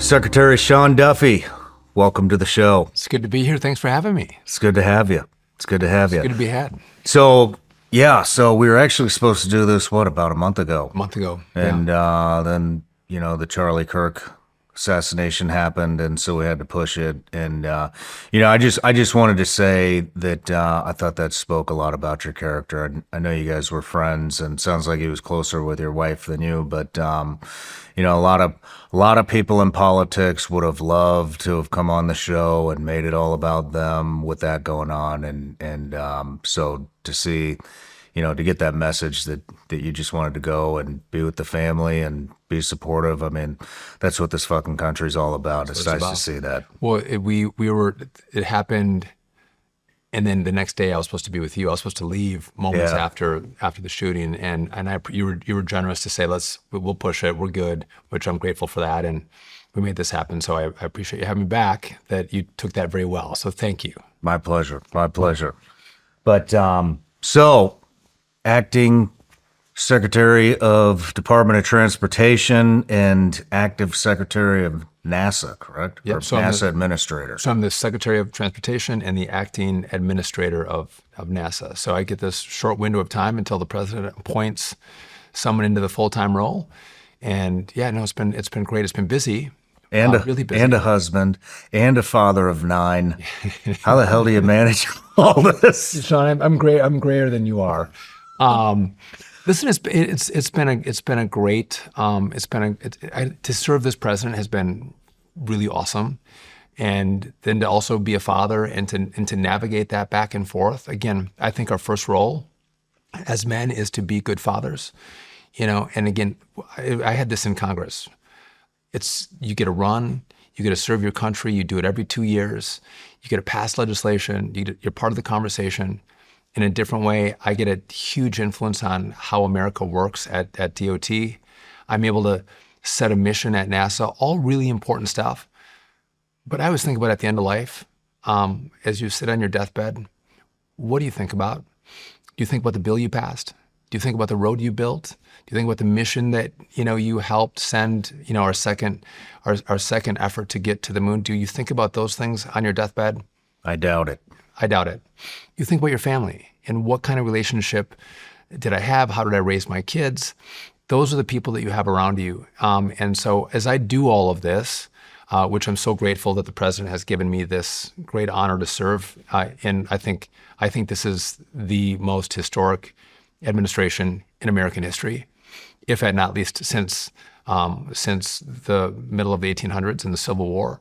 Secretary Shawn Duffy, welcome to the show. It's good to be here. Thanks for having me. It's good to have you. It's good to have you. It's good to be had. So we were actually supposed to do this, about a month ago? A month ago. And then, the Charlie Kirk assassination happened, and so we had to push it. And, I just wanted to say that I thought that spoke a lot about your character. I know you guys were friends, and it sounds like he was closer with your wife than you, but, a lot of people in politics would have loved to have come on the show and made it all about them with that going on. And so to see, to get that message that you just wanted to go and be with the family and be supportive. I mean, that's what this fucking country's all about. It's nice to see that. Well, it happened. And then the next day I was supposed to be with you. I was supposed to leave moments after the shooting. And you were generous to say, we'll push it. We're good, which I'm grateful for that. And we made this happen. So I appreciate you having me back, that you took that very well. So thank you. My pleasure. My pleasure. But so acting Secretary of Department of Transportation and active Secretary of NASA, correct? Yep. Or NASA Administrator. So I'm the Secretary of Transportation and the acting administrator of NASA. So I get this short window of time until the president appoints someone into the full-time role. And it's been great. It's been busy. And really busy. And a husband and a father of 9. How the hell do you manage all this? Shawn, I'm great. I'm grayer than you are. Listen, it's been a great to serve this president has been really awesome, and then to also be a father and to navigate that back and forth. Again, I think our first role as men is to be good fathers, And again, I had this in Congress. You get to run, you get to serve your country. You do it every 2 years. You get to pass legislation. You're part of the conversation. In a different way, I get a huge influence on how America works at DOT. I'm able to set a mission at NASA, all really important stuff. But I always think about at the end of life, as you sit on your deathbed, what do you think about? Do you think about the bill you passed? Do you think about the road you built? Do you think about the mission that you helped send? Our second effort to get to the moon. Do you think about those things on your deathbed? I doubt it. I doubt it. You think about your family and what kind of relationship did I have? How did I raise my kids? Those are the people that you have around you. And so as I do all of this, which I'm so grateful that the president has given me this great honor to serve, and I think this is the most historic administration in American history, if not least since the middle of the 1800s and the Civil War.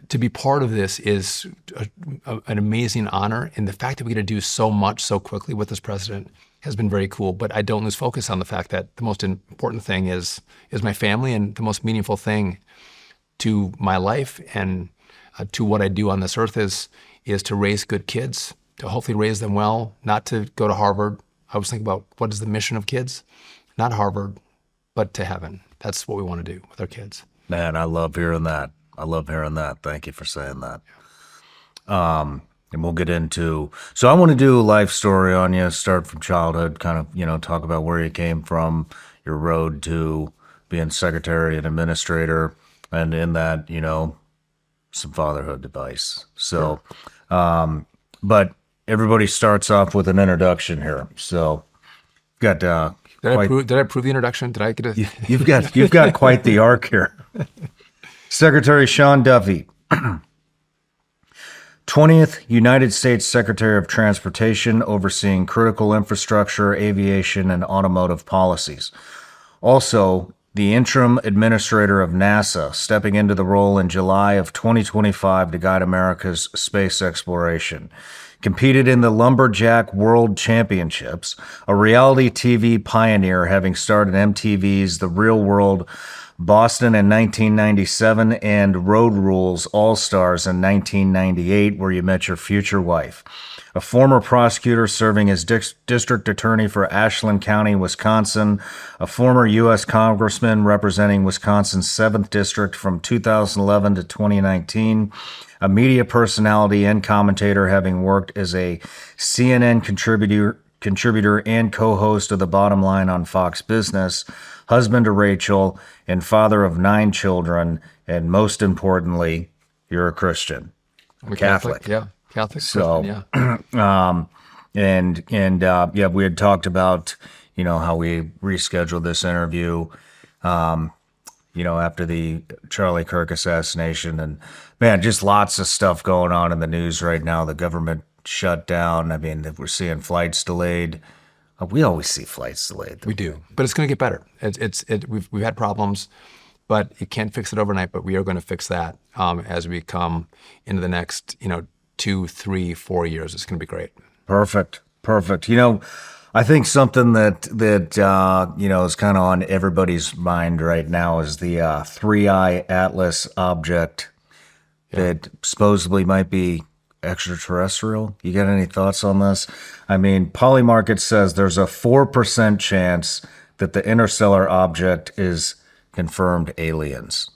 To be part of this is an amazing honor, and the fact that we get to do so much so quickly with this president has been very cool. But I don't lose focus on the fact that the most important thing is my family, and the most meaningful thing to my life and to what I do on this earth is to raise good kids, to hopefully raise them well, not to go to Harvard. I was thinking about what is the mission of kids, not Harvard, but to heaven. That's what we want to do with our kids. Man, I love hearing that. Thank you for saying that. And we'll get into, so I want to do a life story on you, start from childhood, kind of, talk about where you came from, your road to being secretary and administrator, and in that, some fatherhood advice. So, but everybody starts off with an introduction here. So got, Did I prove the introduction? Did I get a? You've got quite the arc here. Secretary Shawn Duffy, 20th United States Secretary of Transportation, overseeing critical infrastructure, aviation, and automotive policies. Also, the interim administrator of NASA, stepping into the role in July of 2025 to guide America's space exploration. Competed in the Lumberjack World Championships, a reality TV pioneer, having starred in MTV's The Real World Boston in 1997, and Road Rules All-Stars in 1998, where you met your future wife. A former prosecutor serving as district attorney for Ashland County, Wisconsin. A former U.S. congressman representing Wisconsin's 7th District from 2011 to 2019. A media personality and commentator, having worked as a CNN contributor and co-host of The Bottom Line on Fox Business, husband to Rachel, and father of 9 children. And most importantly, you're a Christian, I'm a Catholic. Yeah, Catholic. So, Christian, yeah. yeah, we had talked about, how we rescheduled this interview, after the Charlie Kirk assassination. And man, just lots of stuff going on in the news right now. The government shut down. I mean, we're seeing flights delayed. We always see flights delayed. We do, but it's going to get better. We've had problems, but you can't fix it overnight. But we are going to fix that as we come into the next, 2, 3, 4 years. It's going to be great. Perfect. I think something that is kind of on everybody's mind right now is the 3-eye Atlas object that supposedly might be extraterrestrial. You got any thoughts on this? I mean, Polymarket says there's a 4% chance that the interstellar object is confirmed aliens.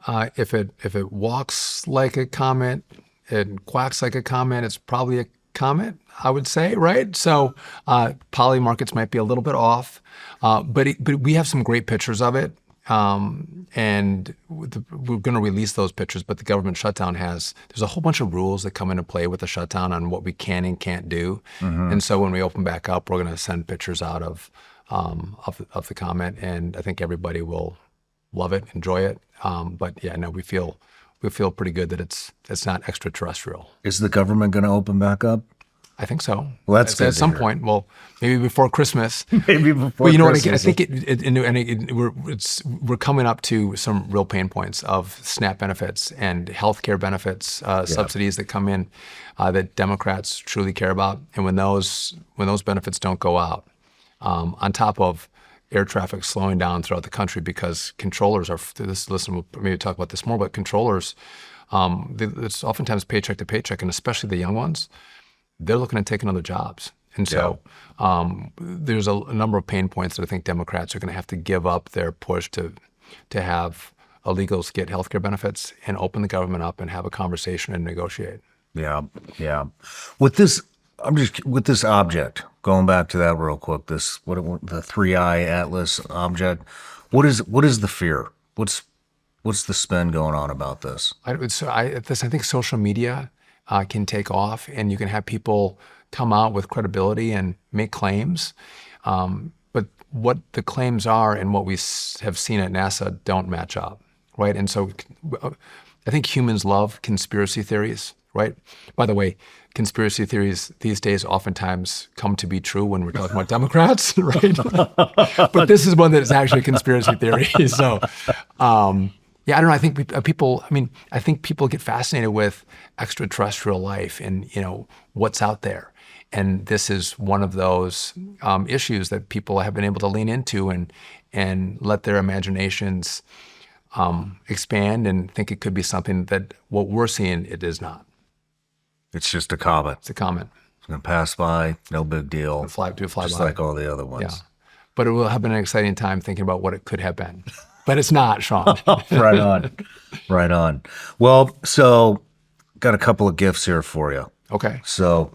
If it walks like a comet and quacks like a comet, it's probably a comet, I would say, right? So Polymarkets might be a little bit off, but we have some great pictures of it. And we're going to release those pictures, but the government shutdown there's a whole bunch of rules that come into play with the shutdown on what we can and can't do. And so when we open back up, we're going to send pictures out of the comet, and I think everybody will love it, enjoy it. But yeah, no, we feel pretty good that it's not extraterrestrial. Is the government going to open back up? I think so. Well, that's good at some point. Well, maybe before Christmas. Maybe before. Well, you know what? Christmas. I think we're coming up to some real pain points of SNAP benefits and healthcare benefits, subsidies that come in that Democrats truly care about. And when those benefits don't go out, on top of air traffic slowing down throughout the country because controllers are. Listen, we'll maybe talk about this more, but controllers, it's oftentimes paycheck to paycheck, and especially the young ones. They're looking at taking other jobs. And so there's a number of pain points that I think Democrats are going to have to give up their push to have illegals get health care benefits and open the government up and have a conversation and negotiate. Yeah. With this object, going back to that real quick, the 3-eye Atlas object, what is the fear? What's the spin going on about this? I think social media can take off, and you can have people come out with credibility and make claims. But what the claims are and what we have seen at NASA don't match up, right? And so I think humans love conspiracy theories, right? By the way, conspiracy theories these days oftentimes come to be true when we're talking about Democrats, right? But this is one that is actually a conspiracy theory. So, yeah, I don't know. I think people get fascinated with extraterrestrial life and what's out there, and this is one of those issues that people have been able to lean into and let their imaginations expand and think it could be something that what we're seeing it is not. It's just a comet. It's a comet. It's gonna pass by, no big deal. Fly just by, like all the other ones. Yeah, but it will have been an exciting time thinking about what it could have been. But it's not, Shawn. Right on. Well, so got a couple of gifts here for you. Okay. So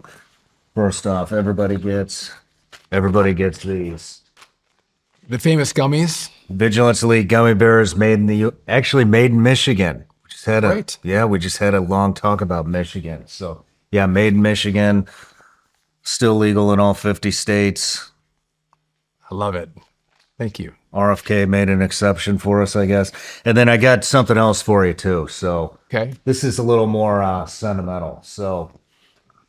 first off, everybody gets these The famous gummies. Vigilance Elite gummy bears made in Michigan. We just had a long talk about Michigan. So yeah, made in Michigan, still legal in all 50 states. I love it. Thank you. RFK made an exception for us, I guess. And then I got something else for you too. So okay, this is a little more sentimental. So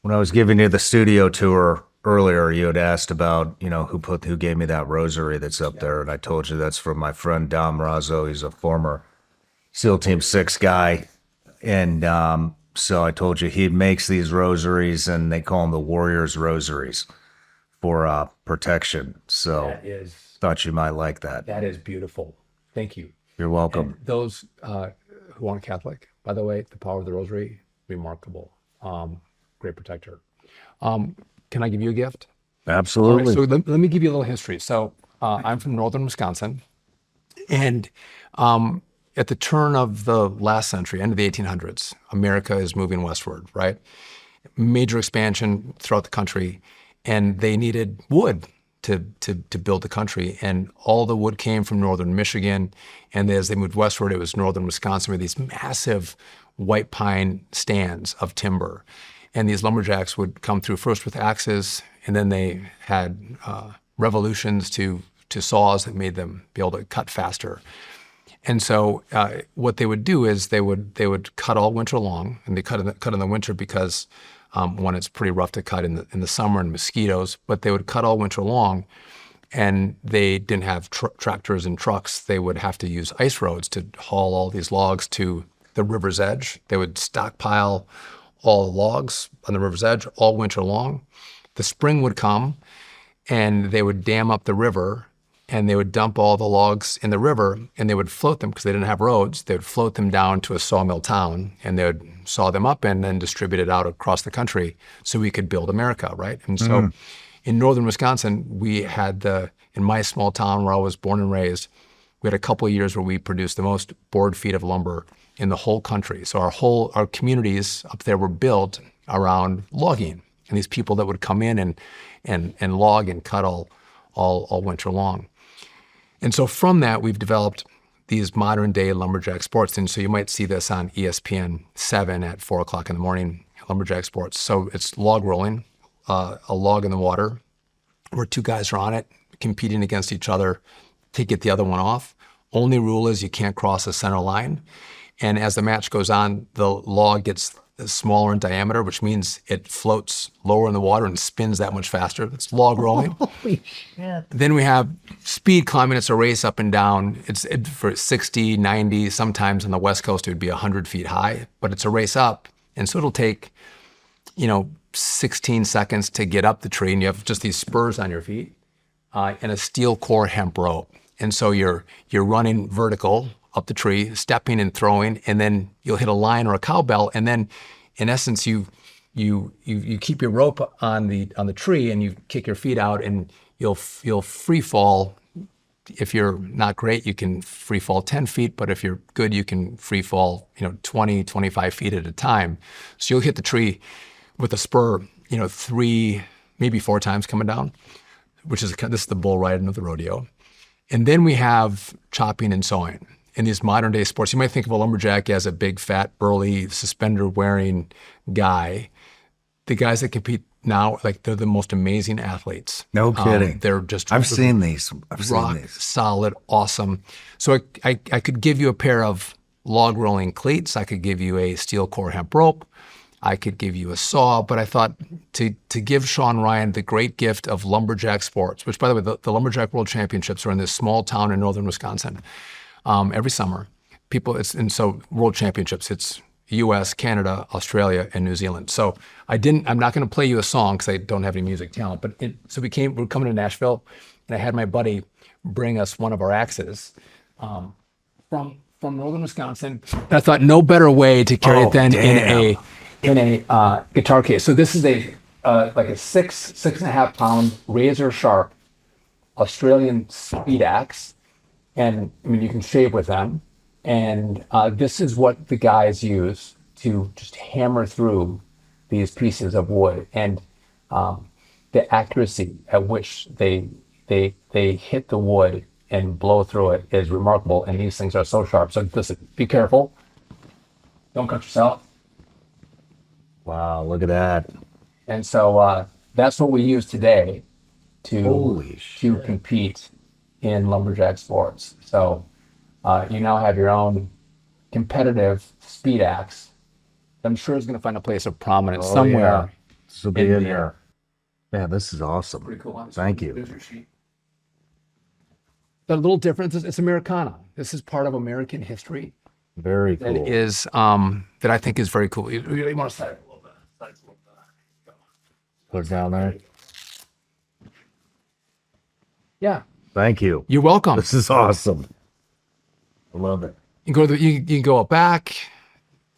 when I was giving you the studio tour earlier, you had asked about, who gave me that rosary that's up there. And I told you that's from my friend Dom Razzo. He's a former SEAL Team 6 guy. And so I told you he makes these rosaries, and they call them the Warriors Rosaries for protection. So thought you might like that. That is beautiful. Thank you. You're welcome. And those who aren't Catholic, by the way, the power of the rosary, remarkable. Great protector. Can I give you a gift? Absolutely. Right, so let me give you a little history. So I'm from northern Wisconsin, and at the turn of the last century, end of the 1800s, America is moving westward, right? Major expansion throughout the country. and they needed wood to build the country. And all the wood came from northern Michigan. And as they moved westward, it was northern Wisconsin with these massive white pine stands of timber. And these lumberjacks would come through first with axes, and then they had revolutions to saws that made them be able to cut faster. And so what they would do is they would cut all winter long, and they cut in the winter because one, it's pretty rough to cut in the summer and mosquitoes, but they would cut all winter long, and they didn't have tractors and trucks. They would have to use ice roads to haul all these logs to the river's edge. They would stockpile all the logs on the river's edge all winter long. The spring would come, and they would dam up the river, and they would dump all the logs in the river, and they would float them because they didn't have roads. They would float them down to a sawmill town, and they would saw them up and then distribute it out across the country so we could build America, right? And so in northern Wisconsin, we had in my small town where I was born and raised, we had a couple of years where we produced the most board feet of lumber in the whole country. So our communities up there were built around logging, and these people that would come in and log and cut all winter long. And so from that, we've developed these modern day lumberjack sports. And so you might see this on ESPN 7 at 4 o'clock in the morning, lumberjack sports. So it's log rolling, a log in the water where two guys are on it competing against each other to get the other one off. Only rule is you can't cross the center line. And as the match goes on, the log gets smaller in diameter, which means it floats lower in the water and spins that much faster. It's log rolling. Holy shit. Then we have speed climbing. It's a race up and down. It's for 60, 90, sometimes on the West Coast, it would be 100 feet high, but it's a race up. And so it'll take, 16 seconds to get up the tree, and you have just these spurs on your feet and a steel core hemp rope. And so you're running vertical up the tree, stepping and throwing, and then you'll hit a line or a cowbell, and then in essence you keep your rope on the tree and you kick your feet out, and you'll free fall. If you're not great, you can free fall 10 feet, but if you're good, you can free fall 20, 25 feet at a time. So you'll hit the tree with a spur 3, maybe 4 times coming down, which is this is the bull riding of the rodeo. And then we have chopping and sawing. In these modern day sports, you might think of a lumberjack as a big, fat, burly, suspender-wearing guy. The guys that compete now, they're the most amazing athletes. No kidding. They're just I've seen these. rock solid, awesome. So I could give you a pair of log rolling cleats. I could give you a steel core hemp rope. I could give you a saw, but I thought to give Shawn Ryan the great gift of lumberjack sports, which, by the way, the Lumberjack World Championships are in this small town in northern Wisconsin every summer. So World Championships, it's U.S., Canada, Australia, and New Zealand. So I'm not going to play you a song because I don't have any music talent, but we're coming to Nashville, and I had my buddy bring us one of our axes from northern Wisconsin. And I thought no better way to carry it than in a guitar case. So this is a 6.5 pound razor sharp Australian speed axe. And I mean, you can shave with them. And this is what the guys use to just hammer through these pieces of wood. And the accuracy at which they hit the wood and blow through it is remarkable. And these things are so sharp. So listen, be careful. Don't cut yourself. Wow, look at that. And so that's what we use today to compete in lumberjack sports. So you now have your own competitive speed axe. I'm sure it's going to find a place of prominence somewhere. Yeah. This will be in here. Yeah, this is awesome. Pretty cool. Thank you. There's your sheet. The little difference is it's Americana. This is part of American history. Very cool. That is that I think is very cool. You really want to slide it a little bit. Put it down there. Yeah. Thank you. You're welcome. This is awesome. I love it. You can go you can go back.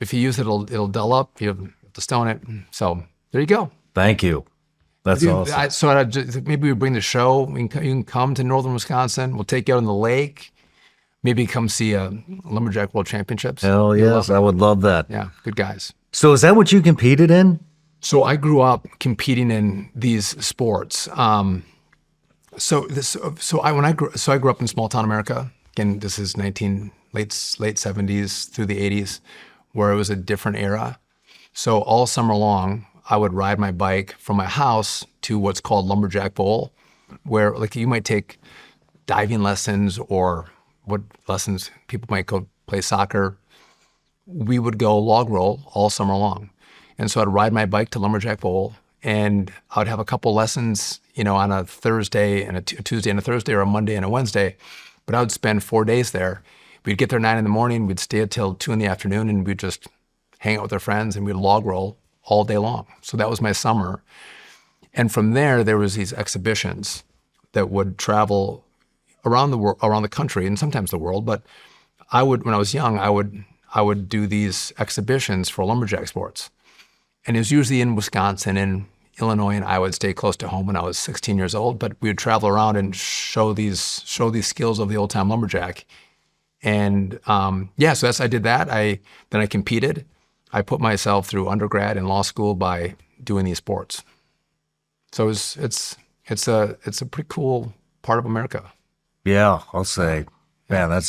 If you use it, it'll dull up. You have to stone it. So there you go. Thank you. That's awesome. Maybe we bring the show. You can come to northern Wisconsin. We'll take you out on the lake. Maybe come see a Lumberjack World Championships. Hell yes, I would love that. Yeah, good guys. So is that what you competed in? So I grew up competing in these sports. I grew up in small town America. Again, this is late 70s through the 80s, where it was a different era. So all summer long, I would ride my bike from my house to what's called Lumberjack Bowl, where like you might take diving lessons or what lessons people might go play soccer. We would go log roll all summer long. And so I'd ride my bike to Lumberjack Bowl, and I'd have a couple lessons, on a Thursday and a Tuesday and a Thursday, or a Monday and a Wednesday. But I would spend 4 days there. We'd get there 9 in the morning, we'd stay until 2 in the afternoon, and we'd just hang out with our friends, and we'd log roll all day long. So that was my summer. And from there was these exhibitions that would travel around the country, and sometimes the world. But when I was young, I would do these exhibitions for lumberjack sports. And it was usually in Wisconsin and Illinois, and I would stay close to home when I was 16 years old. But we would travel around and show these skills of the old time lumberjack. And so I did that. Then I competed. I put myself through undergrad and law school by doing these sports. So it's a pretty cool part of America. Yeah, I'll say, man, I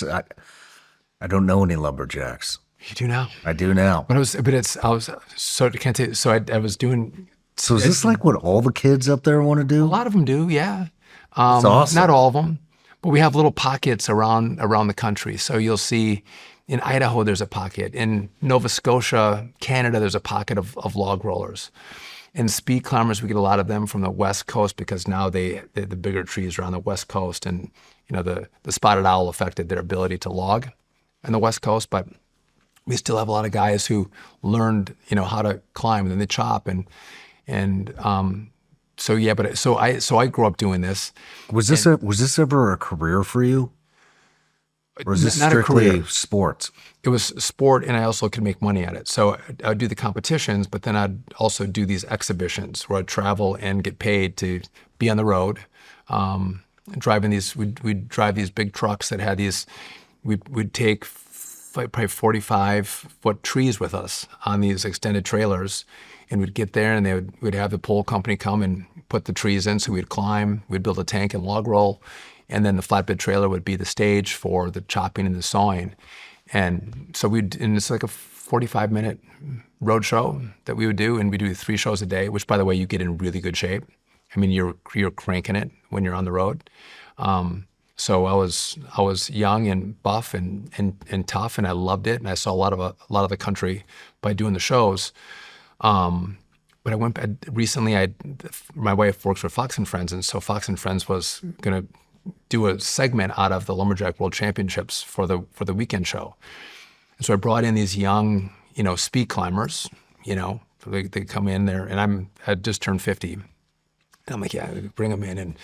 don't know any lumberjacks. You do now. I do now. I was doing. So is this like what all the kids up there want to do? A lot of them do, yeah. That's awesome. Not all of them, but we have little pockets around the country. So you'll see in Idaho there's a pocket. In Nova Scotia, Canada, there's a pocket of log rollers. And speed climbers, we get a lot of them from the West Coast because now the bigger trees are on the West Coast, and the spotted owl affected their ability to log on the West Coast, but we still have a lot of guys who learned, how to climb, and then they chop so I grew up doing this. Was this ever a career for you? Or is this not strictly a career. sports? It was sport, and I also could make money at it. So I'd do the competitions, but then I'd also do these exhibitions where I'd travel and get paid to be on the road, driving these. We'd drive these big trucks that had these. We'd take probably 45-foot trees with us on these extended trailers, and we'd get there, and we'd have the pole company come and put the trees in. So we'd climb, we'd build a tank and log roll, and then the flatbed trailer would be the stage for the chopping and the sawing. And so and it's like a 45-minute road show that we would do, and we do 3 shows a day, which, by the way, you get in really good shape. I mean, you're cranking it when you're on the road. So I was young and buff and tough, and I loved it. And I saw a lot of the country by doing the shows. But recently. My wife works for Fox and Friends, and so Fox and Friends was going to do a segment out of the Lumberjack World Championships for the weekend show. And so I brought in these young, speed climbers. They come in there, and I just turned 50. And I'm like, yeah, bring them in, and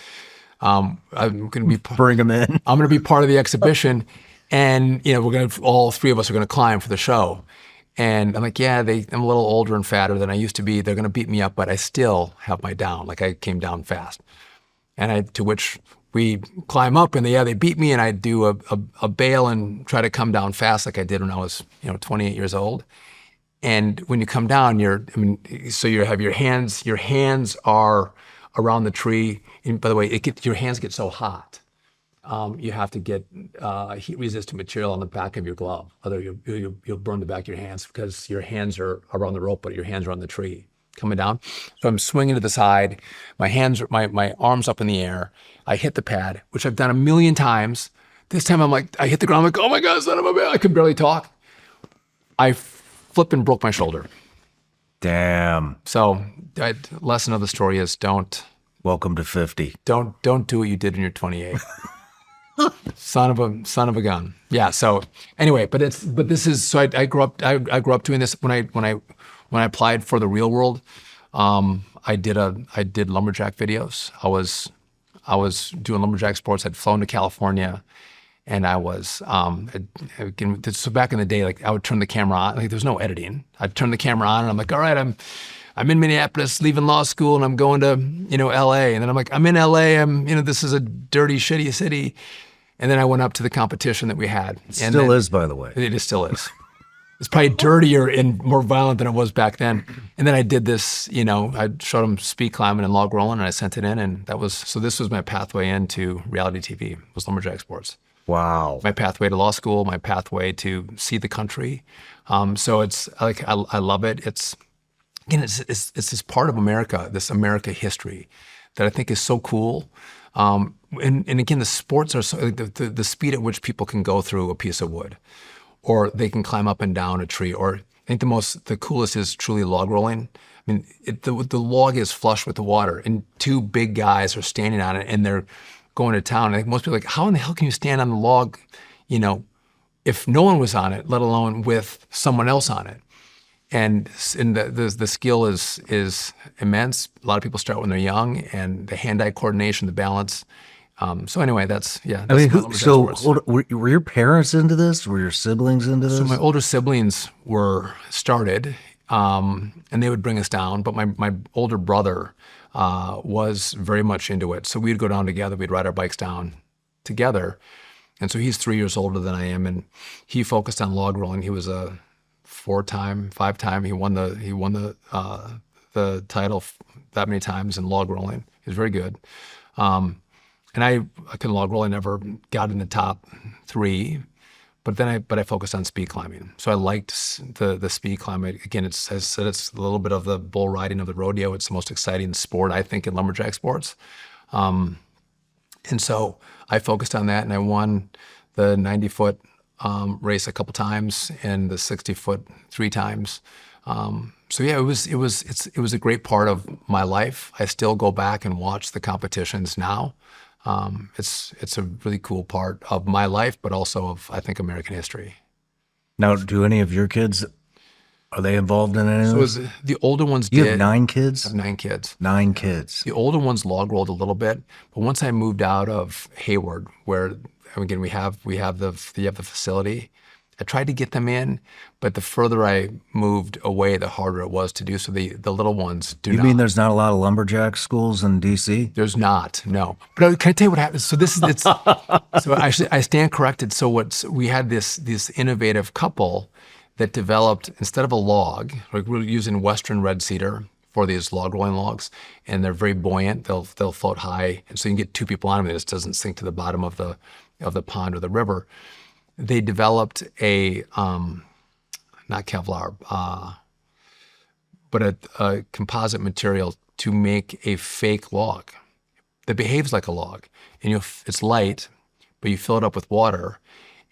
I'm going to be bring them in. I'm going to be part of the exhibition, and all 3 of us are going to climb for the show. And I'm like, yeah, I'm a little older and fatter than I used to be. They're going to beat me up, but I still have my down. Like, I came down fast. And to which we climb up, and they beat me, and I do a bail and try to come down fast like I did when I was 28 years old. And when you come down, so you have your hands are around the tree. And by the way, your hands get so hot. You have to get heat-resistant material on the back of your glove. Otherwise, you'll burn the back of your hands because your hands are around the rope, but your hands are on the tree coming down. So I'm swinging to the side. My arms up in the air. I hit the pad, which I've done a million times. This time I hit the ground. I'm like, oh my God, son of a bitch. I could barely talk. I flipped and broke my shoulder. Damn. So lesson of the story is Welcome to 50. Don't do what you did when you're 28. Son of a gun. Yeah. So anyway, I grew up doing this when I applied for the real world. I did lumberjack videos. I was doing lumberjack sports. I'd flown to California, and I was so back in the day, like I would turn the camera on. Like there's no editing. I'd turn the camera on, and I'm like, all right, I'm in Minneapolis, leaving law school, and I'm going to L.A. And then I'm like, I'm in L.A. This is a dirty, shitty city. And then I went up to the competition that we had. Still is, by the way. It still is. It's probably dirtier and more violent than it was back then. And then I did this, I showed them speed climbing and log rolling, and I sent it in, and this was my pathway into reality TV, was Lumberjack Sports. Wow. My pathway to law school, my pathway to see the country. So it's like, I love it. It's this part of America, this America history that I think is so cool. And again, the sports are so, the speed at which people can go through a piece of wood, or they can climb up and down a tree, or I think the coolest is truly log rolling. I mean, the log is flush with the water, and two big guys are standing on it, and they're going to town. I think most people are like, how in the hell can you stand on the log, if no one was on it, let alone with someone else on it? And the skill is immense. A lot of people start when they're young, and the hand-eye coordination, the balance. So anyway, that's I mean, my Lumberjack sports. were your parents into this? Were your siblings into this? So my older siblings were started, and they would bring us down. But my older brother was very much into it. So we'd go down together. We'd ride our bikes down together. And so he's 3 years older than I am, and he focused on log rolling. He was a 5-time. He won the title that many times in log rolling. He was very good. And I can log roll. I never got in the top 3, but I focused on speed climbing. So I liked the speed climbing. Again, as I said, it's a little bit of the bull riding of the rodeo. It's the most exciting sport, I think, in lumberjack sports. And so I focused on that, and I won the 90-foot race a couple times and the 60-foot 3 times. So yeah, it was a great part of my life. I still go back and watch the competitions now. It's a really cool part of my life, but also of, I think, American history. Now, do any of your kids, are they involved in any of this? So the older ones You did. have 9 kids? I have 9 kids. 9 kids. The older ones log rolled a little bit, but once I moved out of Hayward, where again we have the facility, I tried to get them in, but the further I moved away, the harder it was to do. So the little ones do not. You mean there's not a lot of lumberjack schools in D.C.? There's not, no. But can I tell you what happens? So so actually I stand corrected. So we had this innovative couple that developed, instead of a log, like we're using Western red cedar for these log rolling logs, and they're very buoyant. They'll float high, and so you can get 2 people on them, and it just doesn't sink to the bottom of the pond or the river. They developed a not Kevlar, but a composite material to make a fake log that behaves like a log, and it's light, but you fill it up with water.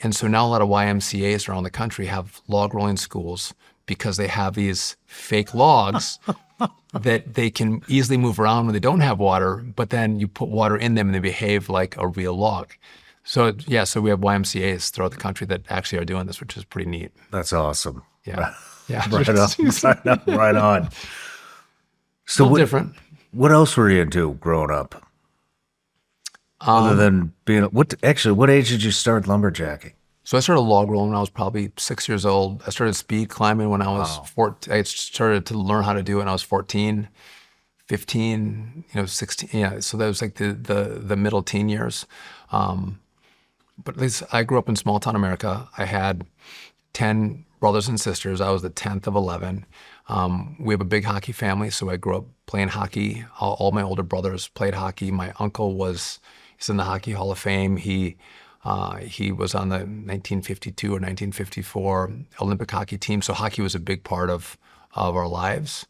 And so now a lot of YMCAs around the country have log rolling schools because they have these fake logs that they can easily move around when they don't have water, but then you put water in them and they behave like a real log. So yeah, so we have YMCAs throughout the country that actually are doing this, which is pretty neat. That's awesome. Yeah. Yeah. Right on. Right on. So A little different. What else were you into growing up? Other than being, what age did you start lumberjacking? So I started log rolling when I was probably 6 years old. I started speed climbing when I was 14. I started to learn how to do it when I was 14, 15, 16. Yeah, so that was like the middle teen years. But at least I grew up in small town America. I had 10 brothers and sisters. I was the 10th of 11. We have a big hockey family, so I grew up playing hockey. All my older brothers played hockey. My uncle he's in the Hockey Hall of Fame. He was on the 1952 or 1954 Olympic hockey team, so hockey was a big part of our lives.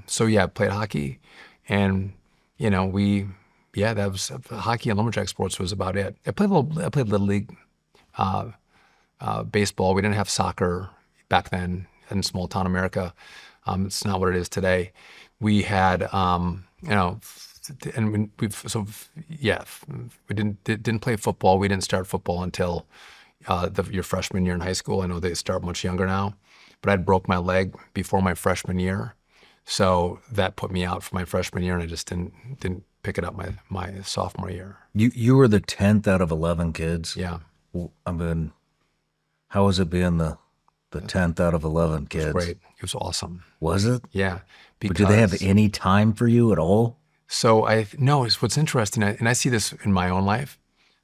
So yeah, I played hockey, and that was hockey and lumberjack sports was about it. I played little league baseball. We didn't have soccer back then in small town America. It's not what it is today. We had and we didn't play football. We didn't start football until your freshman year in high school. I know they start much younger now, but I broke my leg before my freshman year, so that put me out for my freshman year, and I just didn't pick it up my sophomore year. You were the 10th out of 11 kids. Yeah. I mean, how was it being the 10th out of 11 kids? It was great. It was awesome. Was it? Yeah. But did they have any time for you at all? So what's interesting, and I see this in my own life.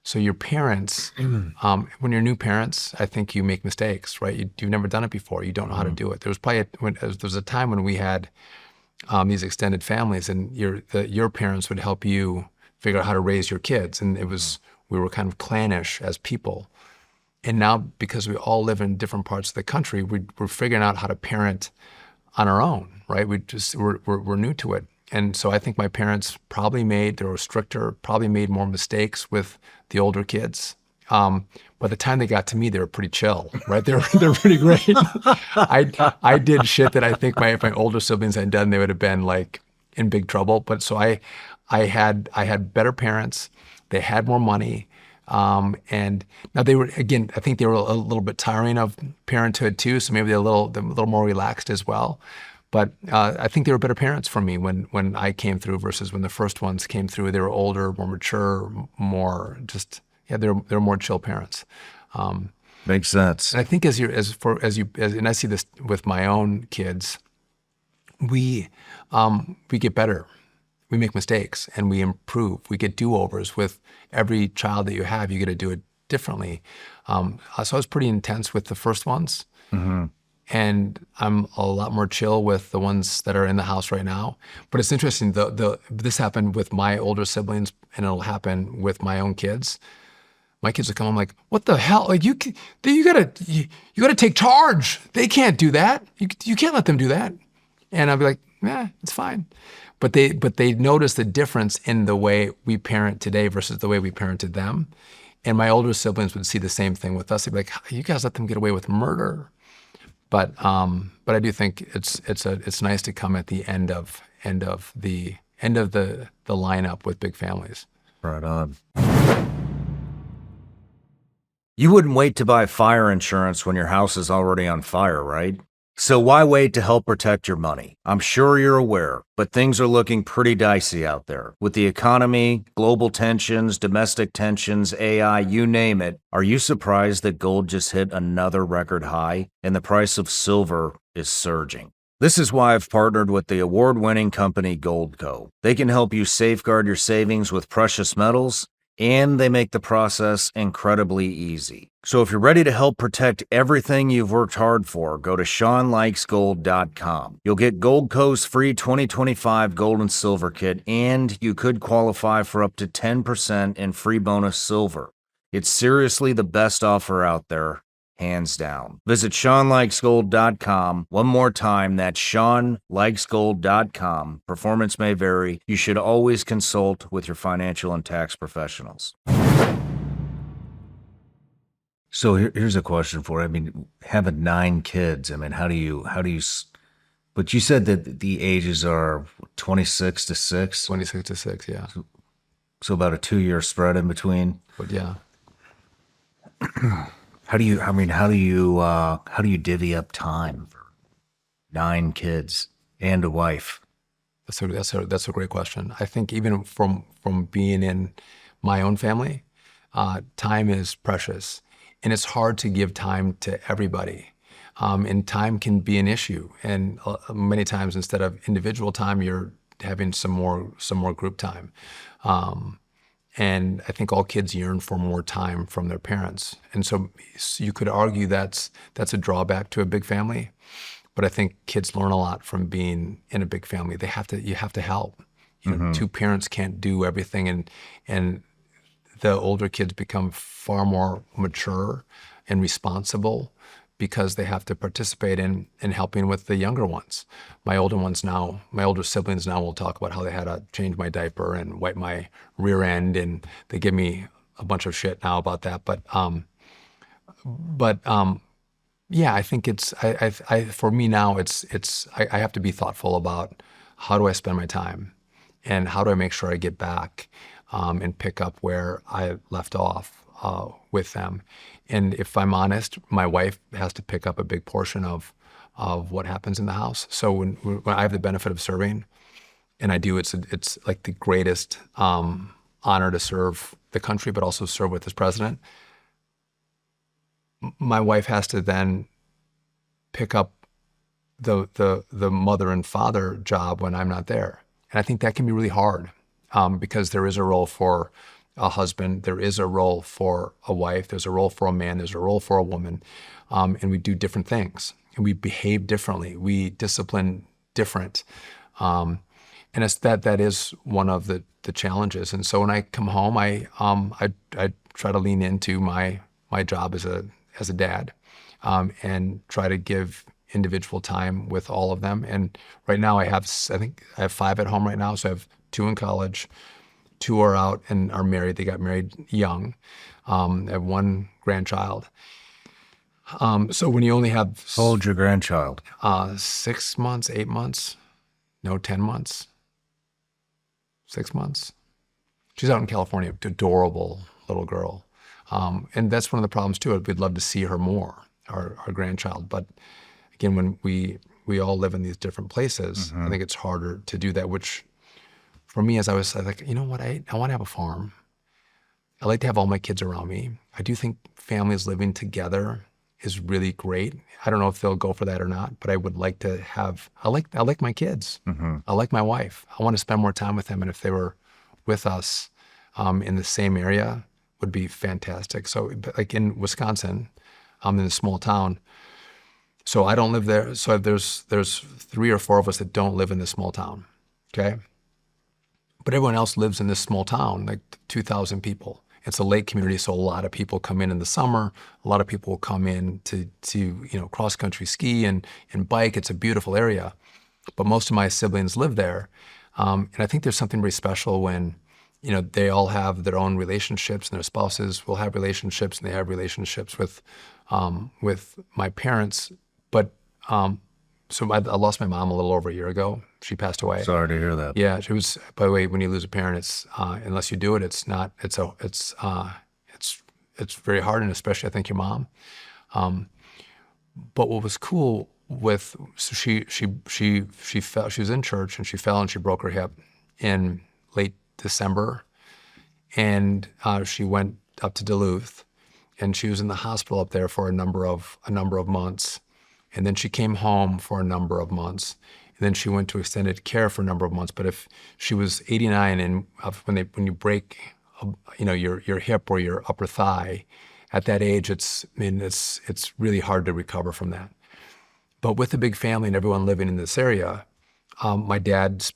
So your parents, when you're new parents, I think you make mistakes, right? You've never done it before. You don't know how to do it. There was probably there was a time when we had these extended families, and your parents would help you figure out how to raise your kids, and we were kind of clannish as people. And now, because we all live in different parts of the country, we're figuring out how to parent on our own, right? We're new to it. And so I think my parents they were stricter, probably made more mistakes with the older kids. By the time they got to me, they were pretty chill, right? They're pretty great. I did shit that I think my older siblings had done, they would have been like in big trouble. But so I had better parents. They had more money. And now they were, again, I think they were a little bit tiring of parenthood too. So maybe they're a little more relaxed as well. But I think they were better parents for me when I came through versus when the first ones came through. They were older, more mature, more just, yeah, they're more chill parents. Makes sense. And I think and I see this with my own kids, we get better. We make mistakes and we improve. We get do-overs. With every child that you have, you get to do it differently. So I was pretty intense with the first ones. Mm-hmm. And I'm a lot more chill with the ones that are in the house right now. But it's interesting, this happened with my older siblings, and it'll happen with my own kids. My kids will come, I'm like, what the hell? Like you gotta take charge. They can't do that. You can't let them do that. And I'll be like, yeah, it's fine. But they notice the difference in the way we parent today versus the way we parented them. And my older siblings would see the same thing with us. They'd be like, you guys let them get away with murder. But I do think it's nice to come at the end of the lineup with big families. Right on. You wouldn't wait to buy fire insurance when your house is already on fire, right? So why wait to help protect your money? I'm sure you're aware, but things are looking pretty dicey out there. With the economy, global tensions, domestic tensions, AI, you name it. Are you surprised that gold just hit another record high and the price of silver is surging? This is why I've partnered with the award-winning company Goldco. They can help you safeguard your savings with precious metals, and they make the process incredibly easy. So if you're ready to help protect everything you've worked hard for, go to ShawnLikesGold.com. You'll get Goldco's free 2025 gold and silver kit, and you could qualify for up to 10% in free bonus silver. It's seriously the best offer out there, hands down. Visit ShawnLikesGold.com. One more time, that's ShawnLikesGold.com. Performance may vary. You should always consult with your financial and tax professionals. So here's a question for you. I mean, having 9 kids, I mean, how do you, but you said that the ages are 26 to 6? 26 to 6, yeah. So about a 2-year spread in between? But yeah. How do you divvy up time for 9 kids and a wife? That's a great question. I think even from being in my own family, time is precious, and it's hard to give time to everybody. And time can be an issue. And many times, instead of individual time, you're having some more group time. And I think all kids yearn for more time from their parents. And so you could argue that's a drawback to a big family. But I think kids learn a lot from being in a big family. You have to help. You know, 2 parents can't do everything, and the older kids become far more mature and responsible because they have to participate in helping with the younger ones. My older siblings now will talk about how they had to change my diaper and wipe my rear end, and they give me a bunch of shit now about that. But yeah, I think for me now, I have to be thoughtful about how do I spend my time and how do I make sure I get back and pick up where I left off with them. And if I'm honest, my wife has to pick up a big portion of what happens in the house. So when I have the benefit of serving, and I do, it's like the greatest honor to serve the country, but also serve with this president. My wife has to then pick up the mother and father job when I'm not there. And I think that can be really hard because there is a role for a husband. There is a role for a wife. There's a role for a man. There's a role for a woman. And we do different things. And we behave differently. We discipline different. And it's that is one of the challenges. And so when I come home, I try to lean into my job as a dad, and try to give individual time with all of them. And right now I think I have 5 at home right now. So I have 2 in college, 2 are out and are married. They got married young. I have 1 grandchild. So when you only have How old's your grandchild? 6 months, 8 months, no, 10 months, 6 months. She's out in California, adorable little girl. And that's one of the problems too. We'd love to see her more, our grandchild. But again, when we all live in these different places, I think it's harder to do that, which for me, I was like, you know what, I want to have a farm. I like to have all my kids around me. I do think families living together is really great. I don't know if they'll go for that or not, but I would like to have, I like my kids. I like my wife. I want to spend more time with them. And if they were with us in the same area, would be fantastic. So like in Wisconsin, I'm in a small town. So I don't live there. So there's 3 or 4 of us that don't live in this small town. Okay. But everyone else lives in this small town, like 2,000 people. It's a lake community, so a lot of people come in the summer. A lot of people will come in to cross country ski and bike. It's a beautiful area, but most of my siblings live there, and I think there's something very special when they all have their own relationships, and their spouses will have relationships, and they have relationships with my parents. But so I lost my mom a little over a year ago. She passed away. Sorry to hear that. Yeah, she was. By the way, when you lose a parent, it's unless you do it, it's not. It's very hard, and especially I think your mom. But what was cool she fell. She was in church and she fell and she broke her hip in late December, and she went up to Duluth, and she was in the hospital up there for a number of months. And then she came home for a number of months. And then she went to extended care for a number of months. But if she was 89, and when you break, your hip or your upper thigh, at that age, it's really hard to recover from that. But with a big family and everyone living in this area, my dad's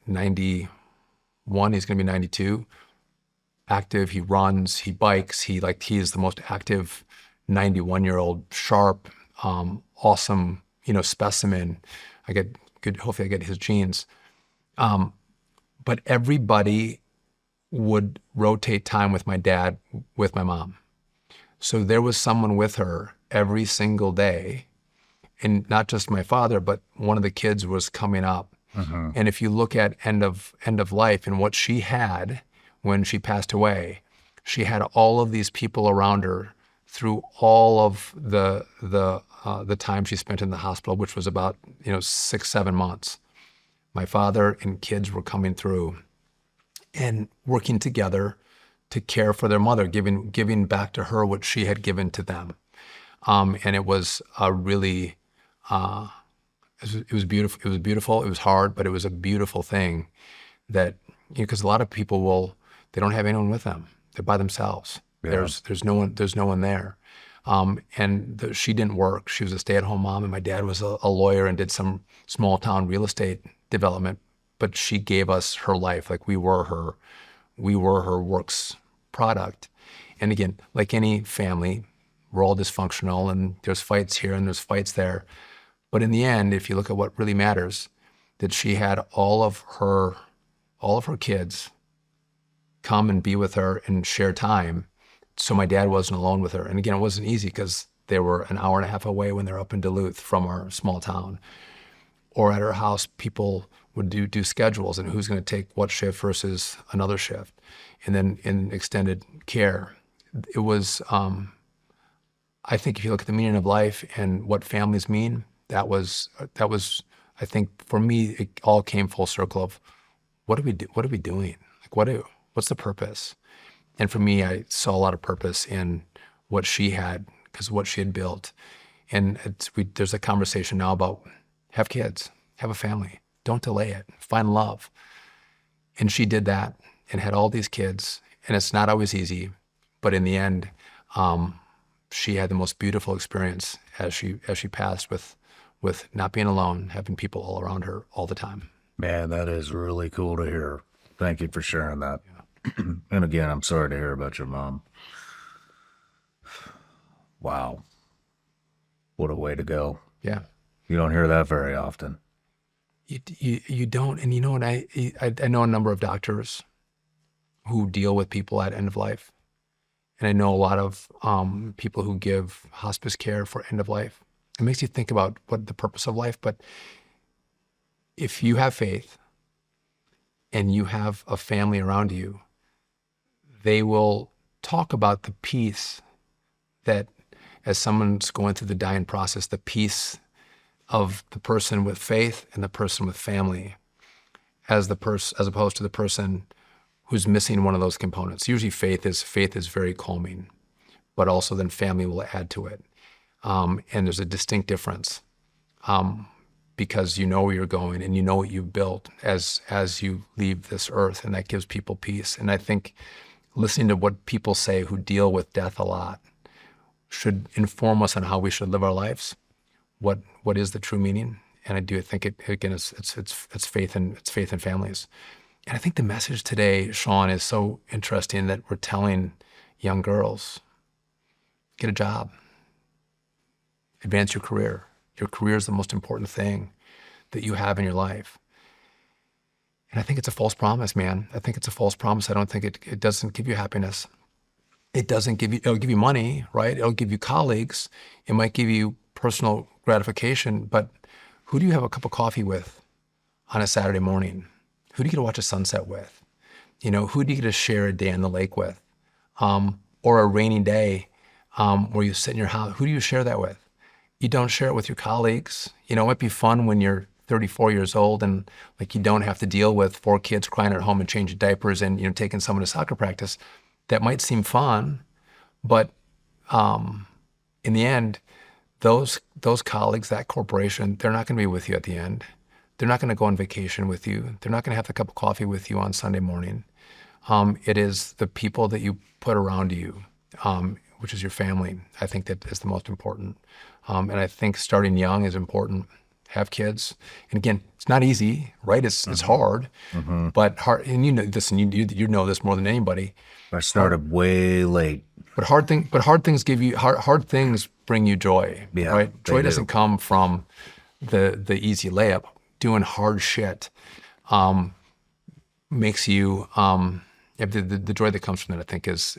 91. He's going to be 92. Active. He runs. He bikes. He is the most active 91-year-old, sharp, awesome, specimen. Hopefully I get his genes. But everybody would rotate time with my dad, with my mom. So there was someone with her every single day, and not just my father, but one of the kids was coming up. And if you look at end of life and what she had when she passed away, she had all of these people around her through all of the time she spent in the hospital, which was about 6-7 months. My father and kids were coming through and working together to care for their mother, giving back to her what she had given to them. And it was a really, it was beautiful. It was beautiful. It was hard, but it was a beautiful thing that, because a lot of people they don't have anyone with them. They're by themselves. Yeah. There's no one there. And she didn't work. She was a stay-at-home mom, and my dad was a lawyer and did some small town real estate development. But she gave us her life. Like we were her works product. And again, like any family, we're all dysfunctional, and there's fights here and there's fights there. But in the end, if you look at what really matters, that she had all of her kids come and be with her and share time. So my dad wasn't alone with her. And again, it wasn't easy because they were an hour and a half away when they're up in Duluth from our small town. Or at her house, people would do schedules and who's going to take what shift versus another shift. And then in extended care, it was, I think if you look at the meaning of life and what families mean, that was, I think for me, it all came full circle of what are we doing? Like what's the purpose? And for me, I saw a lot of purpose in what she had, because what she had built. And there's a conversation now about have kids, have a family, don't delay it, find love. And she did that. and had all these kids, and it's not always easy, but in the end, she had the most beautiful experience as she passed with not being alone, having people all around her all the time. Man, that is really cool to hear. Thank you for sharing that. And again, I'm sorry to hear about your mom. Wow. What a way to go. Yeah. You don't hear that very often. You don't, and you know what, I know a number of doctors who deal with people at end of life. And I know a lot of people who give hospice care for end of life. It makes you think about what the purpose of life, but if you have faith and you have a family around you, they will talk about the peace that, as someone's going through the dying process, the peace of the person with faith and the person with family, as opposed to the person who's missing one of those components. Usually faith is very calming, but also then family will add to it. And there's a distinct difference because you know where you're going and you know what you've built as you leave this earth, and that gives people peace. And I think listening to what people say who deal with death a lot should inform us on how we should live our lives. What is the true meaning? And I do think it's faith in families. And I think the message today, Shawn, is so interesting that we're telling young girls, get a job, advance your career. Your career is the most important thing that you have in your life. And I think it's a false promise, man. I think it's a false promise. I don't think it doesn't give you happiness. It'll give you money, right? It'll give you colleagues. It might give you personal gratification, but who do you have a cup of coffee with on a Saturday morning? Who do you get to watch a sunset with? Who do you get to share a day on the lake with? Or a rainy day where you sit in your house, who do you share that with? You don't share it with your colleagues. It might be fun when you're 34 years old and you don't have to deal with 4 kids crying at home and changing diapers and taking someone to soccer practice. That might seem fun, but in the end, those colleagues, that corporation, they're not going to be with you at the end. They're not going to go on vacation with you. They're not going to have a cup of coffee with you on Sunday morning. It is the people that you put around you, which is your family. I think that is the most important. And I think starting young is important. Have kids. And again, it's not easy, right? It's hard, but hard. And you know this more than anybody. I started way late. But hard things bring you joy, right? Joy doesn't come from the easy layup. Doing hard shit makes you the joy that comes from that, I think, is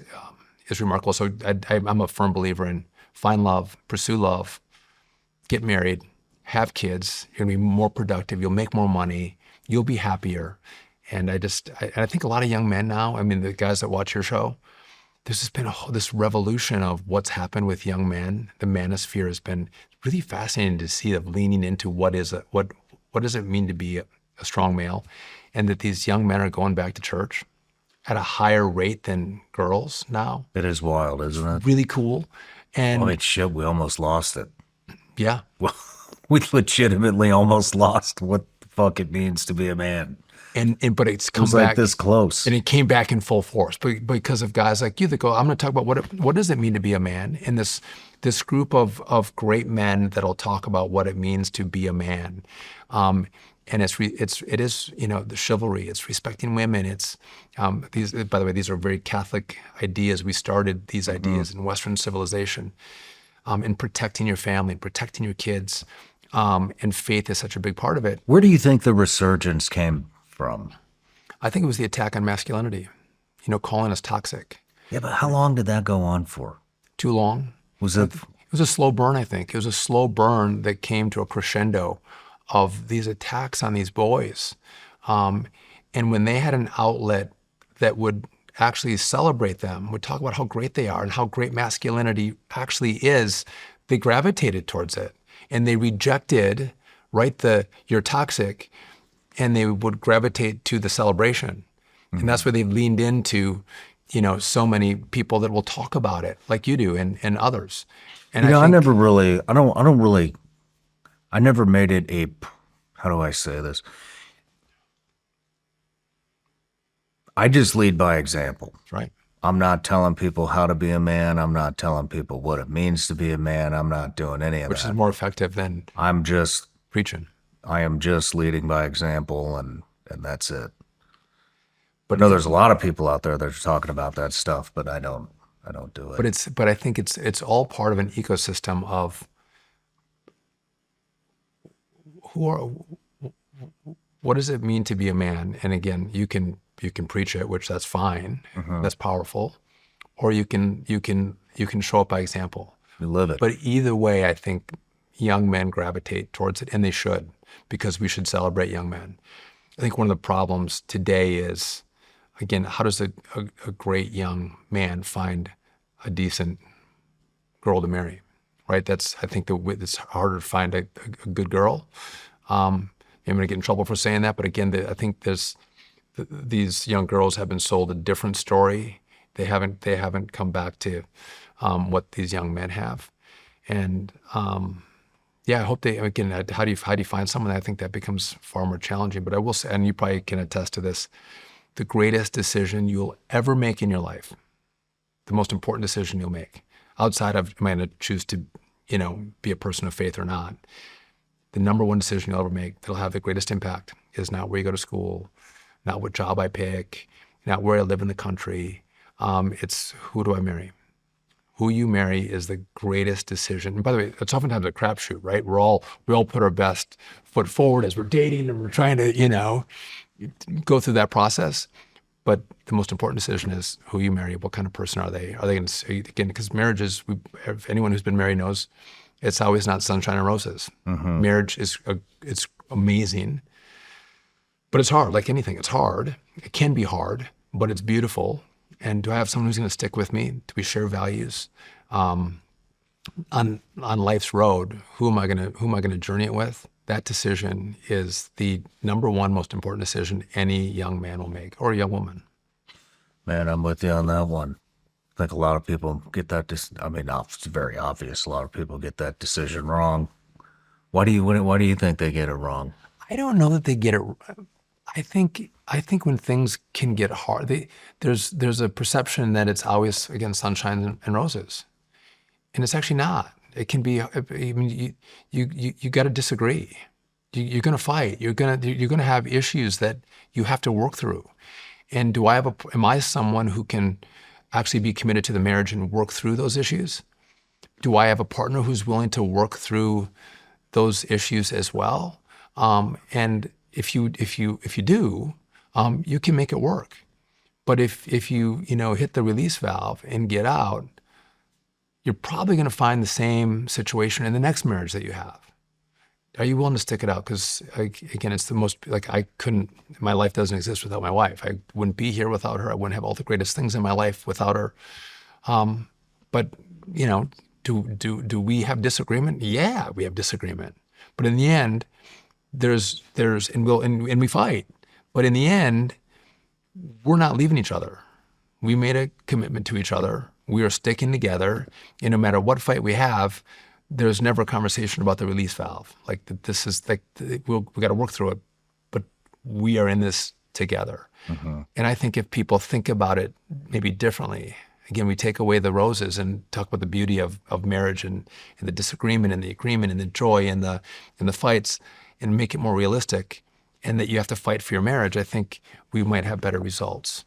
remarkable. So I'm a firm believer in find love, pursue love, get married, have kids. You're gonna be more productive. You'll make more money. You'll be happier. And I think a lot of young men now, the guys that watch your show, there's just been this revolution of what's happened with young men. The manosphere has been really fascinating to see, of leaning into what does it mean to be a strong male, and that these young men are going back to church at a higher rate than girls now. It is wild, isn't it? Really cool. And shit, we almost lost it. Yeah. Well, we legitimately almost lost what the fuck it means to be a man. But it's come it was back like this close, and it came back in full force. But because of guys like you that go, I'm going to talk about what does it mean to be a man, and this group of great men that'll talk about what it means to be a man, and it is the chivalry. It's respecting women. It's these. By the way, these are very Catholic ideas. We started these ideas in Western civilization, and protecting your family, protecting your kids, and faith is such a big part of it. Where do you think the resurgence came from? I think it was the attack on masculinity, calling us toxic. Yeah, but how long did that go on for? Too long. Was it? It was a slow burn, I think. It was a slow burn that came to a crescendo of these attacks on these boys. And when they had an outlet that would actually celebrate them, would talk about how great they are and how great masculinity actually is, they gravitated towards it. And they rejected, you're toxic, and they would gravitate to the celebration. And that's where they've leaned into, so many people that will talk about it like you do and others. And I never made it how do I say this? I just lead by example. right? I'm not telling people how to be a man. I'm not telling people what it means to be a man. I'm not doing any of Which is that. more effective than I'm just, preaching. I am just leading by example, and that's it. But I know there's a lot of people out there that are talking about that stuff, but I don't do it. but I think it's all part of an ecosystem of what does it mean to be a man? And again, you can preach it, which that's fine, that's powerful, or you can show up by example. You live it. But either way, I think young men gravitate towards it, and they should, because we should celebrate young men. I think one of the problems today is, again, how does a great young man find a decent girl to marry, right? I think it's harder to find a good girl. I'm going to get in trouble for saying that, but again, I think these young girls have been sold a different story. They haven't come back to what these young men have, and yeah, I hope they, again, how do you find someone? I think that becomes far more challenging. But I will say, and you probably can attest to this, the greatest decision you'll ever make in your life, the most important decision you'll make, outside of am I going to choose to, be a person of faith or not, the number one decision you'll ever make that'll have the greatest impact is not where you go to school, not what job I pick, not where I live in the country. It's who do I marry? Who you marry is the greatest decision. And by the way, it's oftentimes a crapshoot, right? We all put our best foot forward as we're dating and we're trying to, go through that process. But the most important decision is who you marry. What kind of person are they? Are they going to, again, because marriage is, if anyone who's been married knows, it's always not sunshine and roses. Marriage it's amazing, but it's hard. Like anything, it's hard. It can be hard, but it's beautiful. And do I have someone who's going to stick with me? Do we share values on life's road? Who am I going to journey it with? That decision is the number one most important decision any young man will make, or a young woman. Man, I'm with you on that one. I think a lot of people get that. It's very obvious. A lot of people get that decision wrong. Why do you think they get it wrong? I don't know that they get it. I think when things can get hard, there's a perception that it's always, again, sunshine and roses, and it's actually not. It can be. I mean, you got to disagree. You're going to fight. You're going to have issues that you have to work through. And am I someone who can actually be committed to the marriage and work through those issues? Do I have a partner who's willing to work through those issues as well? And if you do, you can make it work. But if you hit the release valve and get out, you're probably going to find the same situation in the next marriage that you have. Are you willing to stick it out? Because again, it's the most, my life doesn't exist without my wife. I wouldn't be here without her. I wouldn't have all the greatest things in my life without her. But do we have disagreement? Yeah, we have disagreement. But in the end, and we fight. But in the end, we're not leaving each other. We made a commitment to each other. We are sticking together. And no matter what fight we have, there's never a conversation about the release valve. Like this is like we got to work through it, but we are in this together. And I think if people think about it maybe differently, again, we take away the roses and talk about the beauty of marriage and the disagreement and the agreement and the joy and the fights, and make it more realistic, and that you have to fight for your marriage, I think we might have better results.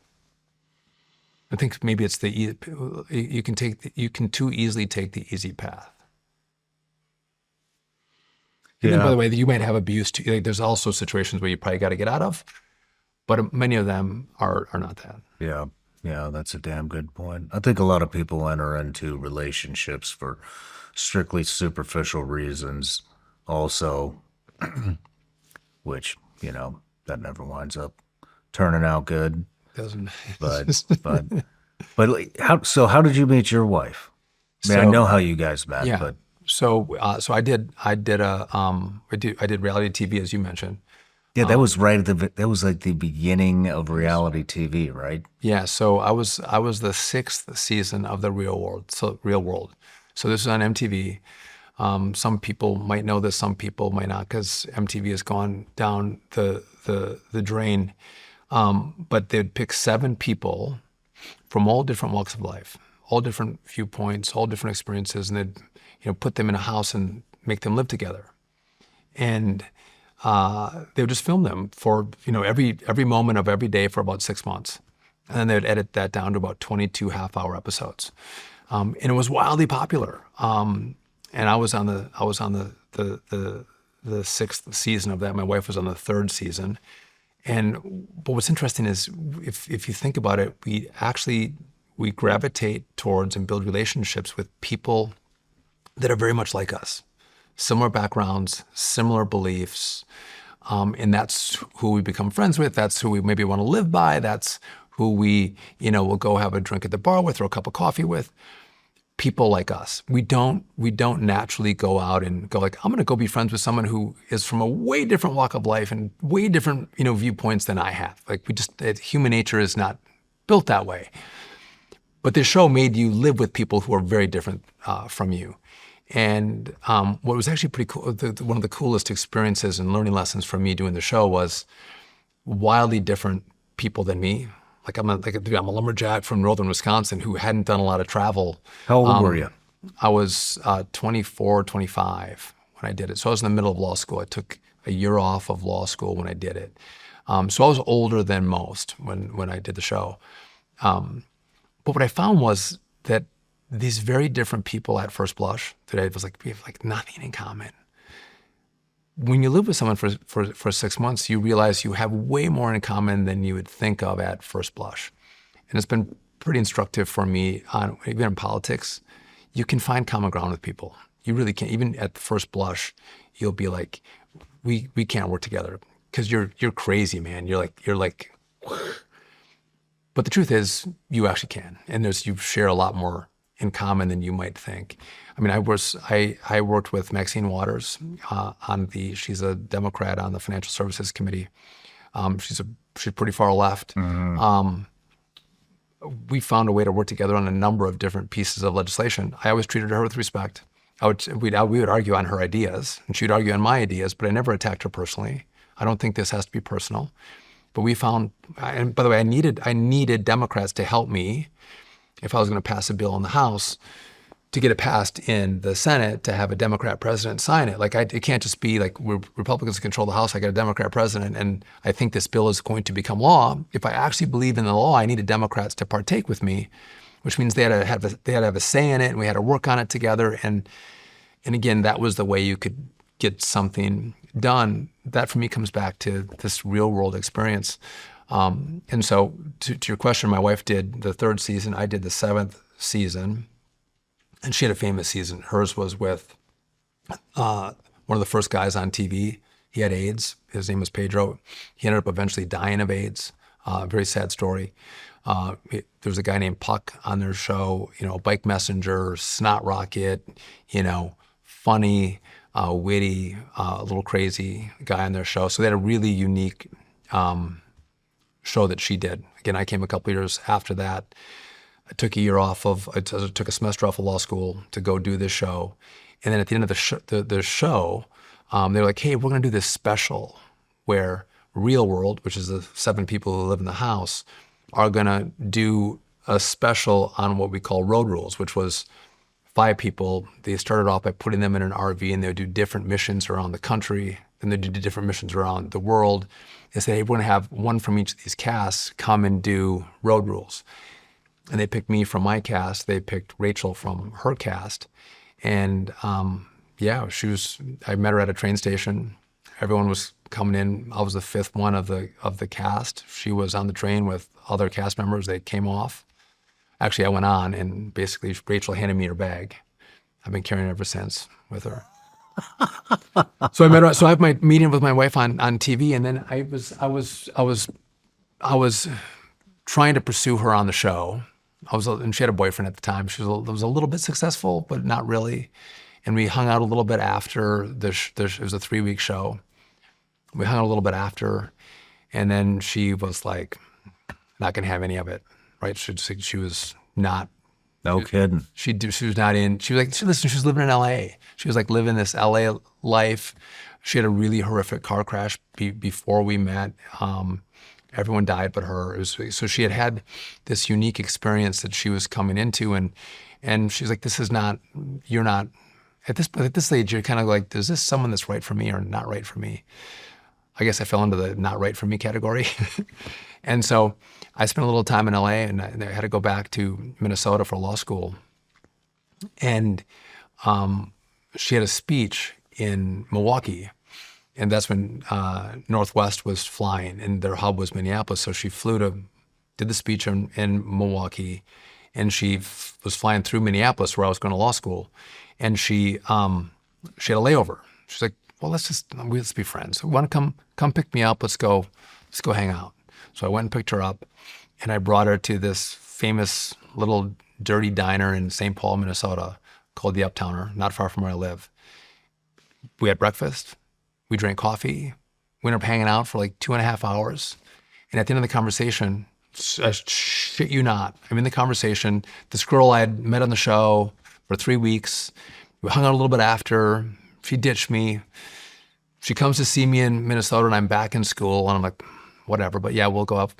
I think maybe it's you can too easily take the easy path. Yeah. And by the way, you might have abuse too. Like, there's also situations where you probably got to get out of, but many of them are not that. Yeah, that's a damn good point. I think a lot of people enter into relationships for strictly superficial reasons also, which, that never winds up turning out good. Doesn't. But how did you meet your wife? I know how you guys met, yeah. but So I did reality TV, as you mentioned. yeah, that was that was like the beginning of reality TV, right? Yeah. So I was the 6th season of the Real World. So this is on MTV. Some people might know this, some people might not, because MTV has gone down the drain. But they'd pick 7 people from all different walks of life, all different viewpoints, all different experiences, and they'd put them in a house and make them live together. And they would just film them for every moment of every day for about 6 months, and then they would edit that down to about 22 half-hour episodes, and it was wildly popular. And I was on the 6th season of that. My wife was on the 3rd season. But what's interesting is if you think about it, we gravitate towards and build relationships with people that are very much like us, similar backgrounds, similar beliefs, and that's who we become friends with. That's who we maybe want to live by. That's who we will go have a drink at the bar with or a cup of coffee with. People like us. We don't naturally go out and go like, I'm going to go be friends with someone who is from a way different walk of life and way different, viewpoints than I have. Like human nature is not built that way. But this show made you live with people who are very different from you. And what was actually pretty cool, one of the coolest experiences and learning lessons for me doing the show was wildly different people than me. Like I'm a lumberjack from northern Wisconsin who hadn't done a lot of travel. How old were you? I was 24, 25 when I did it. So I was in the middle of law school. I took a year off of law school when I did it. So I was older than most when I did the show. But what I found was that these very different people at first blush, that it was like, we have like nothing in common. When you live with someone for 6 months, you realize you have way more in common than you would think of at first blush. And it's been pretty instructive for me, even in politics. You can find common ground with people. You really can. Even at first blush, you'll be like, we can't work together because you're crazy, man. You're like, but the truth is, you actually can. And you share a lot more in common than you might think. I mean, I worked with Maxine Waters she's a Democrat on the Financial Services Committee. She's pretty far left. Mm-hmm. We found a way to work together on a number of different pieces of legislation. I always treated her with respect. We would argue on her ideas, and she would argue on my ideas, but I never attacked her personally. I don't think this has to be personal. But we found, and by the way, I needed Democrats to help me if I was going to pass a bill in the House, to get it passed in the Senate, to have a Democrat president sign it. Like it can't just be like Republicans control the House, I got a Democrat president, and I think this bill is going to become law. If I actually believe in the law, I needed Democrats to partake with me, which means they had to have a say in it, and we had to work on it together. And again, that was the way you could get something done. That for me comes back to this real world experience. And so to your question, my wife did the 3rd season, I did the 7th season, and she had a famous season. Hers was with one of the first guys on TV. He had AIDS. His name was Pedro. He ended up eventually dying of AIDS. Very sad story. There was a guy named Puck on their show, bike messenger, snot rocket, funny, witty, a little crazy guy on their show. So they had a really unique show that she did. Again, I came a couple years after that. I took I took a semester off of law school to go do this show. And then at the end of the show, they were like, hey, we're going to do this special where Real World, which is the 7 people who live in the house, are going to do a special on what we call road rules, which was 5 people. They started off by putting them in an RV, and they would do different missions around the country, and they do different missions around the world. They said, hey, we're going to have one from each of these casts come and do road rules. And they picked me from my cast. They picked Rachel from her cast. And I met her at a train station. Everyone was coming in. I was the 5th one of the cast. She was on the train with other cast members. They came off. Actually, I went on, and basically Rachel handed me her bag. I've been carrying it ever since with her. So I met her. So I have my meeting with my wife on TV, and then I was trying to pursue her on the show. And she had a boyfriend at the time. She was a little bit successful, but not really. And we hung out a little bit after it was a 3-week show. We hung out a little bit after, and then she was like, not gonna have any of it, right? She was not. No kidding. She was not in. She was like, listen, she was living in LA. She was like living this LA life. She had a really horrific car crash before we met. Everyone died but her. So she had this unique experience that she was coming into, and she's like, you're not, at this age, you're kind of like, is this someone that's right for me or not right for me? I guess I fell into the not right for me category. And so I spent a little time in LA, and I had to go back to Minnesota for law school. And she had a speech in Milwaukee, and that's when Northwest was flying, and their hub was Minneapolis. So she did the speech in Milwaukee, and she was flying through Minneapolis where I was going to law school, and she had a layover. She's like, well, let's be friends. Want to come pick me up? Let's go hang out. So I went and picked her up, and I brought her to this famous little dirty diner in St. Paul, Minnesota, called the Uptowner, not far from where I live. We had breakfast. We drank coffee. We ended up hanging out for like 2.5 hours. And at the end of the conversation, I shit you not, I'm in the conversation. This girl I had met on the show for 3 weeks. We hung out a little bit after. She ditched me. She comes to see me in Minnesota, and I'm back in school. And I'm like, whatever. But yeah, we'll go up.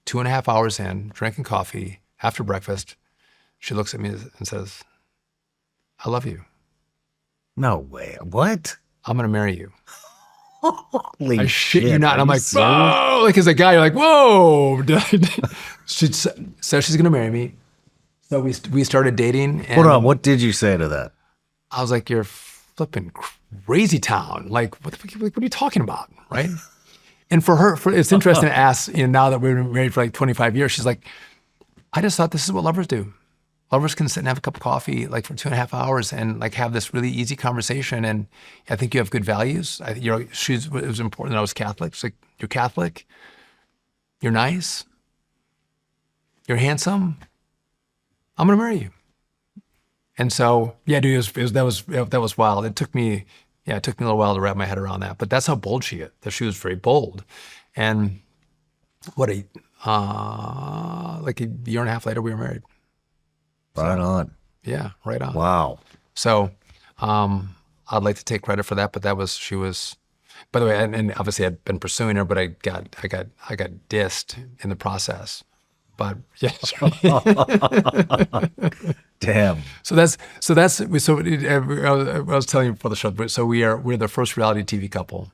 2.5 hours in, drinking coffee, after breakfast. She looks at me and says, I love you. No way. What? I'm going to marry you. Holy I shit you not. And I'm like, serious? whoa. Like, as a guy, you're like, whoa. She says she's going to marry me. So we started dating. And Hold on. What did you say to that? I was like, you're flipping crazy town. Like, what are you talking about? Right? And for her, it's interesting to ask, now that we've been married for like 25 years, she's like, I just thought this is what lovers do. Lovers can sit and have a cup of coffee like for 2.5 hours and like have this really easy conversation. And I think you have good values. It was important that I was Catholic. She's like, you're Catholic, you're nice, you're handsome, I'm gonna marry you. And so, yeah, dude, that was wild. It took me a little while to wrap my head around that. But that's how bold she is. That she was very bold. And like a year and a half later, we were married. Right on. Yeah, right on. Wow. So I'd like to take credit for that, but she was, by the way, and obviously I'd been pursuing her, but I got dissed in the process. But yeah. Damn. I was telling you before the show, so we're the first reality TV couple,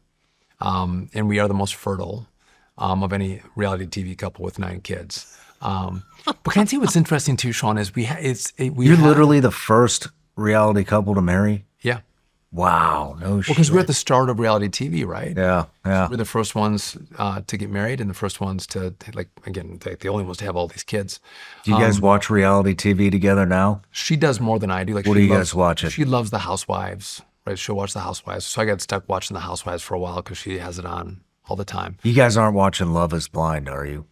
and we are the most fertile of any reality TV couple with 9 kids. But can I tell you what's interesting too, Shawn, is You're literally the first reality couple to marry? Yeah. Wow. No shit. Well, because we're at the start of reality TV, right? Yeah. We're the first ones to get married and the first ones to, like, again, the only ones to have all these kids. Do you guys watch reality TV together now? She does more than I do. Like, What do you guys watch? She loves The Housewives, right? She'll watch The Housewives. So I got stuck watching The Housewives for a while because she has it on all the time. You guys aren't watching Love is Blind, are you?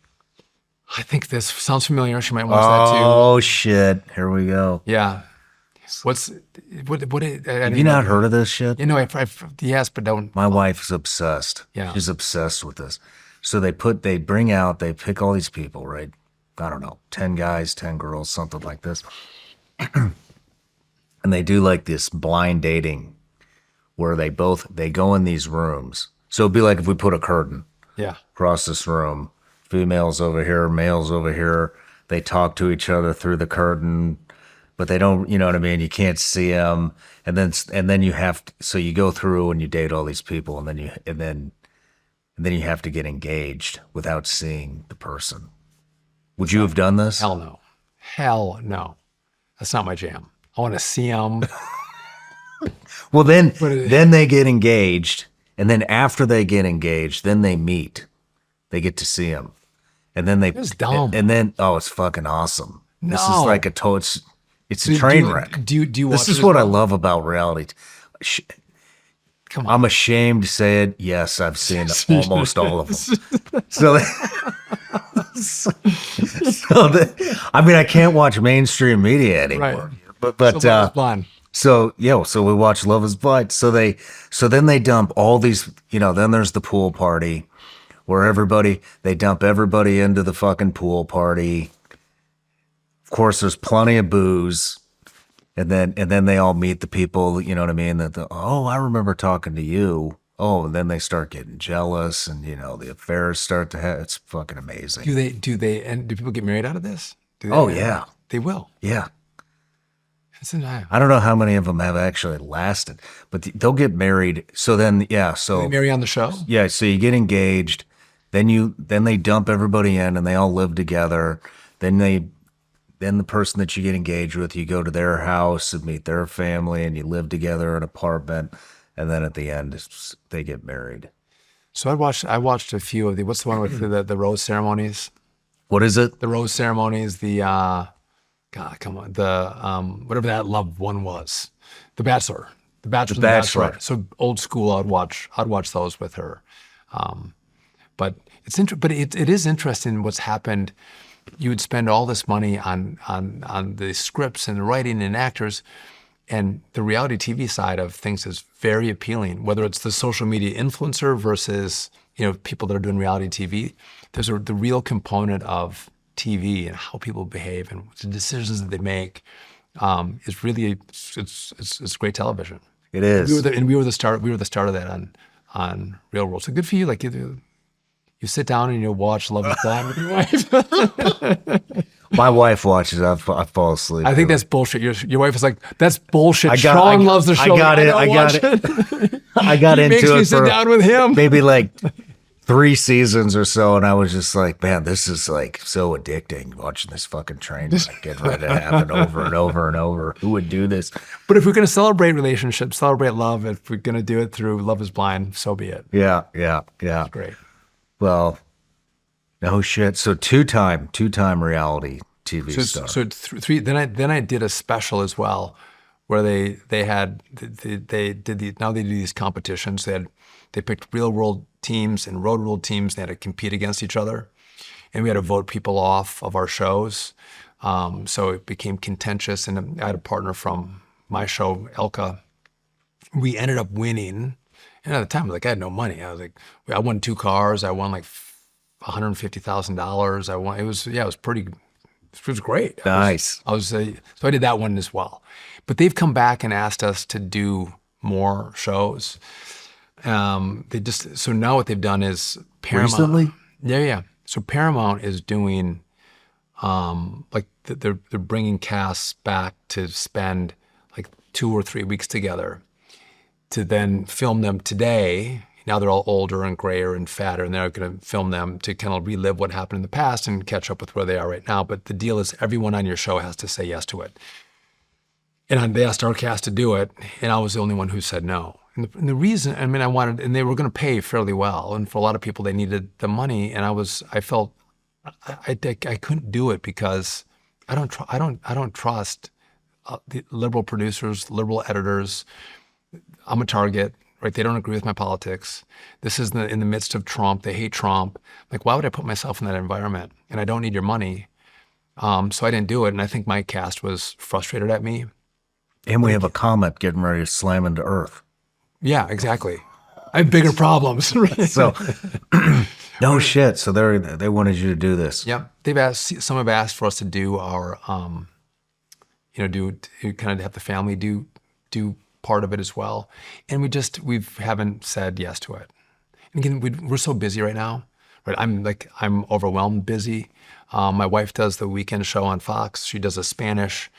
I think this sounds familiar. She might watch that too. Oh, shit. Here we go. Yeah. What? Have you not heard of this shit? Yes, but don't. My wife's obsessed. Yeah. She's obsessed with this. So they pick all these people, right? I don't know, 10 guys, 10 girls, something like this. And they do like this blind dating where they go in these rooms. So it'd be like if we put a curtain across this room, females over here, males over here. They talk to each other through the curtain, but they don't, you know what I mean? You can't see them. And then you have to, so you go through and you date all these people, and then you have to get engaged without seeing the person. Would you have done this? Hell no. Hell no. That's not my jam. I want to see them. Well, then they get engaged, and then after they get engaged, then they meet. They get to see him, and then they. It's dumb. And then it's fucking awesome. No. This is like it's a train wreck. Do you watch This is it what as I well? love about reality. Come on. I'm ashamed to say it. Yes, I've seen almost all of them. So, I mean, I can't watch mainstream media anymore. Right. But So Love is Blind. so we watch Love is Blind. So then they dump all these, then there's the pool party where they dump everybody into the fucking pool party. Of course, there's plenty of booze. And then they all meet the people, you know what I mean? I remember talking to you Oh, and then they start getting jealous, and the affairs start to have. It's fucking amazing. And do people get married out of this? Do they, Oh yeah, they will. yeah. It's an, I don't know how many of them have actually lasted, but they'll get married. So then, so they marry on the show? yeah, so you get engaged, then they dump everybody in, and they all live together. Then the person that you get engaged with, you go to their house and meet their family, and you live together in an apartment, and then at the end, they get married. So I watched a few of the. What's the one with the rose ceremonies? What is it? The rose ceremonies. The God, come on. The whatever that love one was. The Bachelor. The Bachelor. The Bachelor. So old school. I'd watch those with her. But it is interesting what's happened. You would spend all this money on the scripts and the writing and actors, and the reality TV side of things is very appealing. Whether it's the social media influencer versus people that are doing reality TV, there's the real component of TV and how people behave and the decisions that they make is really it's great television. It is. We were the start of that on Real World. So good for you. Like you sit down and you watch Love Is Blind with your wife. My wife watches. I fall asleep. I think that's bullshit. Your wife is like, that's bullshit. Shawn Shawn loves the show. I got it. I got he into makes me it sit for down with him. maybe like 3 seasons or so, and I was just like, man, this is like so addicting. Watching this fucking train wreck get ready to happen over and over and over. Who would do this? But if we're going to celebrate relationships, celebrate love, if we're going to do it through Love Is Blind, so be it. Yeah. Great. Well, no shit. So two-time reality TV star. So three. Then I did a special as well, where they do these competitions. They picked real world teams and road world teams. They had to compete against each other, and we had to vote people off of our shows. So it became contentious, and I had a partner from my show, Elka. We ended up winning, and at the time, I had no money. I won 2 cars. I won like $150,000. I won. It was pretty. It was great. Nice. So I did that one as well. But they've come back and asked us to do more shows. So now what they've done is Paramount. Recently? Yeah. So Paramount is doing, they're bringing casts back to spend like 2 or 3 weeks together to then film them today. Now they're all older and grayer and fatter, and they're going to film them to kind of relive what happened in the past and catch up with where they are right now. But the deal is everyone on your show has to say yes to it. And they asked our cast to do it, and I was the only one who said no. And the reason, and they were going to pay fairly well. And for a lot of people, they needed the money. And I felt I couldn't do it because I don't trust the liberal producers, liberal editors. I'm a target. Right, they don't agree with my politics. This is in the midst of Trump. They hate Trump. Like, why would I put myself in that environment? And I don't need your money. So I didn't do it. And I think my cast was frustrated at me. And we have a comet getting ready to slam into Earth. Yeah, exactly. I have bigger problems. So, no shit. So they wanted you to do this. Yep. Some have asked for us to do our, to kind of have the family do part of it as well. And we haven't said yes to it. And again, we're so busy right now, right? I'm overwhelmed busy. My wife does the weekend show on Fox. She does a Spanish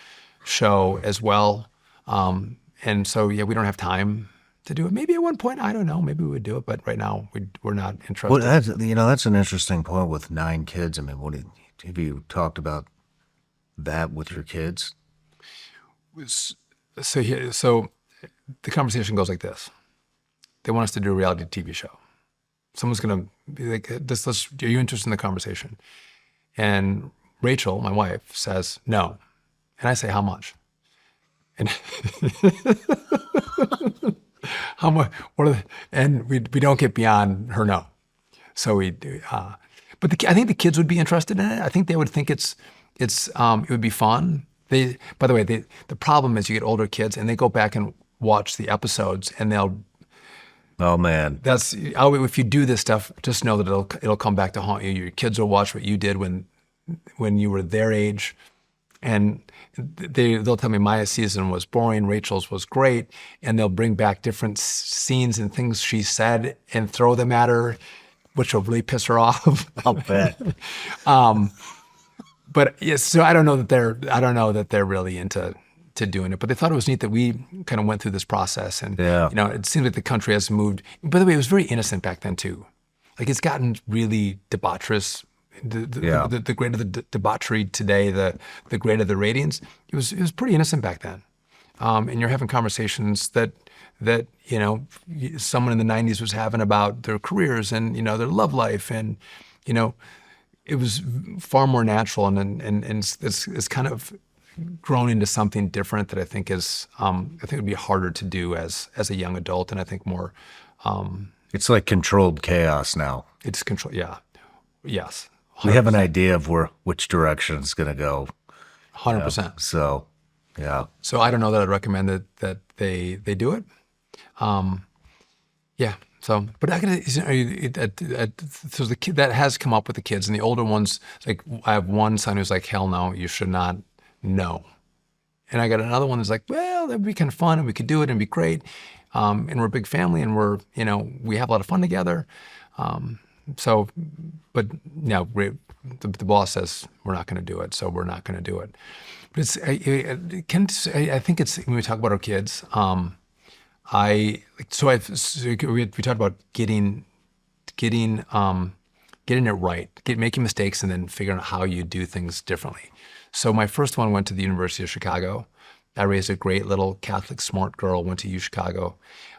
show as well. And so, we don't have time to do it. Maybe at one point, I don't know, maybe we would do it, but right now we're not interested. Well, that's an interesting point with 9 kids. I mean, have you talked about that with your kids? So the conversation goes like this. They want us to do a reality TV show. Someone's going to be like, are you interested in the conversation? And Rachel, my wife, says, no. And I say, how much? And how much? And we don't get beyond her no. So we do. But I think the kids would be interested in it. I think they would think it would be fun. By the way, the problem is you get older kids and they go back and watch the episodes and they'll. Oh man, if you do this stuff, just know that it'll come back to haunt you. Your kids will watch what you did when you were their age, And they'll tell me Maya's season was boring, Rachel's was great, and they'll bring back different scenes and things she said and throw them at her, which will really piss her off. I'll bet. But yes, so I don't know that they're really into doing it. But they thought it was neat that we kind of went through this process, and it seems like the country has moved. By the way, it was very innocent back then too. Like it's gotten really debaucherous. The greater the debauchery today, the greater the ratings. It was pretty innocent back then, and you're having conversations that someone in the '90s was having about their careers and their love life, and it was far more natural, and it's kind of grown into something different that I think would be harder to do as a young adult, and I think more. It's like controlled chaos now. It's control. Yeah. Yes. 100%. We have an idea of which direction it's going to go. 100%. So, yeah. So I don't know that I'd recommend that they do it. Yeah. So, but so the kid that has come up with the kids, and the older ones, like I have one son who's like, hell no, you should not. No. And I got another one that's like, well, that'd be kind of fun and we could do it and be great. And we're a big family and we have a lot of fun together. But no, the boss says we're not going to do it, so we're not going to do it. But I think it's when we talk about our kids. We talked about getting it right, making mistakes, and then figuring out how you do things differently. So my first one went to the University of Chicago. I raised a great little Catholic smart girl, went to U Chicago,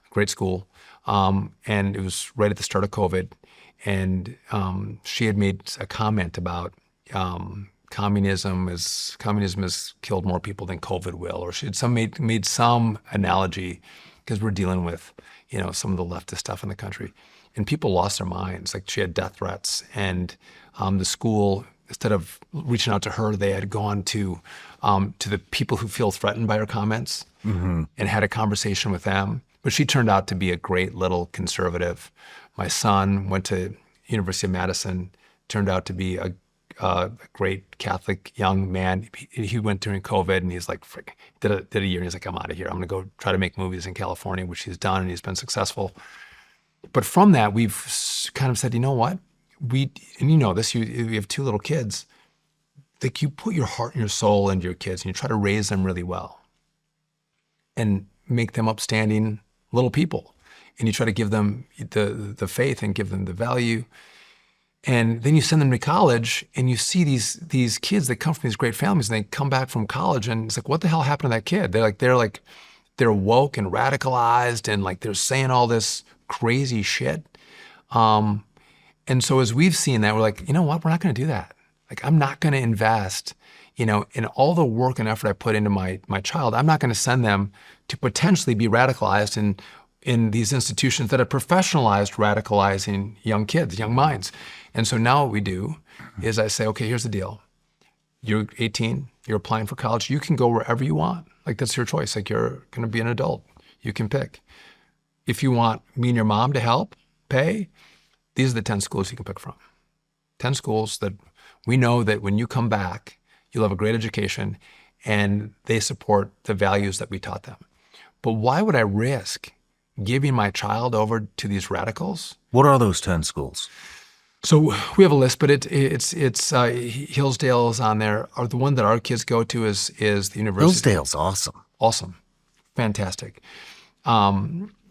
great school, and it was right at the start of COVID. And she had made a comment about communism has killed more people than COVID will, or she had made some analogy because we're dealing with some of the leftist stuff in the country, and people lost their minds. Like she had death threats, and the school, instead of reaching out to her, they had gone to the people who feel threatened by her comments and had a conversation with them. But she turned out to be a great little conservative. My son went to University of Madison, turned out to be a great Catholic young man. He went during COVID, and he's like, frick, did a year, and he's like, I'm out of here. I'm going to go try to make movies in California, which he's done, and he's been successful. But from that, we've kind of said, you know what? And this, you have two little kids. Like you put your heart and your soul into your kids, and you try to raise them really well and make them upstanding little people. And you try to give them the faith and give them the value. And then you send them to college, and you see these kids that come from these great families, and they come back from college, and it's like, what the hell happened to that kid? They're woke and radicalized, and like they're saying all this crazy shit. And so as we've seen that, we're like, you know what? We're not going to do that. Like, I'm not going to invest, in all the work and effort I put into my child. I'm not going to send them to potentially be radicalized in these institutions that have professionalized radicalizing young kids, young minds. And so now what we do is I say, okay, here's the deal. You're 18, you're applying for college. You can go wherever you want. Like, that's your choice. Like, you're going to be an adult. You can pick. If you want me and your mom to help pay, these are the 10 schools you can pick from. 10 schools that we know that when you come back, you'll have a great education and they support the values that we taught them. But why would I risk giving my child over to these radicals? What are those 10 schools? So we have a list, but it's Hillsdale's on there. The one that our kids go to is the University. Hillsdale's awesome. Awesome. Fantastic.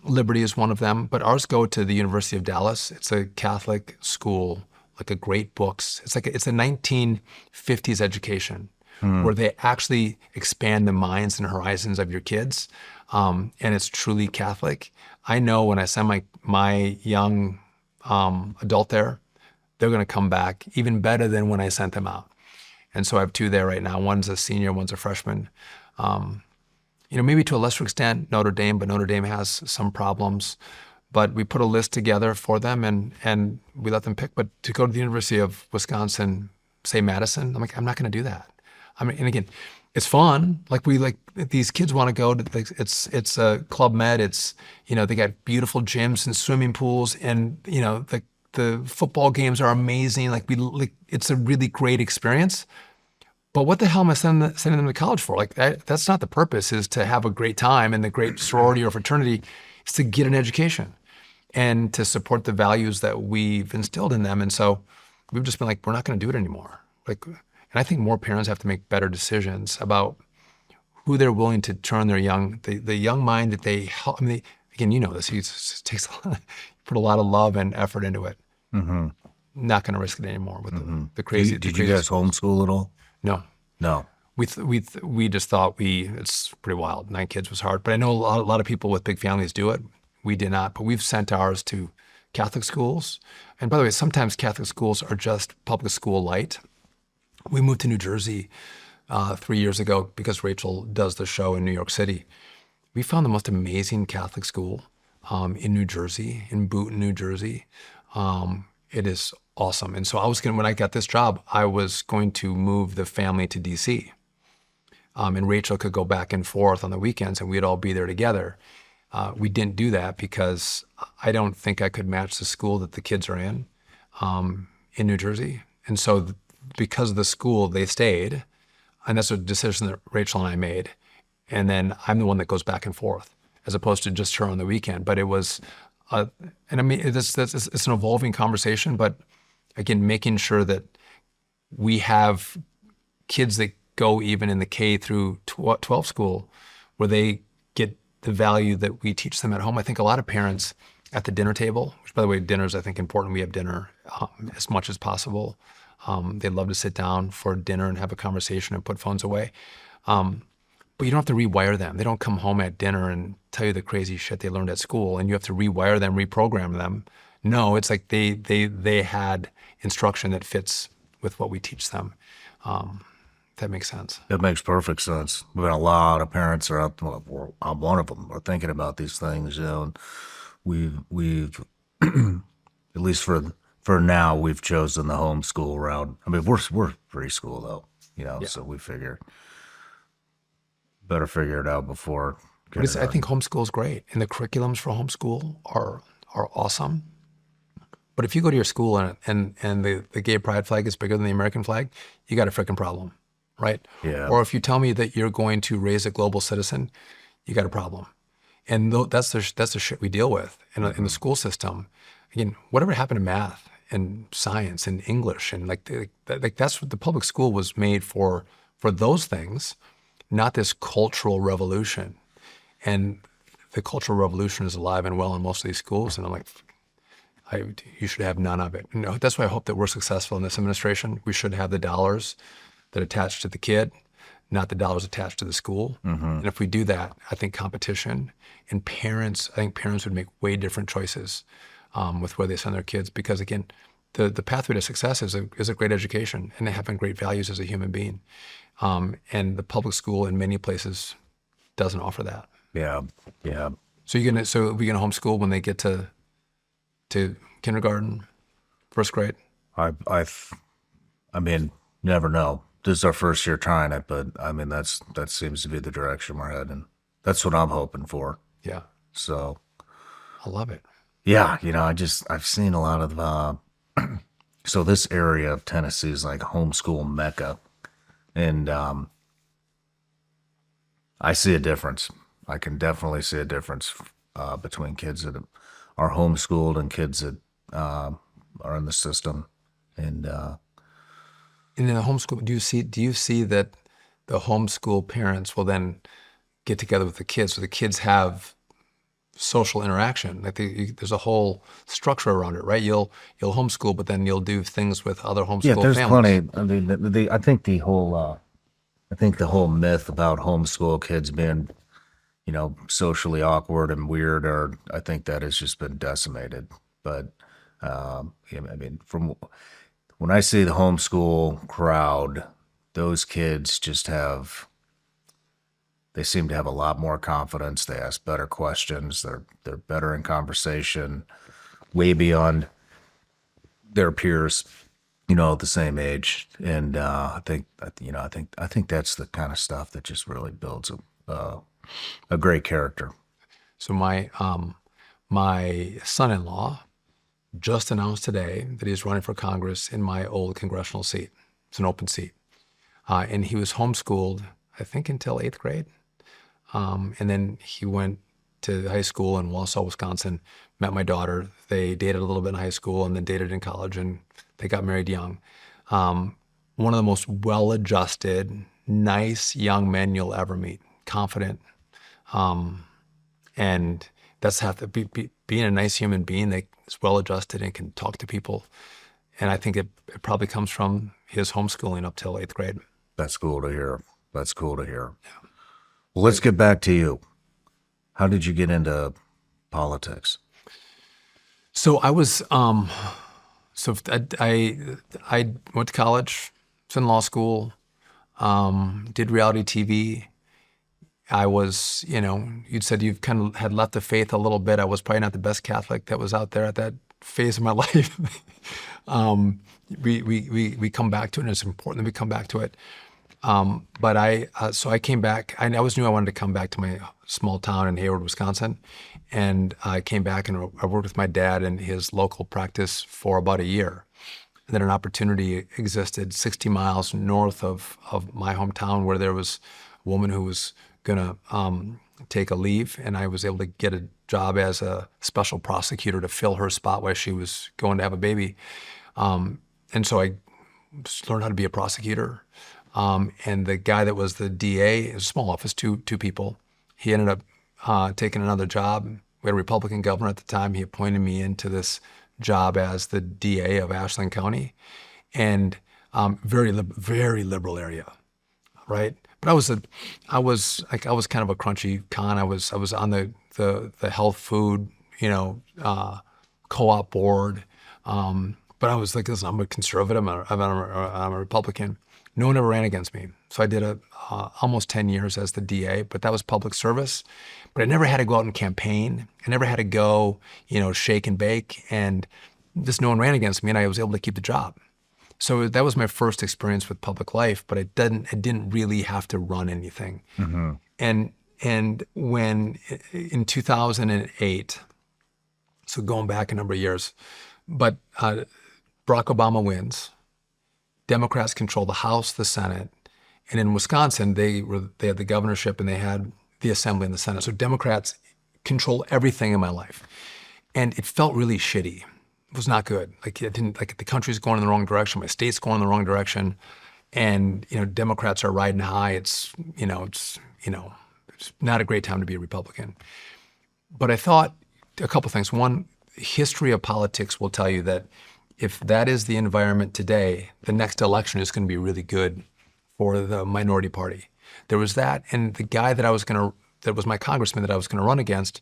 Liberty is one of them, but ours go to the University of Dallas. It's a Catholic school, like a great books. It's a 1950s education where they actually expand the minds and horizons of your kids. And it's truly Catholic. I know when I send my young adult there, they're going to come back even better than when I sent them out. And so I have two there right now. One's a senior, one's a freshman. Maybe to a lesser extent, Notre Dame, but Notre Dame has some problems. But we put a list together for them and we let them pick. But to go to the University of Wisconsin, say Madison, I'm like, I'm not going to do that. And again, it's fun. Like these kids want to go to, it's a Club Med. It's, they got beautiful gyms and swimming pools, and, the football games are amazing. It's a really great experience. But what the hell am I sending them to college for? Like that's not the purpose. Is to have a great time, and the great sorority or fraternity is to get an education and to support the values that we've instilled in them. And so we've just been like, we're not going to do it anymore. Like, and I think more parents have to make better decisions about who they're willing to turn their the young mind that they help. I mean, again, you know this. It takes put a lot of love and effort into it. Mm-hmm. Not going to risk it anymore with the Did crazy. you, did you guys homeschool at all? No. No. We just thought it's pretty wild. 9 kids was hard, but I know a lot of people with big families do it. We did not, but we've sent ours to Catholic schools. And by the way, sometimes Catholic schools are just public school light. We moved to New Jersey 3 years ago because Rachel does the show in New York City. We found the most amazing Catholic school in New Jersey, in Boonton, New Jersey. It is awesome. And so when I got this job, I was going to move the family to DC. And Rachel could go back and forth on the weekends and we'd all be there together. We didn't do that because I don't think I could match the school that the kids are in New Jersey. And so because of the school, they stayed. And that's a decision that Rachel and I made. And then I'm the one that goes back and forth as opposed to just her on the weekend. But it was, and I mean, it's an evolving conversation, but again, making sure that we have kids that go even in the K through 12 school where they get the value that we teach them at home. I think a lot of parents at the dinner table, which by the way, dinner is I think important. We have dinner as much as possible. They love to sit down for dinner and have a conversation and put phones away. But you don't have to rewire them. They don't come home at dinner and tell you the crazy shit they learned at school and you have to rewire them, reprogram them. No, it's like they had instruction that fits with what we teach them. That makes sense. That makes perfect sense. We've got a lot of parents are out. Well, I'm one of them. We're thinking about these things, you know. And we've at least for now, we've chosen the homeschool route. I mean, we're preschool though, you know. Yeah. So we better figure it out before. But I think homeschool is great, and the curriculums for homeschool are awesome. But if you go to your school and the gay pride flag is bigger than the American flag, you got a freaking problem, right? Yeah. Or if you tell me that you're going to raise a global citizen, you got a problem. And that's the shit we deal with in the school system. Again, whatever happened to math and science and English and like that's what the public school was made for those things, not this cultural revolution. And the cultural revolution is alive and well in most of these schools. And I'm like, you should have none of it. You know, that's why I hope that we're successful in this administration. We should have the dollars that attach to the kid, not the dollars attached to the school. Mm-hmm. And if we do that, I think competition and parents would make way different choices with where they send their kids. Because again, the pathway to success is a great education and having great values as a human being. And the public school in many places doesn't offer that. Yeah, yeah. So are we gonna homeschool when they get to kindergarten, first grade? I mean, never know. This is our first year trying it, but I mean, that seems to be the direction we're heading. That's what I'm hoping for. Yeah. So. I love it. Yeah, you know, I've seen a lot of, so this area of Tennessee is like homeschool mecca. And I see a difference. I can definitely see a difference between kids that are homeschooled and kids that are in the system. And in the homeschool, do you see that the homeschool parents will then get together with the kids, so the kids have social interaction? Like there's a whole structure around it, right? You'll homeschool, but then you'll do things with other homeschool families. Yeah, there's plenty. I mean, I think the whole myth about homeschool kids being, you know, socially awkward and weird, I think that has just been decimated. But I mean, from when I see the homeschool crowd, those kids they seem to have a lot more confidence. They ask better questions. They're better in conversation, way beyond their peers, you know, the same age. And I think that's the kind of stuff that just really builds a great character. So my son-in-law just announced today that he's running for Congress in my old congressional seat. It's an open seat. And he was homeschooled, I think, until 8th grade. And then he went to high school in Wausau, Wisconsin, met my daughter. They dated a little bit in high school and then dated in college, and they got married young. One of the most well-adjusted, nice young men you'll ever meet, confident. And that's how to being a nice human being that is well-adjusted and can talk to people. And I think it probably comes from his homeschooling up till 8th grade. That's cool to hear. That's cool to hear. Yeah. Well, let's get back to you. How did you get into politics? So I was, so I went to college, was in law school, did reality TV. I was, you'd said you've kind of had left the faith a little bit. I was probably not the best Catholic that was out there at that phase of my life. We come back to it, and it's important that we come back to it. But so I came back. I always knew I wanted to come back to my small town in Hayward, Wisconsin. And I came back and I worked with my dad in his local practice for about a year. And then an opportunity existed 60 miles north of my hometown where there was a woman who was gonna take a leave, and I was able to get a job as a special prosecutor to fill her spot while she was going to have a baby. And so I learned how to be a prosecutor. And the guy that was the DA, it was a small office, two people, he ended up taking another job. We had a Republican governor at the time. He appointed me into this job as the DA of Ashland County, and very liberal area, right? But I was kind of a crunchy con. I was on the health food, co-op board. But I was like, listen, I'm a conservative. I'm a Republican. No one ever ran against me. So I did almost 10 years as the DA, but that was public service. But I never had to go out and campaign. I never had to go, shake and bake, and just no one ran against me, and I was able to keep the job. So that was my first experience with public life, but I didn't really have to run anything. Mm-hmm. And when in 2008, so going back a number of years, but Barack Obama wins. Democrats control the House, the Senate, and in Wisconsin they had the governorship and they had the Assembly and the Senate. So Democrats control everything in my life, and it felt really shitty. It was not good. The country's going in the wrong direction. My state's going in the wrong direction, and Democrats are riding high. It's not a great time to be a Republican. But I thought a couple things. One, history of politics will tell you that if that is the environment today, the next election is going to be really good for the minority party. There was that, and the guy that was my congressman that I was going to run against,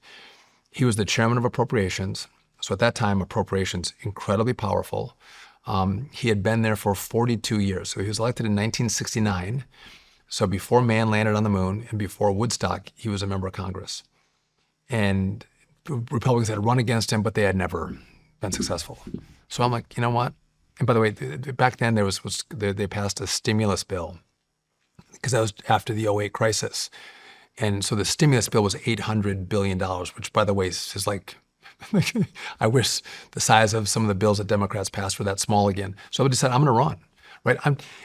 he was the chairman of appropriations. So at that time, appropriations, incredibly powerful. He had been there for 42 years. So he was elected in 1969. So before man landed on the moon and before Woodstock, he was a member of Congress. And Republicans had run against him, but they had never been successful. So I'm like, you know what? And by the way, back then they passed a stimulus bill because that was after the 2008 crisis. And so the stimulus bill was $800 billion, which by the way is like, I wish the size of some of the bills that Democrats passed were that small again. So I decided I'm going to run, right?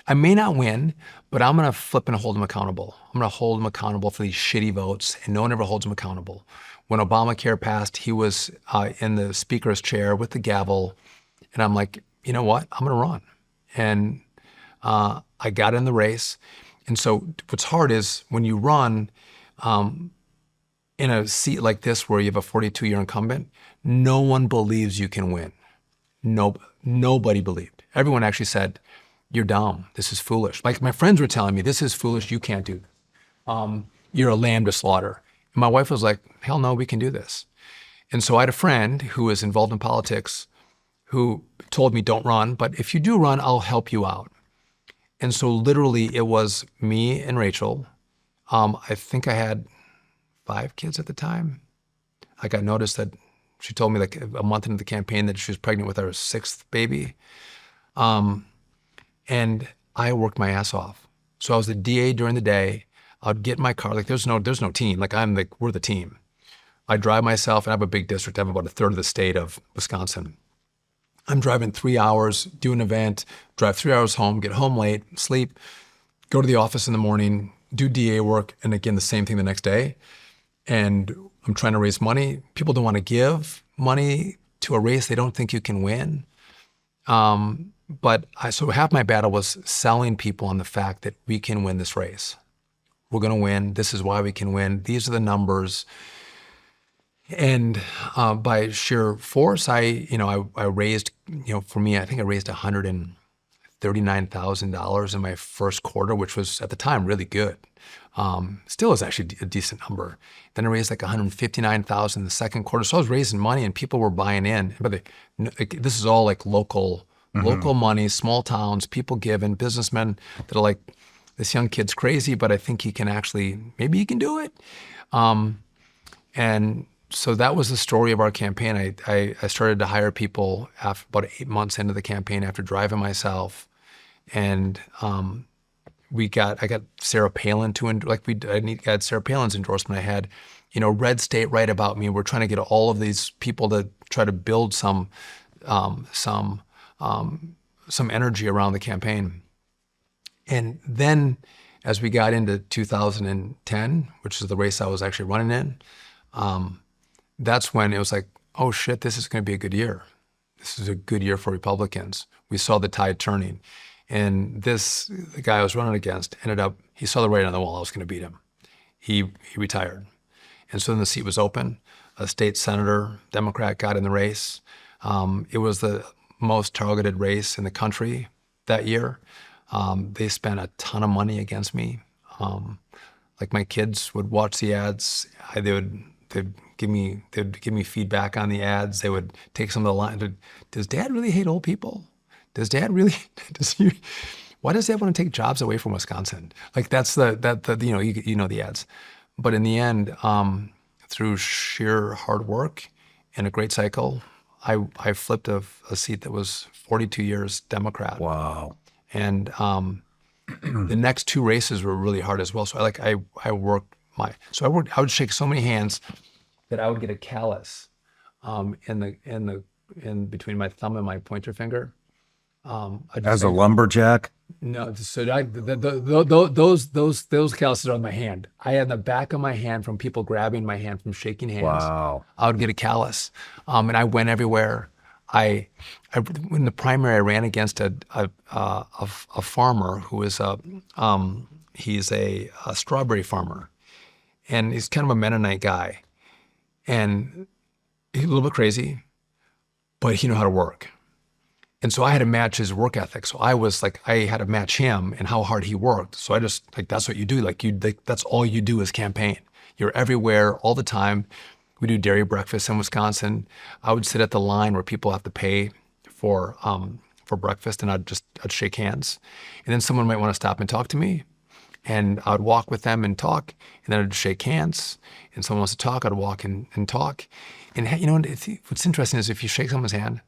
I may not win, but I'm going to flip and hold them accountable. I'm going to hold them accountable for these shitty votes, and no one ever holds them accountable. When Obamacare passed, he was in the speaker's chair with the gavel, and I'm like, you know what? I'm going to run. And I got in the race. And so what's hard is when you run in a seat like this where you have a 42-year incumbent, no one believes you can win. Nobody believed. Everyone actually said, you're dumb. This is foolish. Like my friends were telling me, this is foolish. You can't do this. You're a lamb to slaughter. And my wife was like, hell no, we can do this. And so I had a friend who was involved in politics who told me, don't run, but if you do run, I'll help you out. And so literally it was me and Rachel. I think I had 5 kids at the time. I got noticed that she told me like a month into the campaign that she was pregnant with our 6th baby. And I worked my ass off. So I was the DA during the day. I'd get in my car, like there's no team. We're the team. I drive myself, and I have a big district. I have about a third of the state of Wisconsin. I'm driving 3 hours, do an event, drive 3 hours home, get home late, sleep, go to the office in the morning, do DA work, and again, the same thing the next day. And I'm trying to raise money. People don't want to give money to a race they don't think you can win. So half my battle was selling people on the fact that we can win this race. We're going to win. This is why we can win. These are the numbers. And by sheer force, I raised, for me, I think I raised $139,000 in my first quarter, which was at the time really good. Still is actually a decent number. Then I raised like $159,000 in the second quarter. So I was raising money and people were buying in. But this is all like local money, small towns, people giving, businessmen that are like, this young kid's crazy, but I think maybe he can do it. And so that was the story of our campaign. I started to hire people after about 8 months into the campaign after driving myself. And I got Sarah Palin I had Sarah Palin's endorsement. I had, Red State write about me. We're trying to get all of these people to try to build some energy around the campaign. And then as we got into 2010, which is the race I was actually running in, that's when it was like, oh shit, this is going to be a good year. This is a good year for Republicans. We saw the tide turning. And the guy I was running against he saw the writing on the wall. I was going to beat him. He retired. And so then the seat was open. A state senator, Democrat, got in the race. It was the most targeted race in the country that year. They spent a ton of money against me. Like my kids would watch the ads. They'd give me feedback on the ads. They would take some of the lines. Does Dad really hate old people? Does Dad really? Why does Dad want to take jobs away from Wisconsin? Like that's the the ads. But in the end, through sheer hard work and a great cycle, I flipped a seat that was 42 years Democrat. Wow. And the next two races were really hard as well. So I would shake so many hands that I would get a callus in between my thumb and my pointer finger. As a lumberjack? No, so those calluses are on my hand. I had the back of my hand from people grabbing my hand from shaking hands. Wow. I would get a callus, and I went everywhere. In the primary, I ran against a farmer who is he's a strawberry farmer, and he's kind of a Mennonite guy, and he's a little bit crazy, but he knew how to work. And so I had to match his work ethic. So I had to match him and how hard he worked. So I just, that's what you do. That's all you do is campaign. You're everywhere all the time. We do dairy breakfast in Wisconsin. I would sit at the line where people have to pay for breakfast, and I'd shake hands. And then someone might want to stop and talk to me, and I'd walk with them and talk, and then I'd shake hands. And someone wants to talk, I'd walk and talk. And what's interesting is if you shake someone's hand,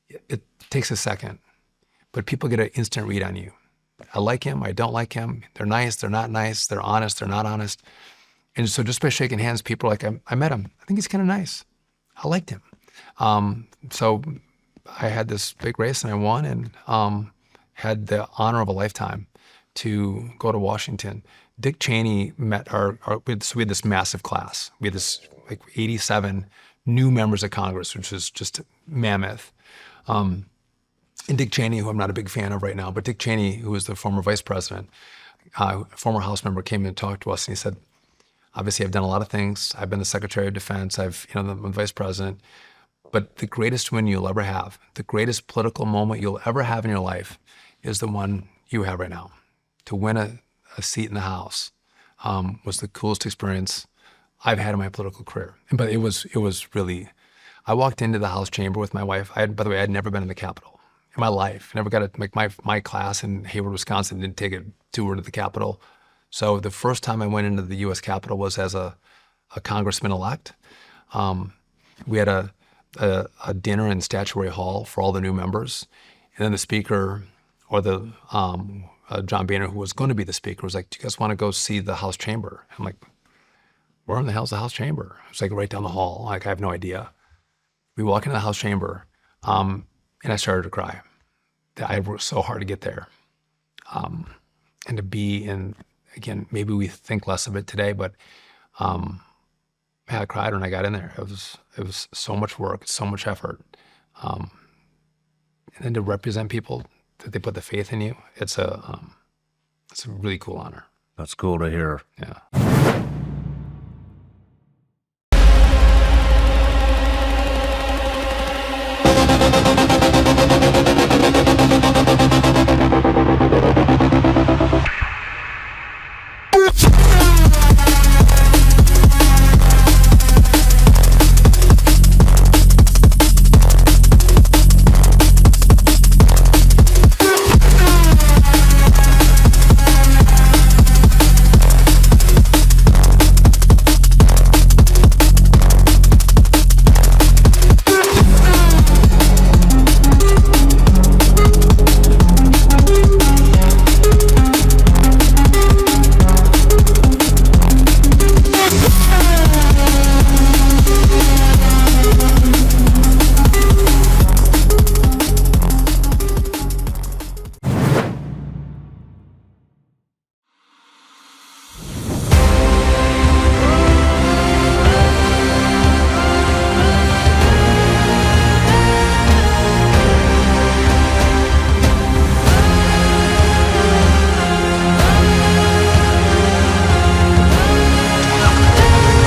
it takes a second, but people get an instant read on you. I like him, I don't like him. They're nice, they're not nice. They're honest, they're not honest. And so just by shaking hands, people are like, I met him. I think he's kind of nice. I liked him. So I had this big race and I won, and had the honor of a lifetime to go to Washington. Dick Cheney met we had this massive class. We had this 87 new members of Congress, which was just mammoth. And Dick Cheney, who I'm not a big fan of right now, but Dick Cheney, who was the former vice president, former House member, came in and talked to us, and he said, obviously I've done a lot of things. I've been the Secretary of Defense. I'm vice president. But the greatest win you'll ever have, the greatest political moment you'll ever have in your life is the one you have right now. To win a seat in the House was the coolest experience I've had in my political career. But it was really, I walked into the House chamber with my wife. By the way, I'd never been in the Capitol in my life. I never got to my class in Hayward, Wisconsin, didn't take a tour to the Capitol. So the first time I went into the U.S. Capitol was as a congressman-elect. We had a dinner in Statuary Hall for all the new members. And then the speaker, or the John Boehner, who was going to be the speaker, was like, do you guys want to go see the House chamber? I'm like, where in the hell's the House chamber? It's like right down the hall. I have no idea. We walk into the House chamber, and I started to cry. I worked so hard to get there. and to be in, again, maybe we think less of it today, but I cried when I got in there. It was so much work, so much effort. And then to represent people, that they put the faith in you, it's a really cool honor. That's cool to hear. Yeah.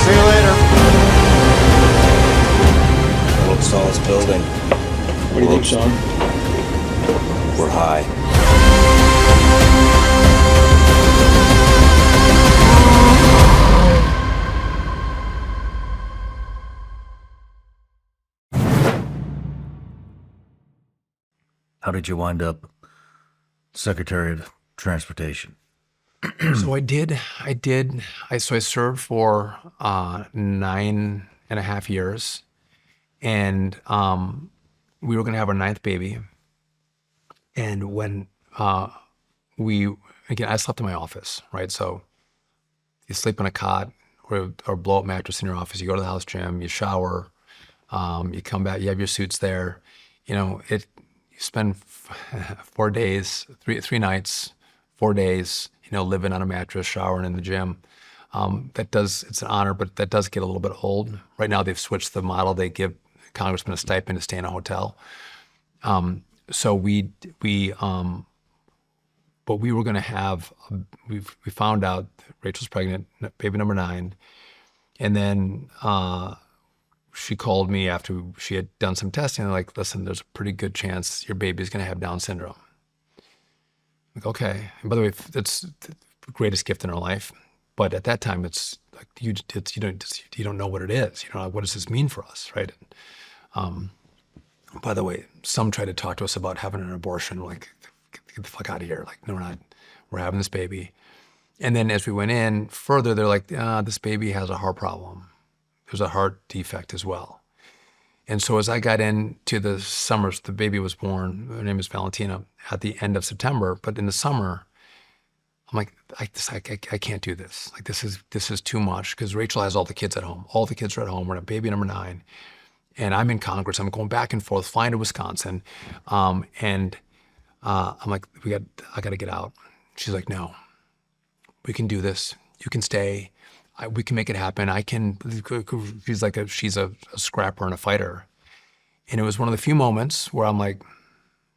See you later. World's tallest building. What do you think, Shawn? We're high. How did you wind up Secretary of Transportation? So I served for 9.5 years, and we were going to have our 9th baby. And when I slept in my office, right? So you sleep on a cot or blow up mattress in your office. You go to the house gym, you shower, you come back, you have your suits there. You spend 4 days, three nights, 4 days, living on a mattress, showering in the gym. It's an honor, but that does get a little bit old. Right now they've switched the model. They give congressmen a stipend to stay in a hotel. But we were going to have, we found out that Rachel's pregnant, baby number 9. And then she called me after she had done some testing. Like, listen, there's a pretty good chance your baby's going to have Down syndrome. I'm like, okay. And by the way, that's the greatest gift in our life. But at that time, it's like you don't know what it is. What does this mean for us, right? By the way, some try to talk to us about having an abortion. We're like, get the fuck out of here. Like, no, we're not. We're having this baby. And then as we went in further, they're like, this baby has a heart problem. There's a heart defect as well. And so as I got into the summers, the baby was born. Her name is Valentina at the end of September. But in the summer, I'm like, I can't do this. Like, this is too much, because Rachel has all the kids at home. All the kids are at home. We're at baby number 9. And I'm in Congress. I'm going back and forth, flying to Wisconsin. I'm like, I got to get out. She's like, no, we can do this. You can stay. We can make it happen. She's a scrapper and a fighter. And it was one of the few moments where I'm like,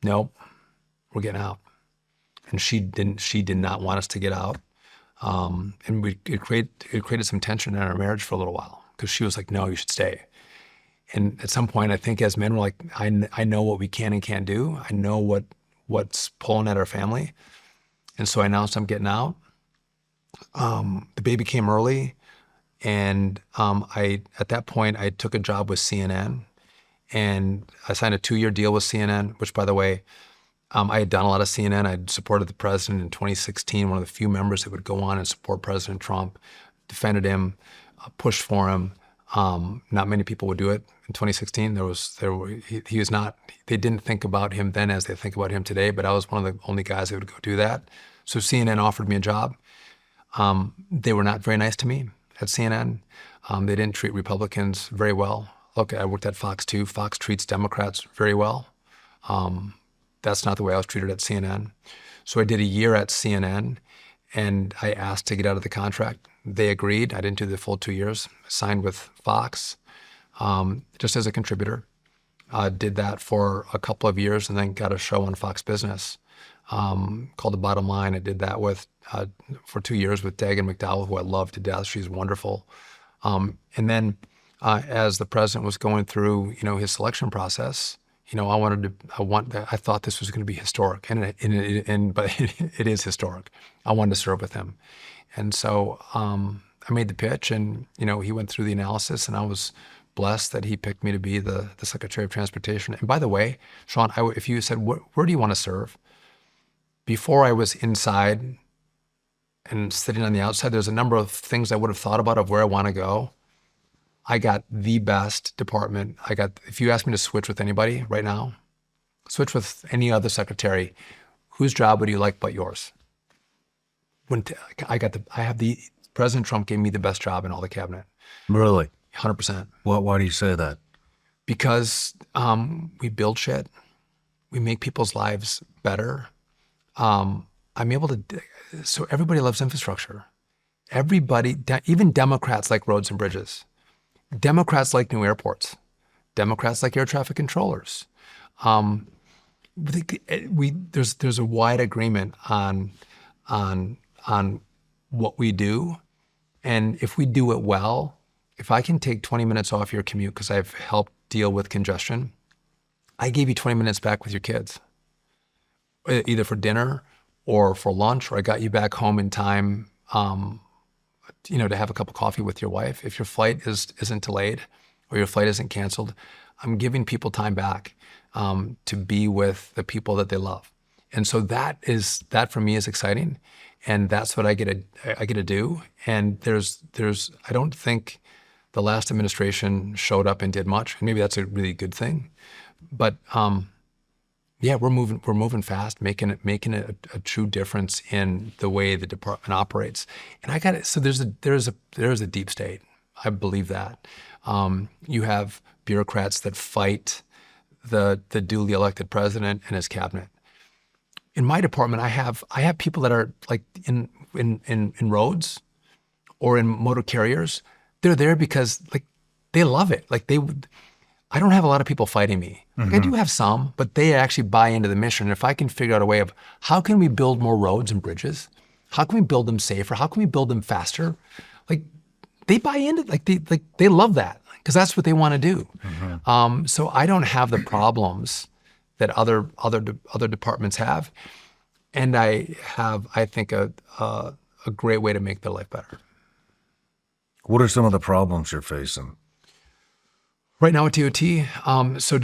nope, we're getting out. And she did not want us to get out. And it created some tension in our marriage for a little while, because she was like, no, you should stay. And at some point, I think as men, we're like, I know what we can and can't do. I know what's pulling at our family. And so I announced I'm getting out. The baby came early, and at that point, I took a job with CNN, and I signed a 2-year deal with CNN, which, by the way, I had done a lot of CNN. I'd supported the president in 2016, one of the few members that would go on and support President Trump, defended him, pushed for him. Not many people would do it in 2016. He was not, they didn't think about him then as they think about him today, but I was one of the only guys that would go do that. So CNN offered me a job. They were not very nice to me at CNN. They didn't treat Republicans very well. Look, I worked at Fox too. Fox treats Democrats very well. That's not the way I was treated at CNN. So I did a year at CNN, and I asked to get out of the contract. They agreed. I didn't do the full 2 years. Signed with Fox, just as a contributor. Did that for a couple of years and then got a show on Fox Business called The Bottom Line. I did that with for 2 years with Dagan McDowell, who I love to death. She's wonderful. And then as the president was going through, his selection process, I thought this was going to be historic, but it is historic. I wanted to serve with him, and so I made the pitch, and he went through the analysis, and I was blessed that he picked me to be the Secretary of Transportation. And by the way, Shawn, if you said where do you want to serve, before I was inside and sitting on the outside, there's a number of things I would have thought about of where I want to go. I got the best department. If you ask me to switch with anybody right now, switch with any other secretary, whose job would you like but yours? President Trump gave me the best job in all the cabinet. Really? 100%. Why do you say that? Because we build shit. We make people's lives better. I'm able to, so everybody loves infrastructure. Everybody, even Democrats like roads and bridges. Democrats like new airports. Democrats like air traffic controllers. There's a wide agreement on what we do, and if we do it well, if I can take 20 minutes off your commute because I've helped deal with congestion, I gave you 20 minutes back with your kids, either for dinner or for lunch, or I got you back home in time. To have a cup of coffee with your wife. If your flight isn't delayed or your flight isn't canceled, I'm giving people time back to be with the people that they love. And so that for me is exciting. And that's what I get to do. And I don't think the last administration showed up and did much. And maybe that's a really good thing. But we're moving fast, making it a true difference in the way the department operates. And I got it. So there's a deep state. I believe that. You have bureaucrats that fight the duly elected president and his cabinet. In my department, I have people that are like in roads or in motor carriers. They're there because like they love it. I don't have a lot of people fighting me. I do have some, but they actually buy into the mission. And if I can figure out a way of how can we build more roads and bridges? How can we build them safer? How can we build them faster? They buy into they love that because that's what they want to do. So I don't have the problems that other departments have, and I have, I think, a great way to make their life better. What are some of the problems you're facing? Right now at DOT, so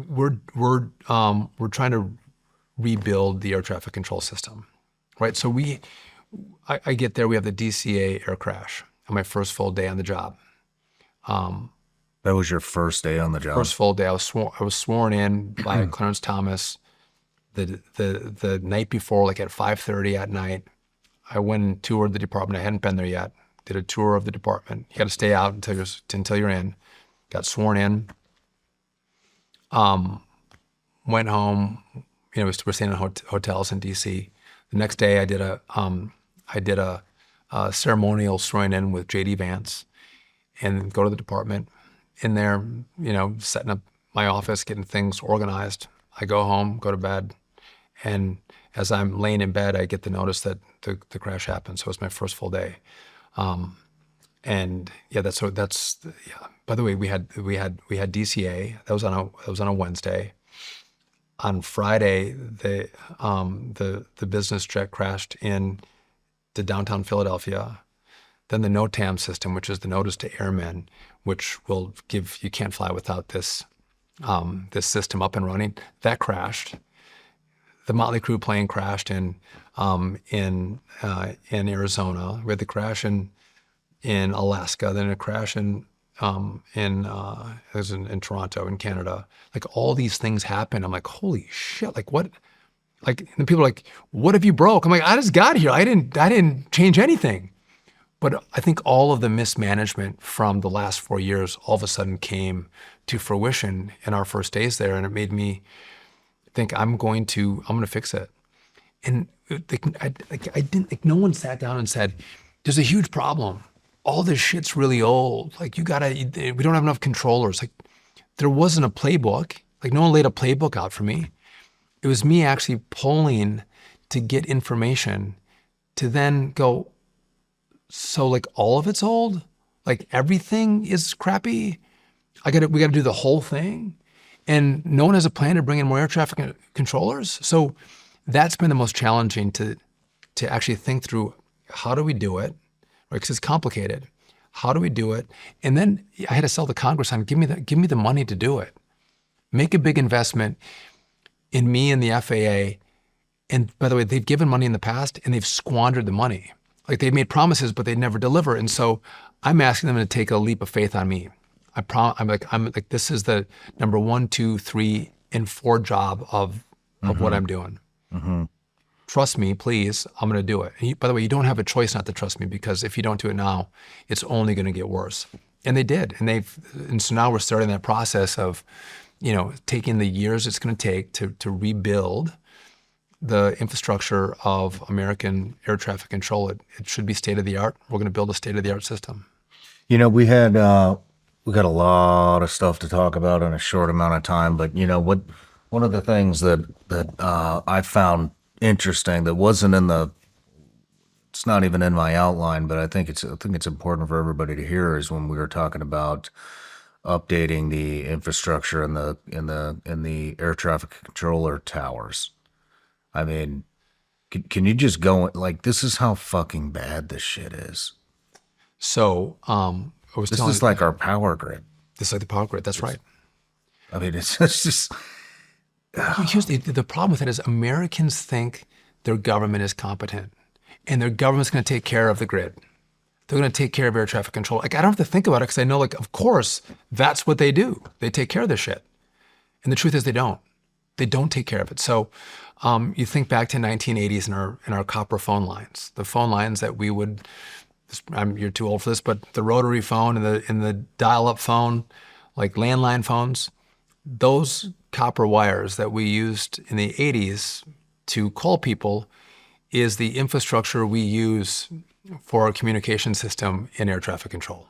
we're trying to rebuild the air traffic control system, right? So I get there, we have the DCA air crash on my first full day on the job. That was your first day on the job? First full day. I was sworn in by Clarence Thomas the night before, like at 5:30 at night. I went and toured the department. I hadn't been there yet. Did a tour of the department. You got to stay out until you're in. Got sworn in. Went home. We're staying in hotels in D.C. The next day, I did a ceremonial swearing in with J.D. Vance, and go to the department. In there, setting up my office, getting things organized. I go home, go to bed, and as I'm laying in bed, I get the notice that the crash happened. So it's my first full day. And yeah, that's. By the way, we had DCA. That was on a Wednesday. On Friday, the business jet crashed in to downtown Philadelphia. Then the NOTAM system, which is the notice to airmen, which will give you can't fly without this system up and running. That crashed. The Motley Crue plane crashed in Arizona. We had the crash in Alaska. Then a crash in Toronto, in Canada. Like all these things happen. I'm like, holy shit! Like what? Like and people are like, what have you broke? I'm like, I just got here. I didn't change anything. But I think all of the mismanagement from the last 4 years all of a sudden came to fruition in our first days there, and it made me think I'm going to fix it. And no one sat down and said, there's a huge problem. All this shit's really old. Like we don't have enough controllers. Like there wasn't a playbook. Like no one laid a playbook out for me. It was me actually polling to get information to then go, so like all of it's old? Like everything is crappy? We gotta do the whole thing? And no one has a plan to bring in more air traffic controllers? So that's been the most challenging to actually think through, how do we do it? Right, because it's complicated. How do we do it? And then I had to sell the Congress on, give me the money to do it. Make a big investment in me and the FAA. And by the way, they've given money in the past and they've squandered the money. Like they've made promises, but they never deliver. And so I'm asking them to take a leap of faith on me. I'm like, this is the number 1, 2, 3, and 4 job of what I'm doing. Mm-hmm. Trust me, please, I'm going to do it. And by the way, you don't have a choice not to trust me, because if you don't do it now, it's only going to get worse. And they did. And so now we're starting that process of, taking the years it's going to take to rebuild the infrastructure of American air traffic control. It should be state of the art. We're going to build a state of the art system. We got a lot of stuff to talk about in a short amount of time, but one of the things that I found interesting that wasn't it's not even in my outline, but I think it's important for everybody to hear, is when we were talking about updating the infrastructure in the air traffic controller towers. I mean, can you just go, like, this is how fucking bad this shit is. So this is like our power grid. This is like the power grid. That's right. I mean, it's just. Here's the problem with it is Americans think their government is competent and their government's going to take care of the grid. They're going to take care of air traffic control. Like, I don't have to think about it, because I know, like, of course, that's what they do. They take care of this shit. And the truth is they don't. They don't take care of it. So you think back to 1980s in our copper phone lines, the phone lines that we would, you're too old for this, but the rotary phone and the dial-up phone, like landline phones, those copper wires that we used in the 80s to call people is the infrastructure we use for our communication system in air traffic control.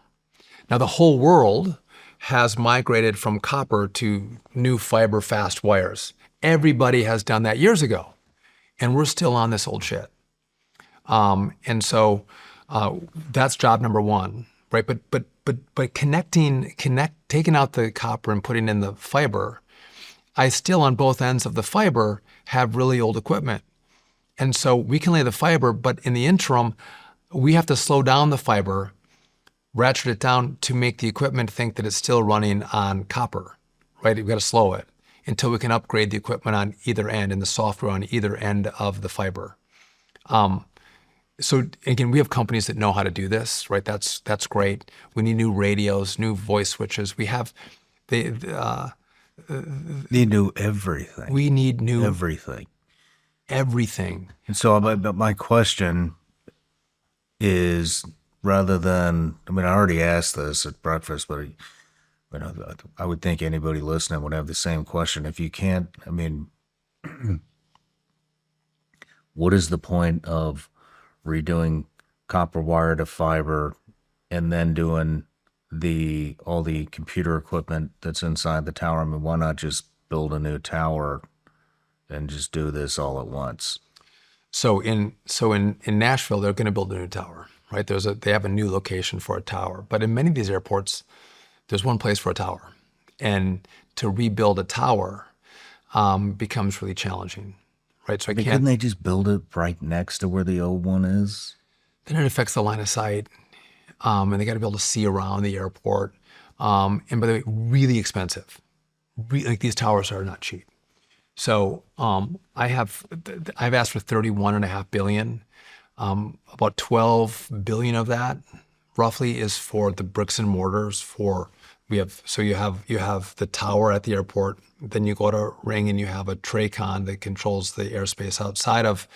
Now, the whole world has migrated from copper to new fiber fast wires. Everybody has done that years ago, and we're still on this old shit. And so that's job number 1, right? But taking out the copper and putting in the fiber, I still, on both ends of the fiber, have really old equipment. And so we can lay the fiber, but in the interim, we have to slow down the fiber, ratchet it down to make the equipment think that it's still running on copper, right? We've got to slow it until we can upgrade the equipment on either end and the software on either end of the fiber. So again, we have companies that know how to do this, right? That's great. We need new radios, new voice switches. We have They knew everything. We need new everything. And so my question is, rather than, I mean, I already asked this at breakfast, but I would think anybody listening would have the same question. If you can't, I mean, what is the point of redoing copper wire to fiber and then doing all the computer equipment that's inside the tower? I mean, why not just build a new tower and just do this all at once? So in Nashville, they're going to build a new tower, right? They have a new location for a tower. But in many of these airports, there's one place for a tower. And to rebuild a tower becomes really challenging, right? So couldn't they just build it right next to where the old one is? Then it affects the line of sight. And they got to be able to see around the airport. And by the way, really expensive. Like, these towers are not cheap. So I've asked for $31.5 billion. About $12 billion of that, roughly, is for the bricks and mortars. You have the tower at the airport. Then you go to Ring and you have a TRACON that controls the airspace outside of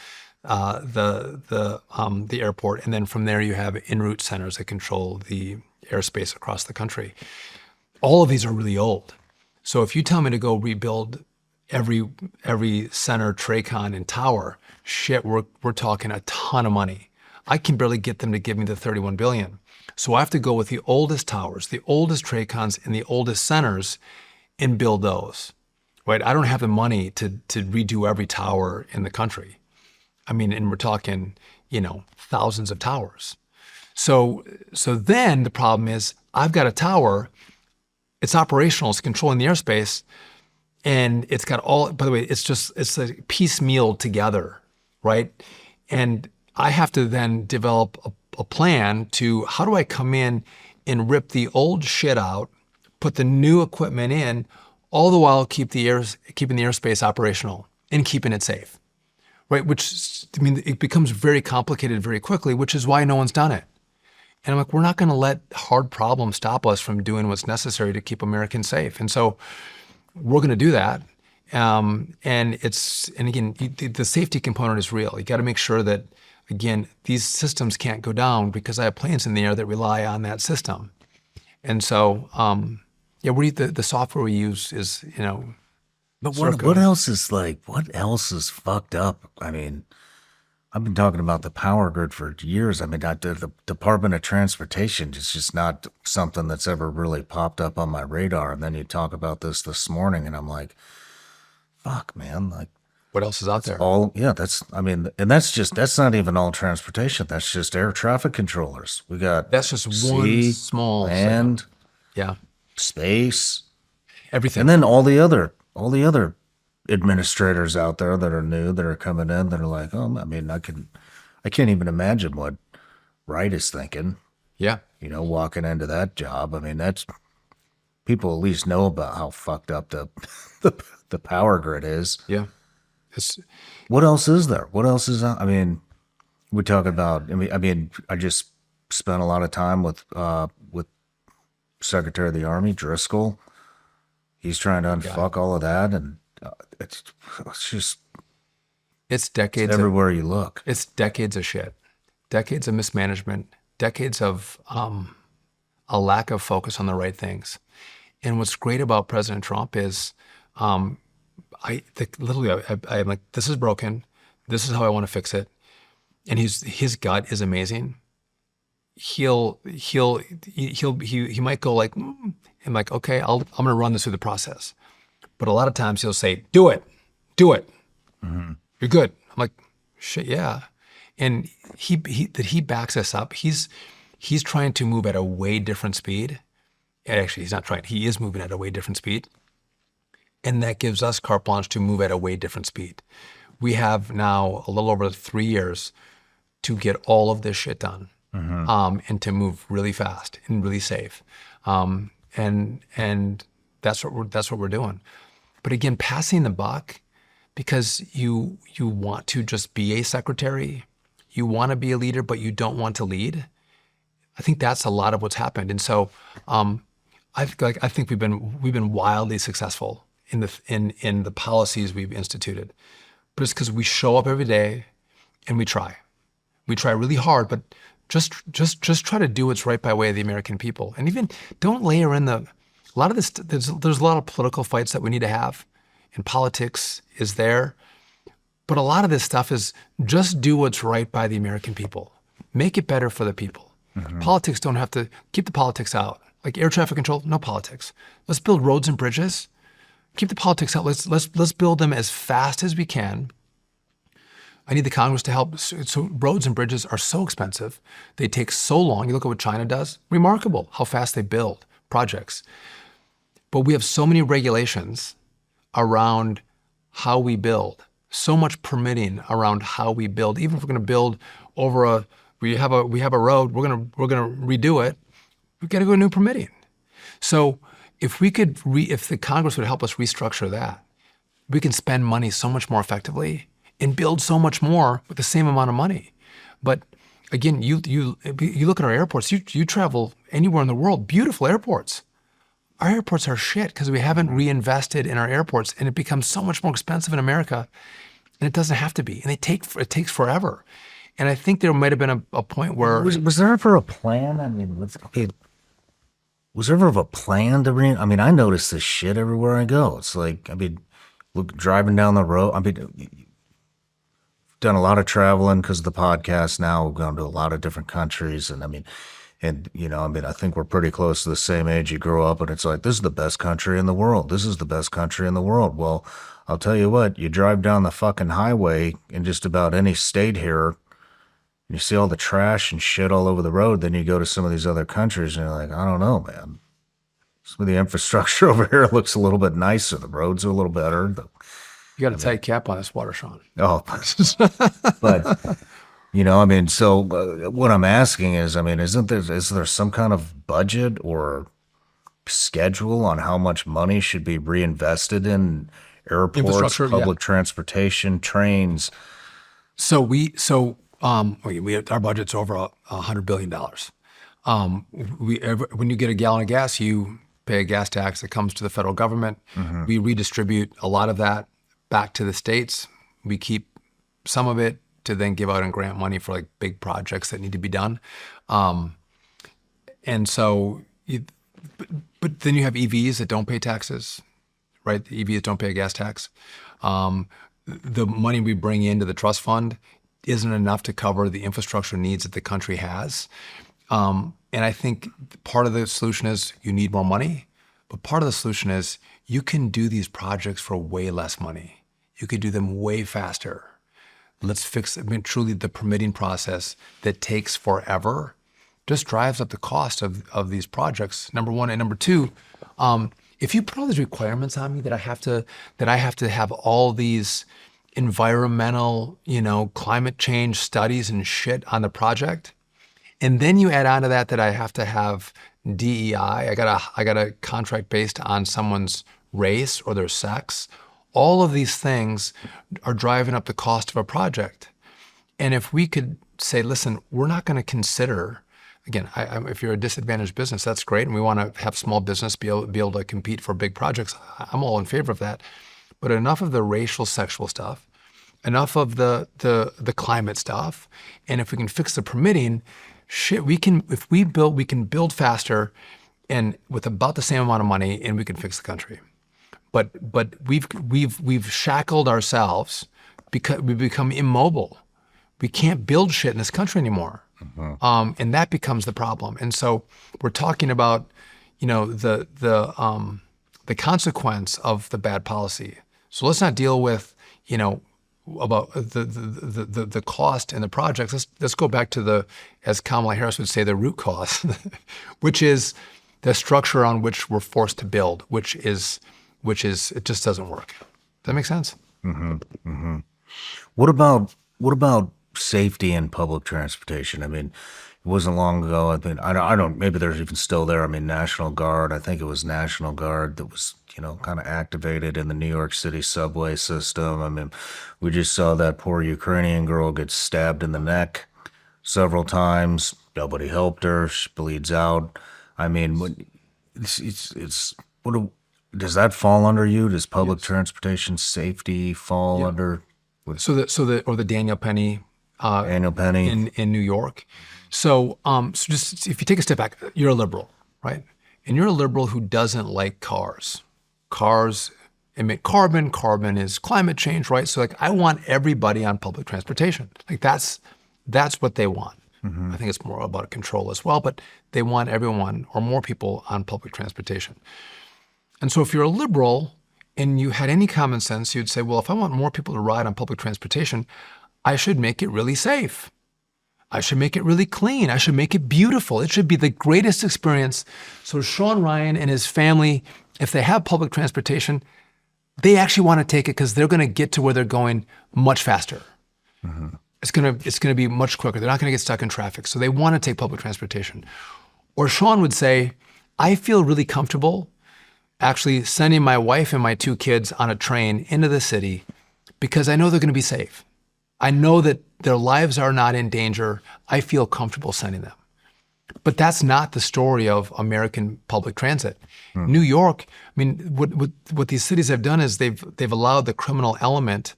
the airport, and then from there you have en route centers that control the airspace across the country. All of these are really old. So if you tell me to go rebuild every center, TRACON, and tower. Shit, we're talking a ton of money. I can barely get them to give me the 31 billion. So I have to go with the oldest towers, the oldest TRACONs, and the oldest centers and build those. Right? I don't have the money to redo every tower in the country. I mean, and we're talking, thousands of towers. So then the problem is I've got a tower, it's operational, it's controlling the airspace, and it's got all, by the way, it's like piecemeal together, right? And I have to then develop a plan to how do I come in and rip the old shit out, put the new equipment in, all the while keeping the airspace operational and keeping it safe, right? Which, I mean, it becomes very complicated very quickly, which is why no one's done it. And I'm like, we're not going to let hard problems stop us from doing what's necessary to keep Americans safe. And so we're going to do that. And again, the safety component is real. You got to make sure that, again, these systems can't go down because I have planes in the air that rely on that system. And so, the software we use is, But what else is fucked up? I mean, I've been talking about the power grid for years. I mean, the Department of Transportation is just not something that's ever really popped up on my radar. And then you talk about this morning, and I'm like, fuck, man. Like, what else is out there? That's not even all transportation. That's just air traffic controllers. We got That's just one small land, segment. Yeah, space, everything. and then all the other administrators out there that are new, that are coming in, that are like, oh, I mean, I can't even imagine what Wright is thinking. Yeah. Walking into that job. I mean, that's, people at least know about how fucked up the power grid is. Yeah. What else is there? What else is out? I mean, we talk about, I just spent a lot of time with Secretary of the Army, Driscoll. He's trying to unfuck all of that, and it's just, it's decades everywhere you look. It's decades of shit, decades of mismanagement, decades of a lack of focus on the right things. And what's great about President Trump is, I'm like, this is broken. This is how I want to fix it. And his gut is amazing. He might go like, I'm like, okay, I'm going to run this through the process. But a lot of times he'll say, do it. Mm-hmm. You're good. I'm like, shit, yeah. And he backs us up. He's trying to move at a way different speed. And actually, he's not trying. He is moving at a way different speed. And that gives us carte blanche to move at a way different speed. We have now a little over 3 years to get all of this shit done, and to move really fast and really safe. And that's what we're doing. But again, passing the buck, because you want to just be a secretary, you want to be a leader, but you don't want to lead. I think that's a lot of what's happened. And so, I think we've been wildly successful in the policies we've instituted, but it's because we show up every day and we try really hard, but just try to do what's right by way of the American people. And even don't layer in a lot of this. There's a lot of political fights that we need to have, and politics is there, but a lot of this stuff is just do what's right by the American people. Make it better for the people. Mm-hmm. Politics don't have to, keep the politics out. Like air traffic control, no politics. Let's build roads and bridges. Keep the politics out. Let's build them as fast as we can. I need the Congress to help. So roads and bridges are so expensive. They take so long. You look at what China does. Remarkable how fast they build projects. But we have so many regulations around how we build. So much permitting around how we build. Even if we're going to build over we have a road, we're going to redo it. We've got to go new permitting. So if the Congress would help us restructure that, we can spend money so much more effectively and build so much more with the same amount of money. But again, you look at our airports. You travel anywhere in the world, beautiful airports. Our airports are shit because we haven't reinvested in our airports, and it becomes so much more expensive in America, and it doesn't have to be. And it takes forever. And I think there might have been a point where was there ever a plan? I mean, was there ever a plan to I notice this shit everywhere I go. It's like, look, driving down the road. I mean, done a lot of traveling because of the podcast now. We've gone to a lot of different countries. And I mean, I think we're pretty close to the same age. You grow up and it's like, this is the best country in the world. This is the best country in the world. Well, I'll tell you what, you drive down the fucking highway in just about any state here, you see all the trash and shit all over the road. Then you go to some of these other countries and you're like, I don't know, man. Some of the infrastructure over here looks a little bit nicer. The roads are a little better. You got a tight cap on this water, Shawn. Oh, but so what I'm asking is, I mean, is there some kind of budget or schedule on how much money should be reinvested in airports, public transportation, trains? So our budget's over $100 billion. When you get a gallon of gas, you pay a gas tax that comes to the federal government. Mm-hmm. We redistribute a lot of that back to the states. We keep some of it to then give out in grant money for like big projects that need to be done. But then you have EVs that don't pay taxes, right? The EVs don't pay a gas tax. The money we bring into the trust fund isn't enough to cover the infrastructure needs that the country has. And I think part of the solution is you need more money, but part of the solution is you can do these projects for way less money. You could do them way faster. Let's fix, truly the permitting process that takes forever just drives up the cost of these projects, number one. And number two, if you put all these requirements on me that I have to have all these environmental, climate change studies and shit on the project, and then you add on to that I have to have DEI, I got a contract based on someone's race or their sex. All of these things are driving up the cost of a project. And if we could say, listen, we're not going to consider, again, if you're a disadvantaged business, that's great, and we want to have small business be able to compete for big projects. I'm all in favor of that. But enough of the racial, sexual stuff, enough of the climate stuff, and if we can fix the permitting, we can build faster and with about the same amount of money, and we can fix the country. But we've shackled ourselves because we become immobile. We can't build shit in this country anymore, and that becomes the problem. And so we're talking about, the consequence of the bad policy. So let's not deal with, about the cost and the projects. Let's go back to as Kamala Harris would say, the root cause, which is the structure on which we're forced to build, which is it just doesn't work. Does that make sense? Mm-hmm. Mm-hmm. What about safety and public transportation? I mean, it wasn't long ago. I mean, I don't. Maybe there's even still there. I mean, National Guard. I think it was National Guard that was kind of activated in the New York City subway system. I mean, we just saw that poor Ukrainian girl get stabbed in the neck several times. Nobody helped her. She bleeds out. I mean, does that fall under you? Does public transportation safety fall under? The Daniel Penny. Daniel Penny in New York. So just if you take a step back, you're a liberal, right? And you're a liberal who doesn't like cars. Cars emit carbon. Carbon is climate change, right? So I want everybody on public transportation. That's what they want. Mm-hmm. I think it's more about control as well, but they want everyone or more people on public transportation. And so if you're a liberal and you had any common sense, you'd say, well, if I want more people to ride on public transportation, I should make it really safe. I should make it really clean. I should make it beautiful. It should be the greatest experience. So Shawn Ryan and his family, if they have public transportation, they actually want to take it because they're going to get to where they're going much faster. Mm-hmm. It's going to be much quicker. They're not going to get stuck in traffic. So they want to take public transportation. Or Shawn would say, I feel really comfortable actually sending my wife and my 2 kids on a train into the city because I know they're going to be safe. I know that their lives are not in danger. I feel comfortable sending them. But that's not the story of American public transit. New York, I mean, what these cities have done is they've allowed the criminal element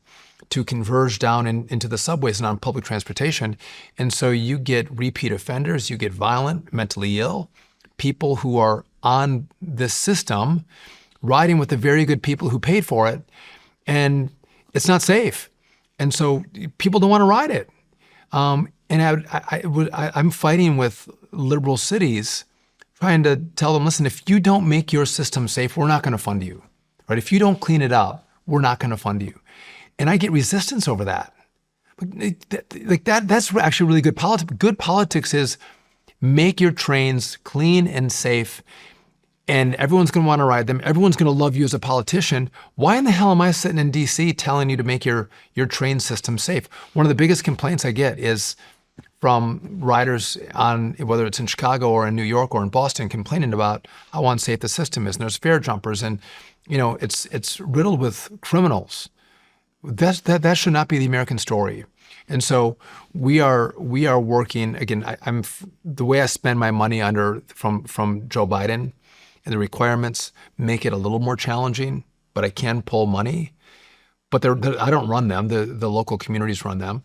to converge down into the subways and on public transportation. And so you get repeat offenders, you get violent, mentally ill, people who are on this system riding with the very good people who paid for it. and it's not safe. And so people don't want to ride it. And I'm fighting with liberal cities, trying to tell them, listen, if you don't make your system safe, we're not going to fund you, right? If you don't clean it up, we're not going to fund you. And I get resistance over that. That's actually really good politics. Good politics is make your trains clean and safe, and everyone's going to want to ride them. Everyone's going to love you as a politician. Why in the hell am I sitting in DC telling you to make your train system safe? One of the biggest complaints I get is from riders on, whether it's in Chicago or in New York or in Boston, complaining about how unsafe the system is. And there's fare jumpers, and it's riddled with criminals. That should not be the American story. And so we are working again. I'm the way I spend my money from Joe Biden, and the requirements make it a little more challenging, but I can pull money. But I don't run them. The local communities run them.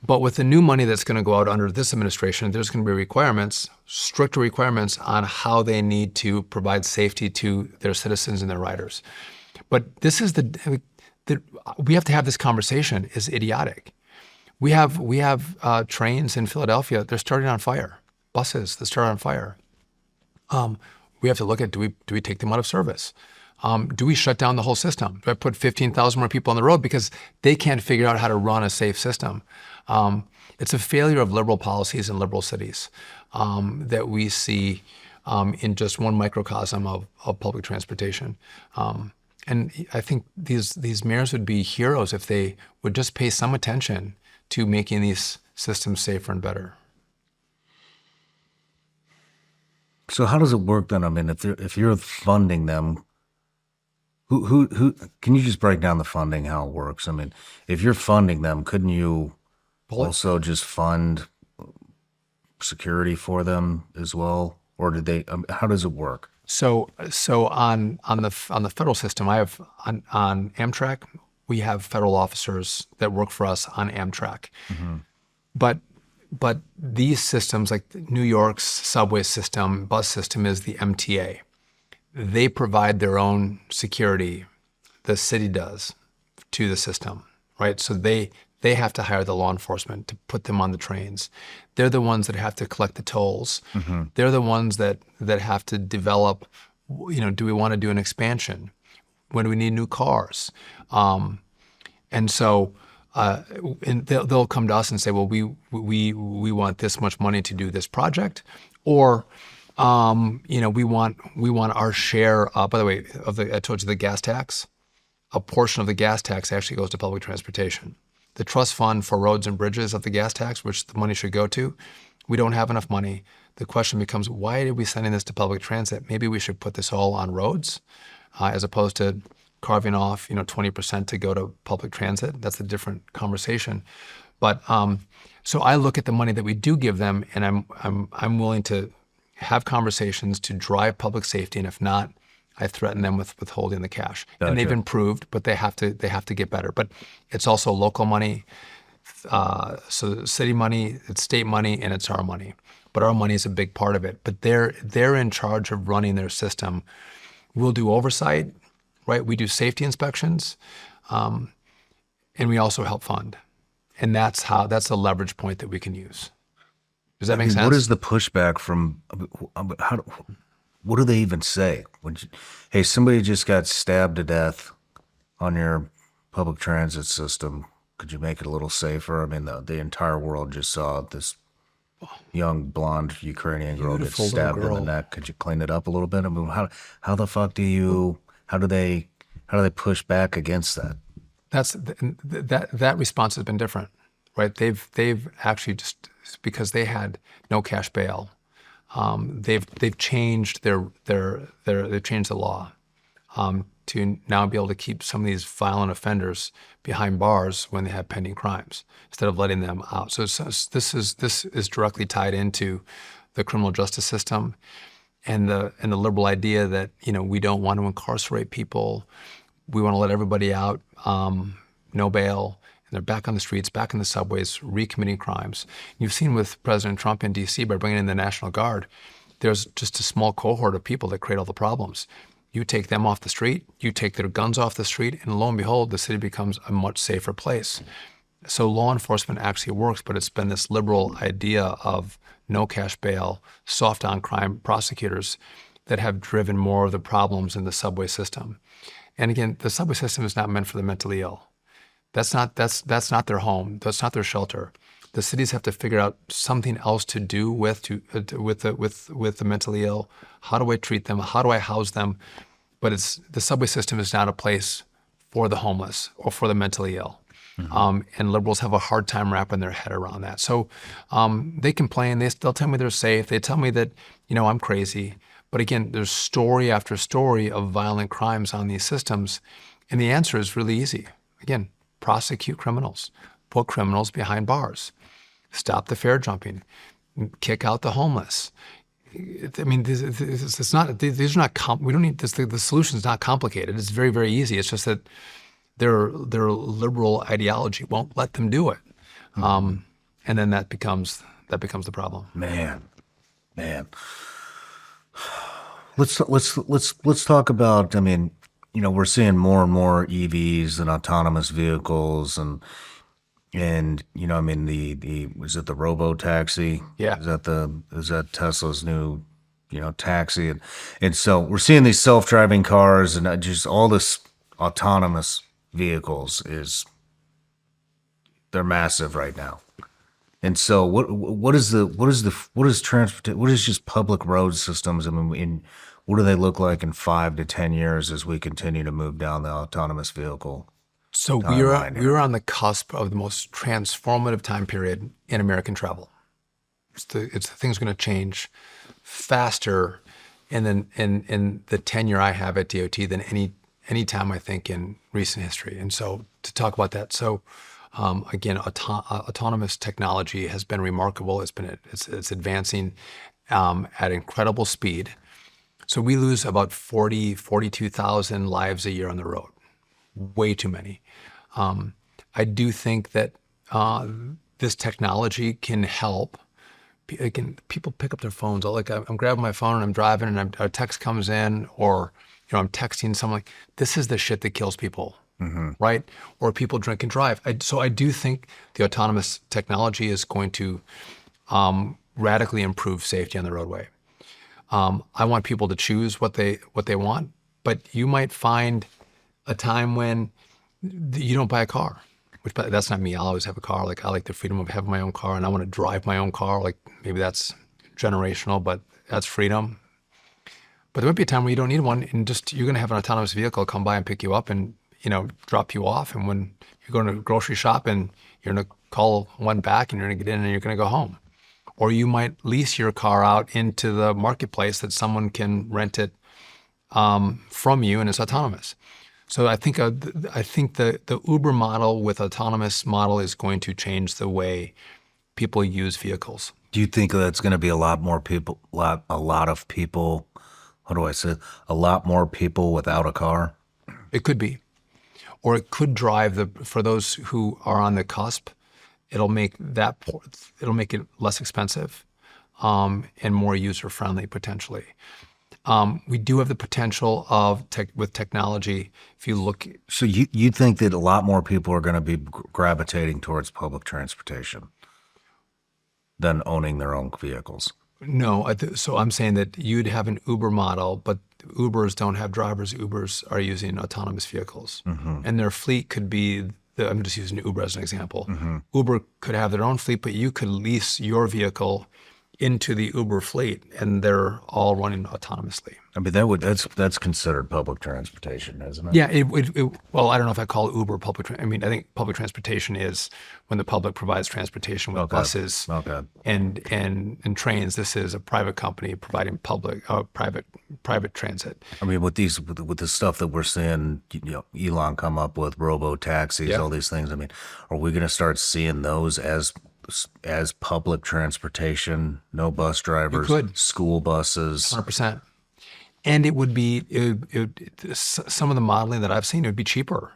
But with the new money that's going to go out under this administration, there's going to be requirements, stricter requirements on how they need to provide safety to their citizens and their riders. But this is we have to have this conversation. Is idiotic. We have trains in Philadelphia. They're starting on fire. Buses that start on fire. We have to look at, do we take them out of service? Do we shut down the whole system? Do I put 15,000 more people on the road because they can't figure out how to run a safe system? It's a failure of liberal policies in liberal cities that we see in just one microcosm of public transportation. And I think these mayors would be heroes if they would just pay some attention to making these systems safer and better. So how does it work then? I mean, if you're funding them, who can you just break down the funding, how it works? I mean, if you're funding them, couldn't you also just fund security for them as well, or did they? How does it work? So on the federal system, I have on Amtrak, we have federal officers that work for us on Amtrak, but these systems, like New York's subway system, bus system, is the MTA. They provide their own security, the city does, to the system, right? So they have to hire the law enforcement to put them on the trains. They're the ones that have to collect the tolls. They're the ones that have to develop, do we want to do an expansion? When do we need new cars? And so and they'll come to us and say, well, we want this much money to do this project, or we want our share. By the way, I told you the gas tax. A portion of the gas tax actually goes to public transportation. The trust fund for roads and bridges of the gas tax, which the money should go to, we don't have enough money. The question becomes, why are we sending this to public transit? Maybe we should put this all on roads, as opposed to carving off 20% to go to public transit. That's a different conversation. But so I look at the money that we do give them, and I'm willing to have conversations to drive public safety, and if not, I threaten them with withholding the cash. Gotcha. And they've improved, but they have to get better. But it's also local money, so city money, it's state money, and it's our money. But our money is a big part of it. But they're in charge of running their system. We'll do oversight, right? We do safety inspections, and we also help fund. And that's a leverage point that we can use. Does that make sense? What is the pushback from? What do they even say? Hey, somebody just got stabbed to death on your public transit system. Could you make it a little safer? I mean, the entire world just saw this young blonde Ukrainian girl get stabbed in the neck. Could you clean it up a little bit? I mean, how the fuck how do they push back against that? That response has been different, right? They've actually just, because they had no cash bail, they've changed they've changed the law to now be able to keep some of these violent offenders behind bars when they have pending crimes instead of letting them out. So this is directly tied into the criminal justice system and the liberal idea that we don't want to incarcerate people. We want to let everybody out, no bail, and they're back on the streets, back in the subways, recommitting crimes. You've seen with President Trump in D.C. by bringing in the National Guard, there's just a small cohort of people that create all the problems. You take them off the street, you take their guns off the street, and lo and behold, the city becomes a much safer place. So law enforcement actually works, but it's been this liberal idea of no cash bail, soft on crime prosecutors that have driven more of the problems in the subway system. And again, the subway system is not meant for the mentally ill. That's not their home. That's not their shelter. The cities have to figure out something else to do with the mentally ill. How do I treat them? How do I house them? But the subway system is not a place for the homeless or for the mentally ill. And liberals have a hard time wrapping their head around that. So they complain. They'll tell me they're safe. They tell me that, I'm crazy. But again, there's story after story of violent crimes on these systems. And the answer is really easy. Again, prosecute criminals. Put criminals behind bars. Stop the fare jumping. Kick out the homeless. I mean, it's not. These are not. We don't need this. The solution is not complicated. It's very, very easy. It's just that their liberal ideology won't let them do it, and then that becomes the problem. Man. Let's talk about. I mean, we're seeing more and more EVs and autonomous vehicles, and I mean the is it the robo taxi? Yeah. Is that Tesla's new taxi, and so we're seeing these self-driving cars and just all this autonomous vehicles they're massive right now. And so what is just public road systems? I mean, what do they look like in 5 to 10 years as we continue to move down the autonomous vehicle? So we're on the cusp of the most transformative time period in American travel. The thing's going to change faster in the tenure I have at DOT than any time I think in recent history. And so to talk about that, again, autonomous technology has been remarkable. It's advancing at incredible speed. So we lose about 42,000 lives a year on the road. Way too many. I do think that this technology can help. Again, people pick up their phones. I'm grabbing my phone and I'm driving and a text comes in, or I'm texting someone. This is the shit that kills people, right? Or people drink and drive. So I do think the autonomous technology is going to radically improve safety on the roadway. I want people to choose what they want, but you might find a time when you don't buy a car. But that's not me. I'll always have a car. I like the freedom of having my own car, and I want to drive my own car. Maybe that's generational, but that's freedom. But there might be a time where you don't need one, and you're going to have an autonomous vehicle come by and pick you up and drop you off. And when you're going to grocery shop, and you're going to call one back, and you're going to get in, and you're going to go home. Or you might lease your car out into the marketplace that someone can rent it from you, and it's autonomous. So I think the Uber model with autonomous model is going to change the way people use vehicles. Do you think that's going to be a lot more people, a lot of people, how do I say it? A lot more people without a car? It could be. Or it could drive for those who are on the cusp, it'll make it less expensive and more user-friendly potentially. We do have the potential with technology. If you look, so you think that a lot more people are going to be gravitating towards public transportation than owning their own vehicles? No. So I'm saying that you'd have an Uber model, but Ubers don't have drivers. Ubers are using autonomous vehicles, and their fleet could be. I'm just using Uber as an example. Uber could have their own fleet, but you could lease your vehicle into the Uber fleet, and they're all running autonomously. I mean, that's considered public transportation, isn't it? Yeah. Well, I don't know if I call Uber public. I think public transportation is when the public provides transportation with buses and trains. This is a private company providing private transit. I mean, with the stuff that we're seeing, Elon come up with robo taxis, all these things. I mean, are we going to start seeing those as public transportation, no bus drivers, school buses? 100%. And it would be, some of the modeling that I've seen, it would be cheaper.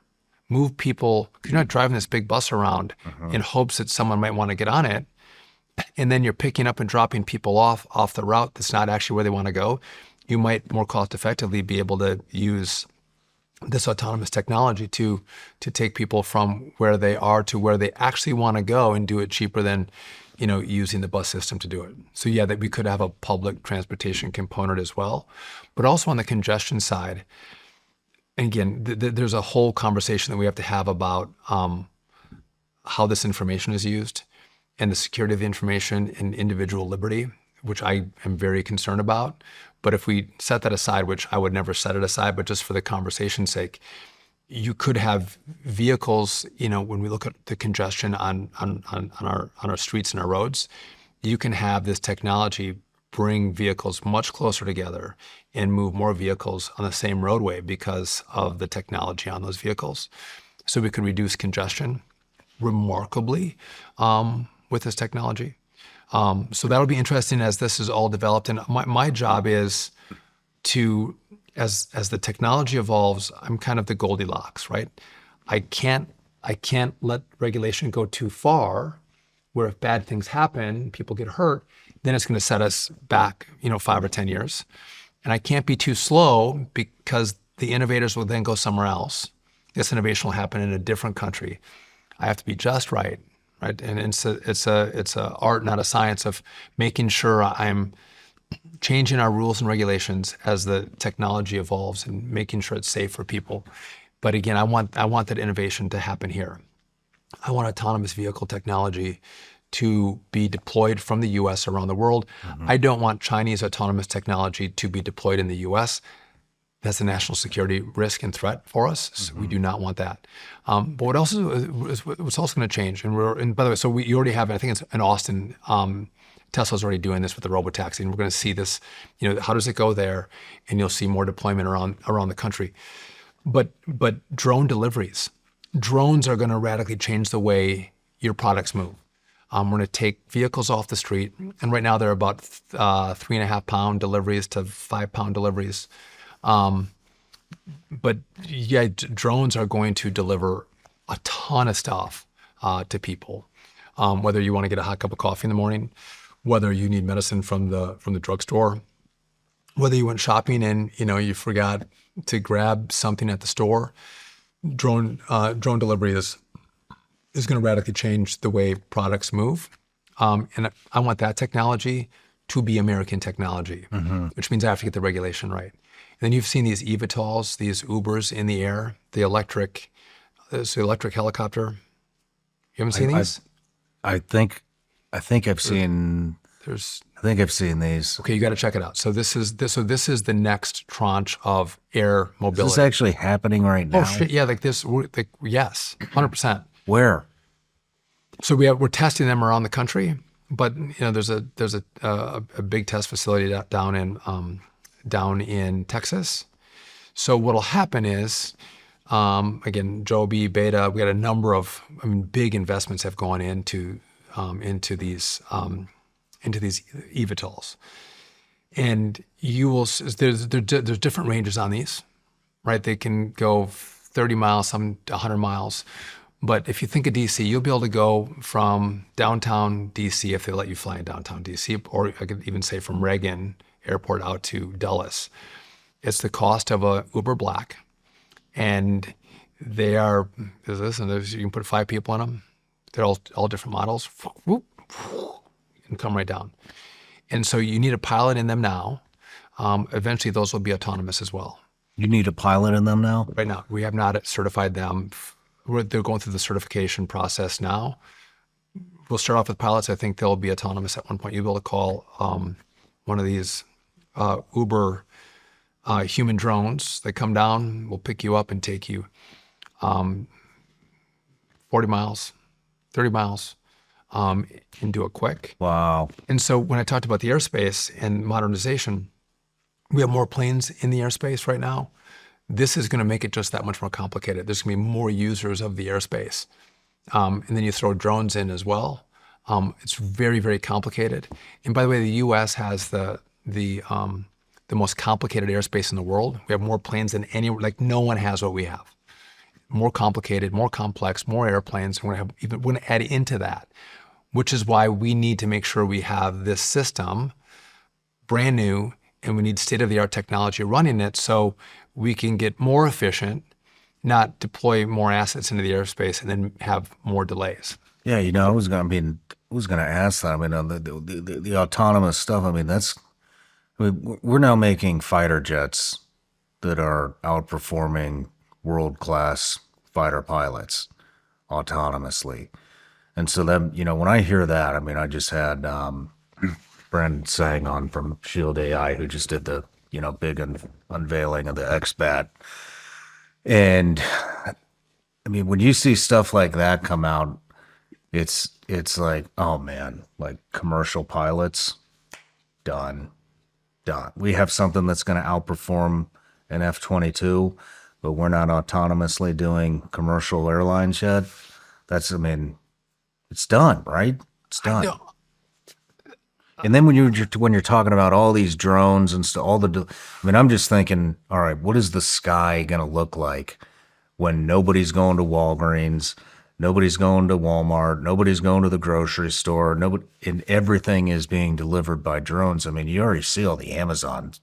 Move people, because you're not driving this big bus around in hopes that someone might want to get on it. And then you're picking up and dropping people off the route that's not actually where they want to go. you might more cost effectively be able to use this autonomous technology to take people from where they are to where they actually want to go and do it cheaper than, using the bus system to do it. So yeah, that we could have a public transportation component as well, but also on the congestion side. And again, there's a whole conversation that we have to have about how this information is used and the security of the information and individual liberty, which I am very concerned about. But if we set that aside, which I would never set it aside, but just for the conversation's sake, you could have vehicles, when we look at the congestion on our streets and our roads, you can have this technology bring vehicles much closer together and move more vehicles on the same roadway because of the technology on those vehicles. So we could reduce congestion remarkably with this technology. So that'll be interesting as this is all developed. And my job is to, as the technology evolves, I'm kind of the Goldilocks, right? I can't let regulation go too far where if bad things happen, people get hurt, then it's going to set us back, 5 or 10 years. And I can't be too slow because the innovators will then go somewhere else. This innovation will happen in a different country. I have to be just right? And it's a art, not a science, of making sure I'm changing our rules and regulations as the technology evolves and making sure it's safe for people. But again, I want that innovation to happen here. I want autonomous vehicle technology to be deployed from the U.S. around the world. Mm-hmm. I don't want Chinese autonomous technology to be deployed in the U.S. That's a national security risk and threat for us. So we do not want that. But what else is what's also going to change? And by the way, so you already have, I think it's in Austin, Tesla's already doing this with the robotaxi, and we're going to see this. How does it go there? And you'll see more deployment around the country. But drone deliveries, drones are going to radically change the way your products move. We're going to take vehicles off the street, and right now they're about 3.5 pound deliveries to 5 pound deliveries. But yeah, drones are going to deliver a ton of stuff to people. Whether you want to get a hot cup of coffee in the morning, whether you need medicine from the drugstore, whether you went shopping and you forgot to grab something at the store, drone delivery is going to radically change the way products move. And I want that technology to be American technology, which means I have to get the regulation right. And then you've seen these eVTOLs, these Ubers in the air, the electric helicopter. You haven't seen these? I think I've seen. I think I've seen these. Okay, you got to check it out. So this is the next tranche of air mobility. Is this actually happening right now? Oh shit! Yeah, yes, 100%. Where? So we're testing them around the country, but there's a big test facility down in Texas. So what'll happen is, again, Joby, Beta, we got a number of big investments have gone into these eVTOLs, and there's different ranges on these, right? They can go 30 miles, some 100 miles. But if you think of DC, you'll be able to go from downtown DC if they let you fly in downtown DC, or I could even say from Reagan Airport out to Dulles. It's the cost of a Uber Black, and they are. You can put 5 people in them. They're all different models, and come right down. And so you need a pilot in them now. Eventually, those will be autonomous as well. You need a pilot in them now? Right now, we have not certified them. They're going through the certification process now. We'll start off with pilots. I think they'll be autonomous at one point. You'll be able to call one of these Uber human drones. They come down, will pick you up and take you 40 miles, 30 miles, and do it quick. Wow. And so when I talked about the airspace and modernization, we have more planes in the airspace right now. This is going to make it just that much more complicated. There's going to be more users of the airspace. And then you throw drones in as well. It's very, very complicated. And by the way, the U.S. has the most complicated airspace in the world. We have more planes than no one has what we have. More complicated, more complex, more airplanes. And we're going to add into that, which is why we need to make sure we have this system brand new and we need state-of-the-art technology running it so we can get more efficient, not deploy more assets into the airspace and then have more delays. Yeah, I was gonna ask that. I mean, the autonomous stuff. I mean, we're now making fighter jets that are outperforming world-class fighter pilots autonomously. And so then, when I hear that, I mean, I just had Brent Sang on from Shield AI, who just did the, big unveiling of the XBAT. And I mean, when you see stuff like that come out, it's like, oh man, like commercial pilots, done. We have something that's going to outperform an F-22, but we're not autonomously doing commercial airlines yet. It's done, right? It's done. And then when you're talking about all these drones and stuff, I'm just thinking, all right, what is the sky going to look like when nobody's going to Walgreens, nobody's going to Walmart, nobody's going to the grocery store, and everything is being delivered by drones? I mean, you already see all the Amazon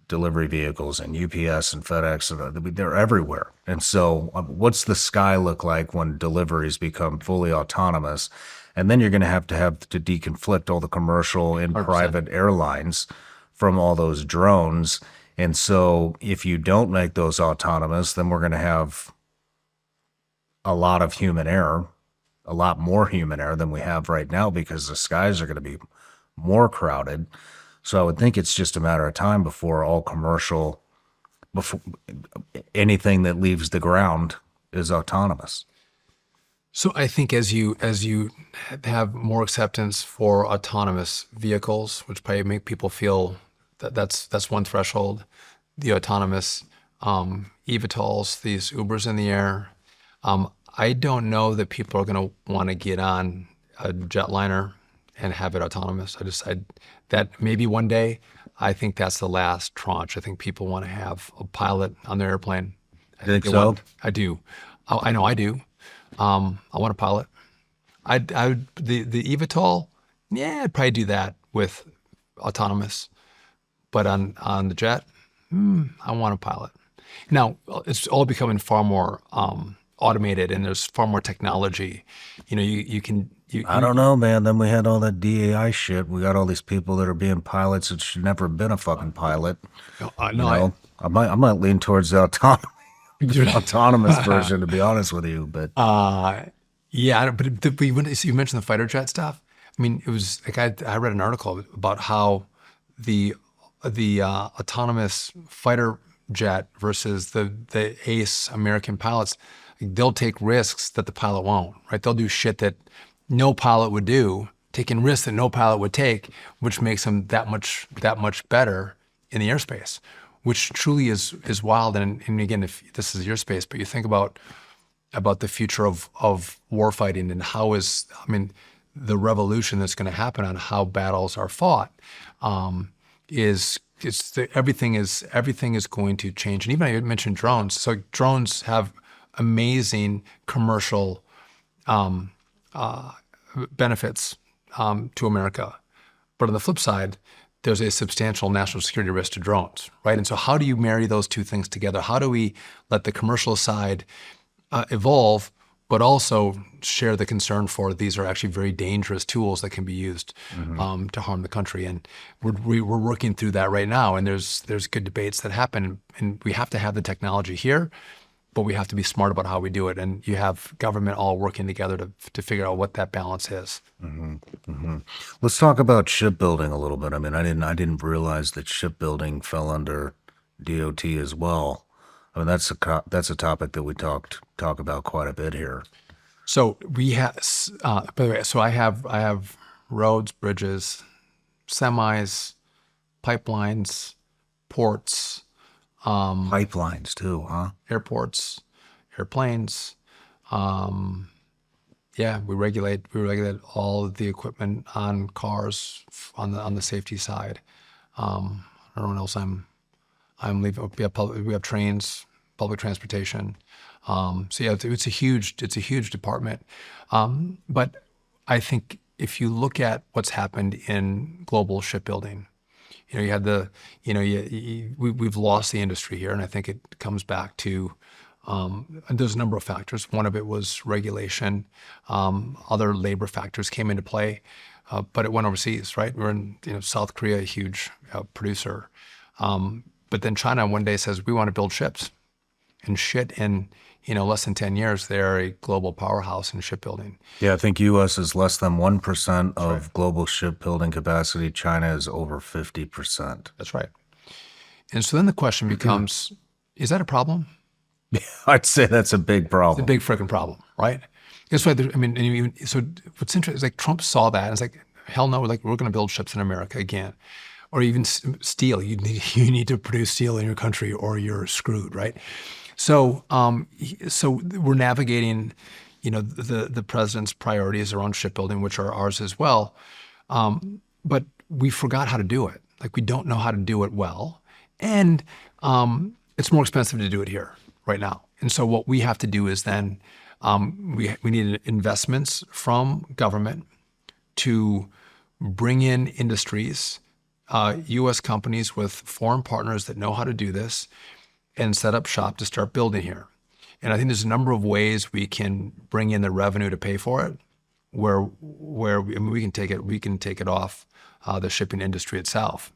delivery vehicles and UPS and FedEx, and they're everywhere. And so what's the sky look like when deliveries become fully autonomous? And then you're going to have to deconflict all the commercial and 100%. private airlines from all those drones. And so if you don't make those autonomous, then we're going to have a lot of human error, a lot more human error than we have right now, because the skies are going to be more crowded. So I would think it's just a matter of time before anything that leaves the ground is autonomous. So I think as you have more acceptance for autonomous vehicles, which probably make people feel that's one threshold, the autonomous eVTOLs, these Ubers in the air. I don't know that people are going to want to get on a jetliner and have it autonomous. That maybe one day. I think that's the last tranche. I think people want to have a pilot on their airplane. I think so. I do. I know I do. I want a pilot. The eVTOL, yeah, I'd probably do that with autonomous. But on the jet, I want a pilot. Now, it's all becoming far more automated, and there's far more technology. You can. I don't know, man. Then we had all that DAI shit. We got all these people that are being pilots that should never have been a fucking pilot. I might lean towards the autonomous version, to be honest with you. But yeah, but you mentioned the fighter jet stuff. I mean, it was like I read an article about how the autonomous fighter jet versus the ace American pilots, they'll take risks that the pilot won't. Right? They'll do shit that no pilot would do, taking risks that no pilot would take, which makes them that much better in the airspace, which truly is wild. And again, if this is your space, but you think about the future of warfighting and the revolution that's going to happen on how battles are fought, everything is going to change. And even I mentioned drones. So drones have amazing commercial benefits to America, but on the flip side, there's a substantial national security risk to drones, right? And so how do you marry those two things together? How do we let the commercial side evolve, but also share the concern for these are actually very dangerous tools that can be used to harm the country? And we're working through that right now, and there's good debates that happen, and we have to have the technology here, but we have to be smart about how we do it. And you have government all working together to figure out what that balance is. Let's talk about shipbuilding a little bit. I mean, I didn't realize that shipbuilding fell under DOT as well. I mean, that's a topic that we talk about quite a bit here. So we have, by the way, so I have roads, bridges, semis, pipelines, ports, Pipelines too, huh? airports, airplanes. Yeah, we regulate all of the equipment on cars on the safety side. I don't know what else I'm leaving. We have trains, public transportation. So yeah, it's a huge department. But I think if you look at what's happened in global shipbuilding, You had we've lost the industry here, and I think it comes back to and there's a number of factors. One of it was regulation. Other labor factors came into play, but it went overseas, right? We're in South Korea, a huge producer, but then China one day says we want to build ships, and shit in less than 10 years they're a global powerhouse in shipbuilding. Yeah, I think U.S. is less than 1% of global shipbuilding capacity. China is over 50%. That's right. And so then the question becomes, is that a problem? I'd say that's a big problem. It's a big freaking problem, right? That's why, so what's interesting is like Trump saw that and it's like, hell no, like we're going to build ships in America again. Or even steel. You need to produce steel in your country or you're screwed, right? So we're navigating, the president's priorities around shipbuilding, which are ours as well. But we forgot how to do it. Like we don't know how to do it well. And it's more expensive to do it here right now. And so what we have to do is then we need investments from government to bring in industries, U.S. companies with foreign partners that know how to do this and set up shop to start building here. And I think there's a number of ways we can bring in the revenue to pay for it, where we can take it off the shipping industry itself,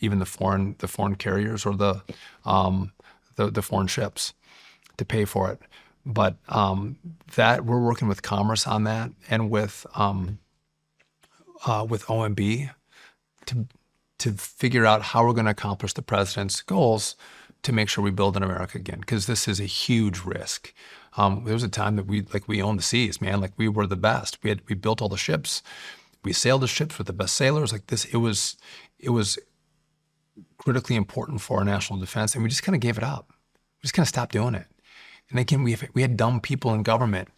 even the foreign carriers or the foreign ships to pay for it. But that we're working with Commerce on that and with OMB to figure out how we're going to accomplish the president's goals to make sure we build in America again, because this is a huge risk. There was a time that we owned the seas, man. Like we were the best. We built all the ships. We sailed the ships with the best sailors. Like this, it was critically important for our national defense, and we just kind of gave it up. We just kind of stopped doing it. And again, we had dumb people in government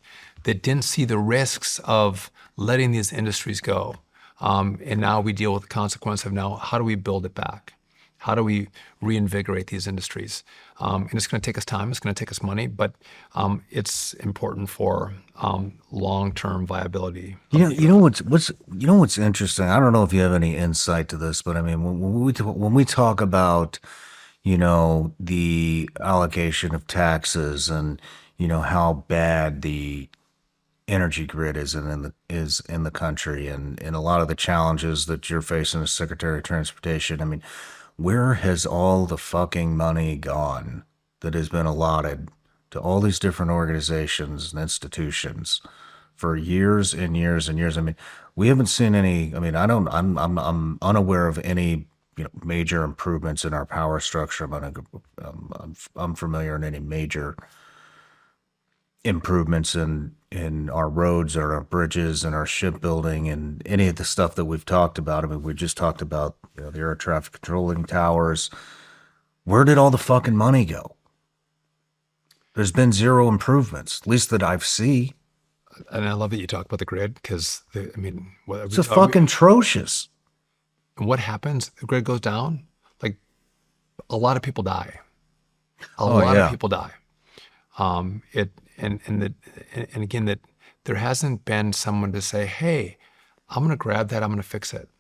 that didn't see the risks of letting these industries go. And now we deal with the consequence of now, how do we build it back? How do we reinvigorate these industries? And it's going to take us time. It's going to take us money, but it's important for long-term viability. You know what's interesting? I don't know if you have any insight to this, but I mean, when we talk about the allocation of taxes and how bad the energy grid is in the country and a lot of the challenges that you're facing as Secretary of Transportation, I mean, where has all the fucking money gone that has been allotted to all these different organizations and institutions for years and years and years? I mean, we haven't seen any. I mean, I'm unaware of any major improvements in our power structure. I'm unfamiliar in any major improvements in our roads or our bridges and our shipbuilding and any of the stuff that we've talked about. I mean, we just talked about the air traffic controlling towers. Where did all the fucking money go? There's been zero improvements, at least that I've seen. And I love that you talk about the grid because it's fucking atrocious. And what happens? The grid goes down. Like a lot of people die. A lot of people die. And again, that there hasn't been someone to say, hey, I'm going to grab that, I'm going to fix it.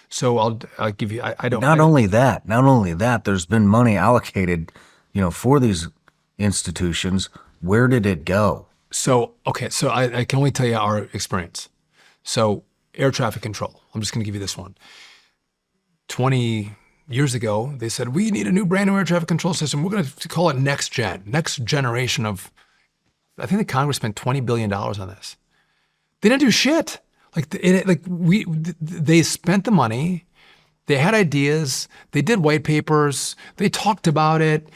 So I'll give you, I don't. Not only that, there's been money allocated, for these institutions. Where did it go? So, okay. So I can only tell you our experience. So air traffic control, I'm just going to give you this one. 20 years ago, they said, we need a new brand new air traffic control system. We're going to call it next generation of, I think the Congress spent $20 billion on this. They didn't do shit. They spent the money. They had ideas. They did white papers. They talked about it.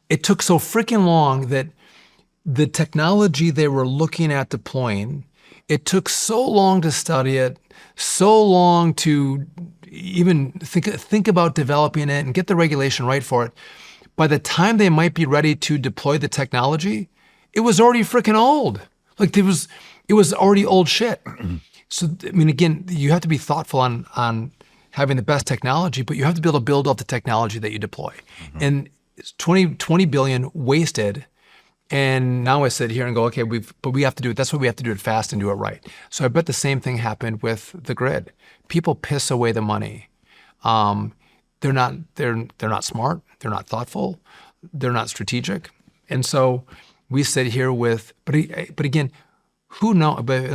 It took so freaking long that the technology they were looking at deploying, it took so long to study it, so long to even think about developing it and get the regulation right for it. By the time they might be ready to deploy the technology, it was already freaking old. Like it was already old shit. So, I mean, again, you have to be thoughtful on having the best technology, but you have to be able to build off the technology that you deploy. Mm-hmm. And 20 billion wasted. And now I sit here and go, okay, but we have to do it. That's why we have to do it fast and do it right. So I bet the same thing happened with the grid. People piss away the money. they're not smart, they're not thoughtful, they're not strategic. And so we sit here with, but again, who know? But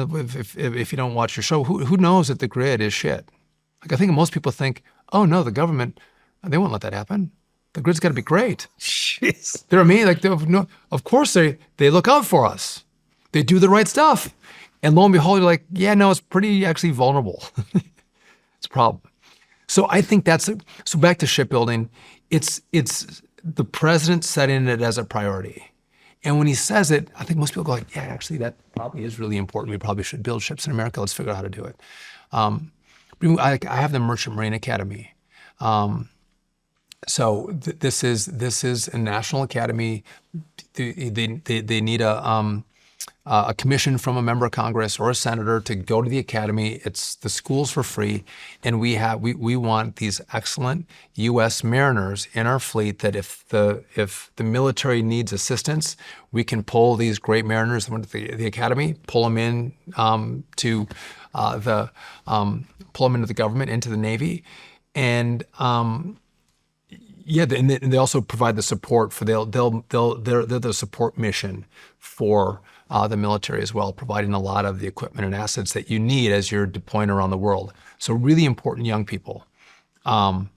if you don't watch your show, who knows that the grid is shit? Like I think most people think, oh no, the government, they won't let that happen. The grid's got to be great. Jeez. They're me. Like no, of course they look out for us. They do the right stuff, and lo and behold, you're like, yeah, no, it's pretty actually vulnerable. It's a problem. So I think so. Back to shipbuilding, it's the president setting it as a priority. And when he says it, I think most people go like, yeah, actually, that probably is really important. We probably should build ships in America. Let's figure out how to do it. I have the Merchant Marine Academy. So this is a national academy. They need a commission from a member of Congress or a senator to go to the academy. It's the school's for free, and we want these excellent U.S. mariners in our fleet. That if the military needs assistance, we can pull these great mariners into the academy, pull them in pull them into the government, into the Navy, and and they also provide the support for they're the support mission for the military as well, providing a lot of the equipment and assets that you need as you're deploying around the world. So really important young people. I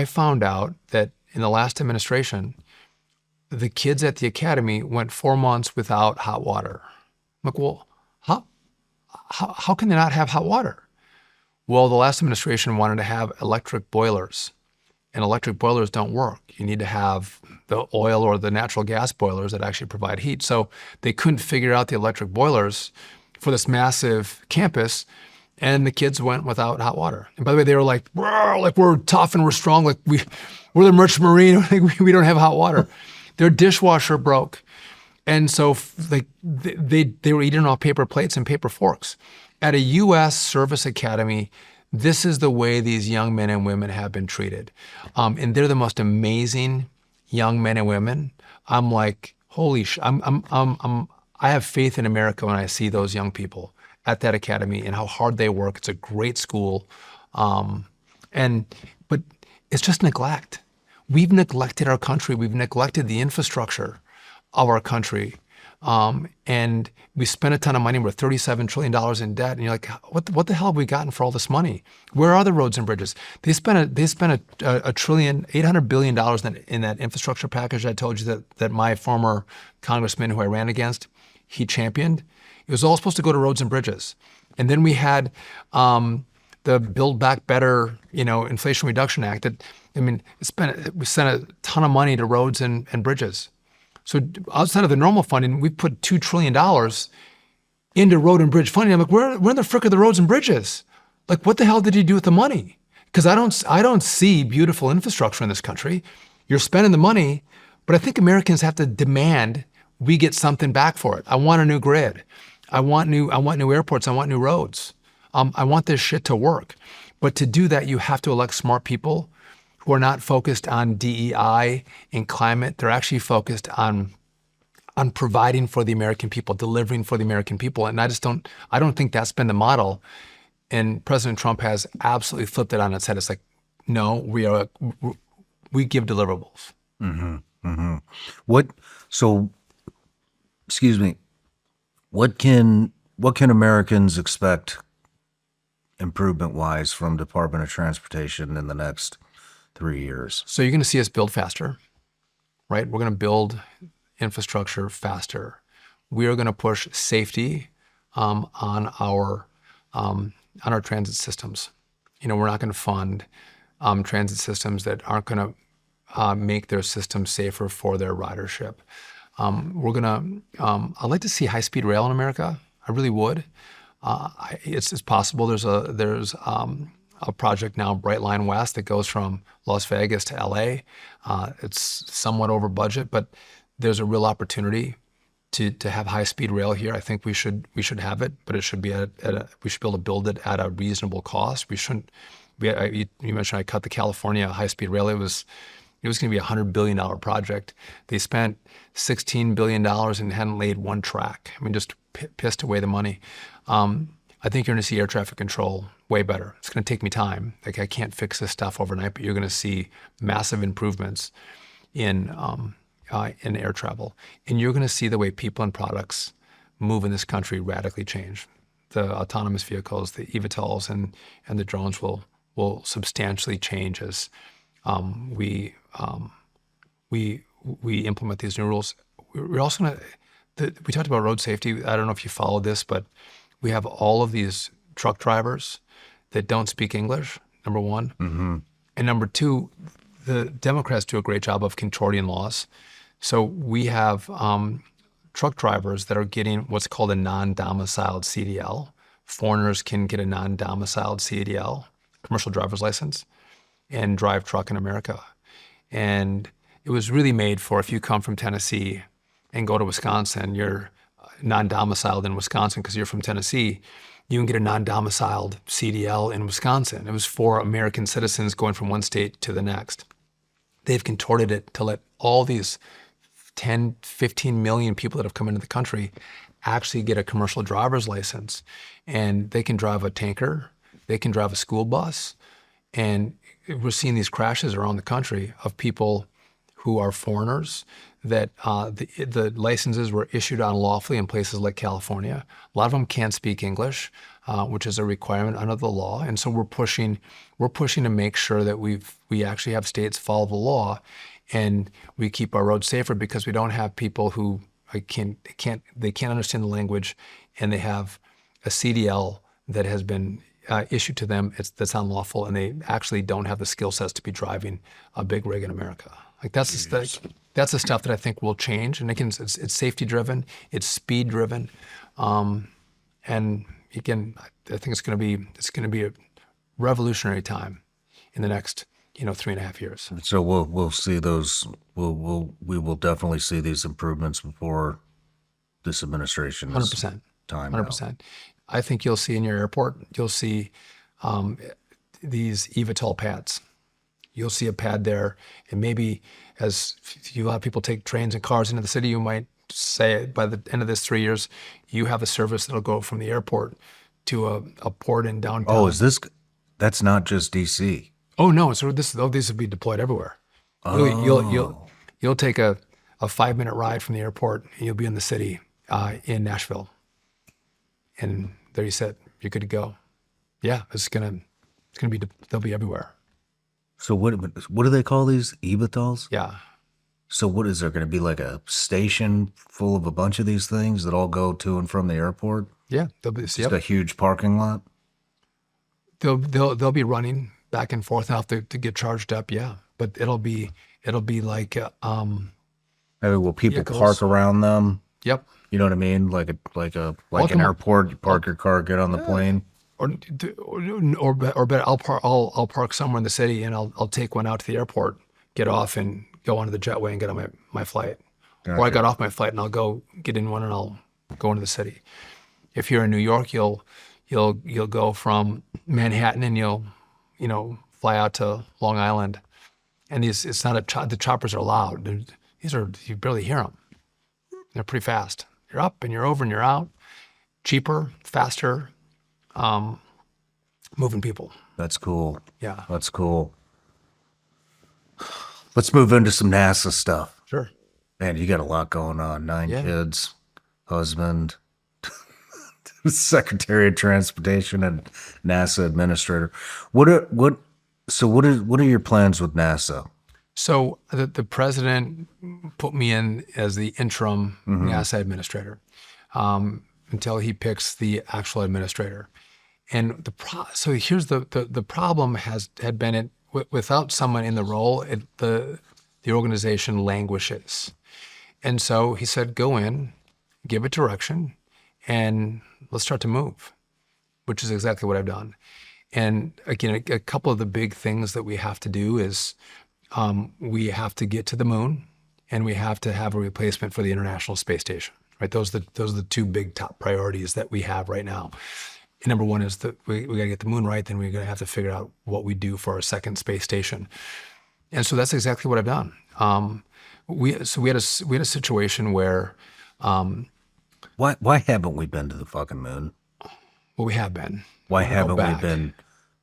found out that in the last administration, the kids at the academy went 4 months without hot water. I'm like, well, how can they not have hot water? Well, the last administration wanted to have electric boilers, and electric boilers don't work. You need to have the oil or the natural gas boilers that actually provide heat. So they couldn't figure out the electric boilers for this massive campus, and the kids went without hot water. And by the way, they were like, we're tough and we're strong. Like we're the Merchant Marine. We don't have hot water. Their dishwasher broke. And so they were eating off paper plates and paper forks. At a U.S. service academy, this is the way these young men and women have been treated. And they're the most amazing young men and women. I'm like, holy I have faith in America when I see those young people at that academy and how hard they work. It's a great school. But it's just neglect. We've neglected our country. We've neglected the infrastructure of our country. And we spent a ton of money. We're $37 trillion in debt. And you're like, what the hell have we gotten for all this money? Where are the roads and bridges? They spent $1.8 trillion, $800 billion in that infrastructure package I told you that my former congressman who I ran against, he championed. It was all supposed to go to roads and bridges. And then we had the Build Back Better, Inflation Reduction Act. We sent a ton of money to roads and bridges. So outside of the normal funding, we put $2 trillion into road and bridge funding. I'm like, where in the frick are the roads and bridges? Like, what the hell did you do with the money? Because I don't see beautiful infrastructure in this country. You're spending the money, but I think Americans have to demand we get something back for it. I want a new grid. I want new airports. I want new roads. I want this shit to work. But to do that, you have to elect smart people who are not focused on DEI and climate. They're actually focused on providing for the American people, delivering for the American people. And I don't think that's been the model. And President Trump has absolutely flipped it on its head. It's like, no, we give deliverables. Mm-hmm. Mm-hmm. What can Americans expect improvement-wise from Department of Transportation in the next 3 years? So you're going to see us build faster, right? We're going to build infrastructure faster. We are going to push safety on our transit systems. We're not going to fund transit systems that aren't going to make their systems safer for their ridership. I'd like to see high-speed rail in America. I really would. It's possible. There's a project now, Bright Line West, that goes from Las Vegas to LA. It's somewhat over budget, but there's a real opportunity to have high-speed rail here. I think we should have it, but it should be we should be able to build it at a reasonable cost. We shouldn't. You mentioned I cut the California high-speed rail. It was going to be a $100 billion project. They spent $16 billion and hadn't laid one track. Just pissed away the money. I think you're going to see air traffic control way better. It's going to take me time. Like I can't fix this stuff overnight, but you're going to see massive improvements in air travel, and you're going to see the way people and products move in this country radically change. The autonomous vehicles, the eVTOLs, and the drones will substantially change as we implement these new rules. We're also going to. We talked about road safety. I don't know if you followed this, but we have all of these truck drivers that don't speak English, number one. And number two, the Democrats do a great job of contorting laws. So we have truck drivers that are getting what's called a non-domiciled CDL. Foreigners can get a non-domiciled CDL, commercial driver's license, and drive truck in America. And it was really made for if you come from Tennessee and go to Wisconsin, you're non-domiciled in Wisconsin because you're from Tennessee, you can get a non-domiciled CDL in Wisconsin. It was for American citizens going from one state to the next. They've contorted it to let all these 10, 15 million people that have come into the country actually get a commercial driver's license. And they can drive a tanker, they can drive a school bus. And we're seeing these crashes around the country of people who are foreigners that the licenses were issued unlawfully in places like California. A lot of them can't speak English, which is a requirement under the law. And so we're pushing to make sure that we actually have states follow the law, and we keep our roads safer because we don't have people who can't understand the language, and they have a CDL that has been issued to them that's unlawful, and they actually don't have the skill sets to be driving a big rig in America. Like that's the stuff that I think will change. And again, it's safety driven, it's speed driven, and again, I think it's going to be a revolutionary time in the next 3.5 years. So we'll see those. We will definitely see these improvements before this administration. 100%. Time. 100%. I think you'll see in your airport, you'll see these eVTOL pads. You'll see a pad there, and maybe as you have people take trains and cars into the city, you might say by the end of this 3 years, you have a service that'll go from the airport to a port in downtown. Oh, that's not just DC. Oh no! So these will be deployed everywhere. You'll take a 5-minute ride from the airport, and you'll be in the city in Nashville, and there you sit. You're good to go. Yeah, they'll be everywhere. So what do they call these eVTOLs? Yeah. So what is there going to be, like a station full of a bunch of these things that all go to and from the airport? Yeah, they'll be Just a huge parking lot. They'll be running back and forth out to get charged up. Yeah, but it'll be like Will people vehicles. park around them? Yep. You know what I mean? Like an airport. You park your car, get on the plane. Or better, I'll park somewhere in the city, and I'll take one out to the airport, get off, and go onto the jetway and get on my flight. Gotcha. Or I got off my flight and I'll go get in one and I'll go into the city. If you're in New York, you'll go from Manhattan and you'll fly out to Long Island, and the choppers are loud. You barely hear them. They're pretty fast. You're up and you're over and you're out. Cheaper, faster. Moving people. That's cool. Yeah. That's cool. Let's move into some NASA stuff. Sure. Man, you got a lot going on. 9 Yeah. kids, husband, Secretary of Transportation, and NASA administrator. What are your plans with NASA? So the president put me in as the interim NASA administrator until he picks the actual administrator. And so here's the problem had been without someone in the role, the organization languishes. And so he said, go in, give it direction, and let's start to move, which is exactly what I've done. And again, a couple of the big things that we have to do is we have to get to the moon, and we have to have a replacement for the International Space Station. Right? Those are the two big top priorities that we have right now. And number one is that we got to get the moon right. Then we're going to have to figure out what we do for our second space station. And so that's exactly what I've done. We had a situation where Why haven't we been to the fucking moon? Well, we have been. Why We'll go haven't we back. been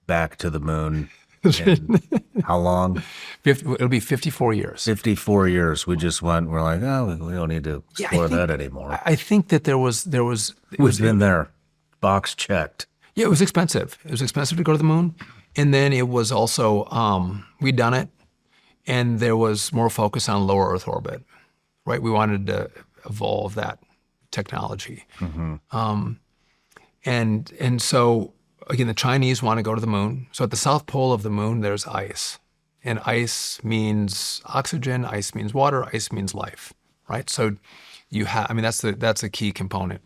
back to the moon? In how long? It'll be 54 years. 54 years. We just went, we're like, oh, we don't need to Yeah, I explore think- that anymore. I think that there was Who's been there? Box checked. Yeah, it was expensive. It was expensive to go to the moon. And then it was also, we'd done it, and there was more focus on lower Earth orbit, right? We wanted to evolve that technology. And so, again, the Chinese want to go to the moon. So at the south pole of the moon, there's ice. And ice means oxygen, ice means water, ice means life, right? So you have, I mean, that's a key component.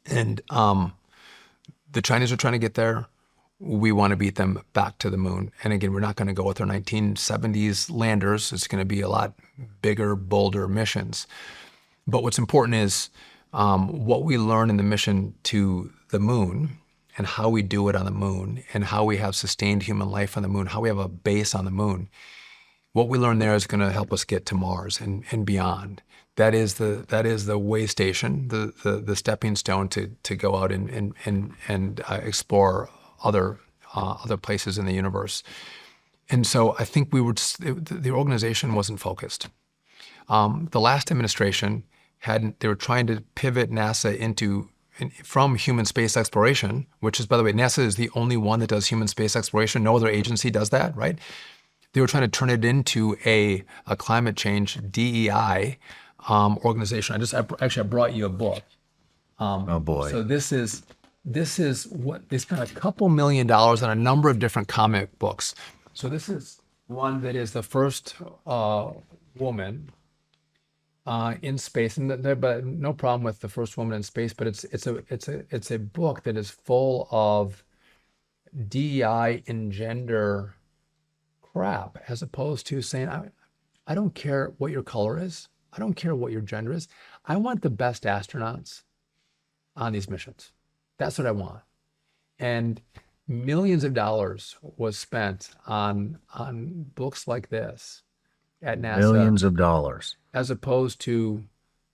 And the Chinese are trying to get there. We want to beat them back to the moon. And again, we're not going to go with our 1970s landers. It's going to be a lot bigger, bolder missions. But what's important is what we learn in the mission to the moon and how we do it on the moon and how we have sustained human life on the moon, how we have a base on the moon. What we learn there is going to help us get to Mars and beyond. That is the way station, the stepping stone to go out and explore other places in the universe. And so I think the organization wasn't focused. The last administration they were trying to pivot NASA from human space exploration, which is, by the way, NASA is the only one that does human space exploration. No other agency does that, right? They were trying to turn it into a climate change DEI organization. I brought you a book. Oh boy. So this is what they spent $2 million on a number of different comic books. So this is one that is the first woman in space, and but no problem with the first woman in space. But it's a book that is full of DEI and gender crap, as opposed to saying, I don't care what your color is. I don't care what your gender is. I want the best astronauts on these missions. That's what I want. And millions of dollars was spent on books like this at NASA. Millions of dollars. As opposed to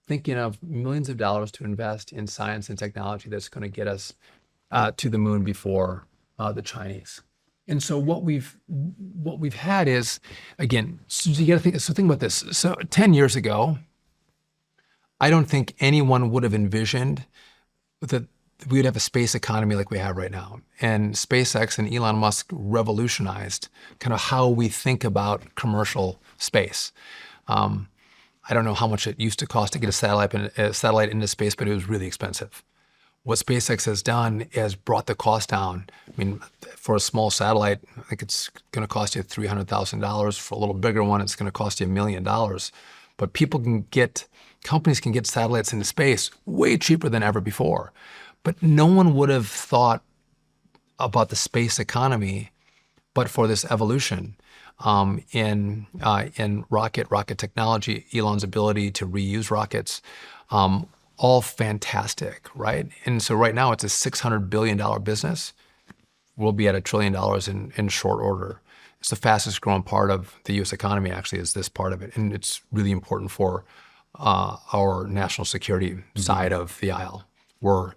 thinking of millions of dollars to invest in science and technology that's going to get us to the moon before the Chinese. And so what we've had is, again, so you got to think. So think about this. So 10 years ago, I don't think anyone would have envisioned that we would have a space economy like we have right now. And SpaceX and Elon Musk revolutionized kind of how we think about commercial space. I don't know how much it used to cost to get a satellite into space, but it was really expensive. What SpaceX has done is brought the cost down. I mean, for a small satellite, I think it's going to cost you $300,000. For a little bigger one, it's going to cost you $1 million. But companies can get satellites into space way cheaper than ever before. But no one would have thought about the space economy but for this evolution in rocket technology, Elon's ability to reuse rockets, all fantastic, right? And so right now it's a $600 billion business. We'll be at $1 trillion in short order. It's the fastest growing part of the U.S. economy, actually, is this part of it. And it's really important for our national security side of the aisle. We're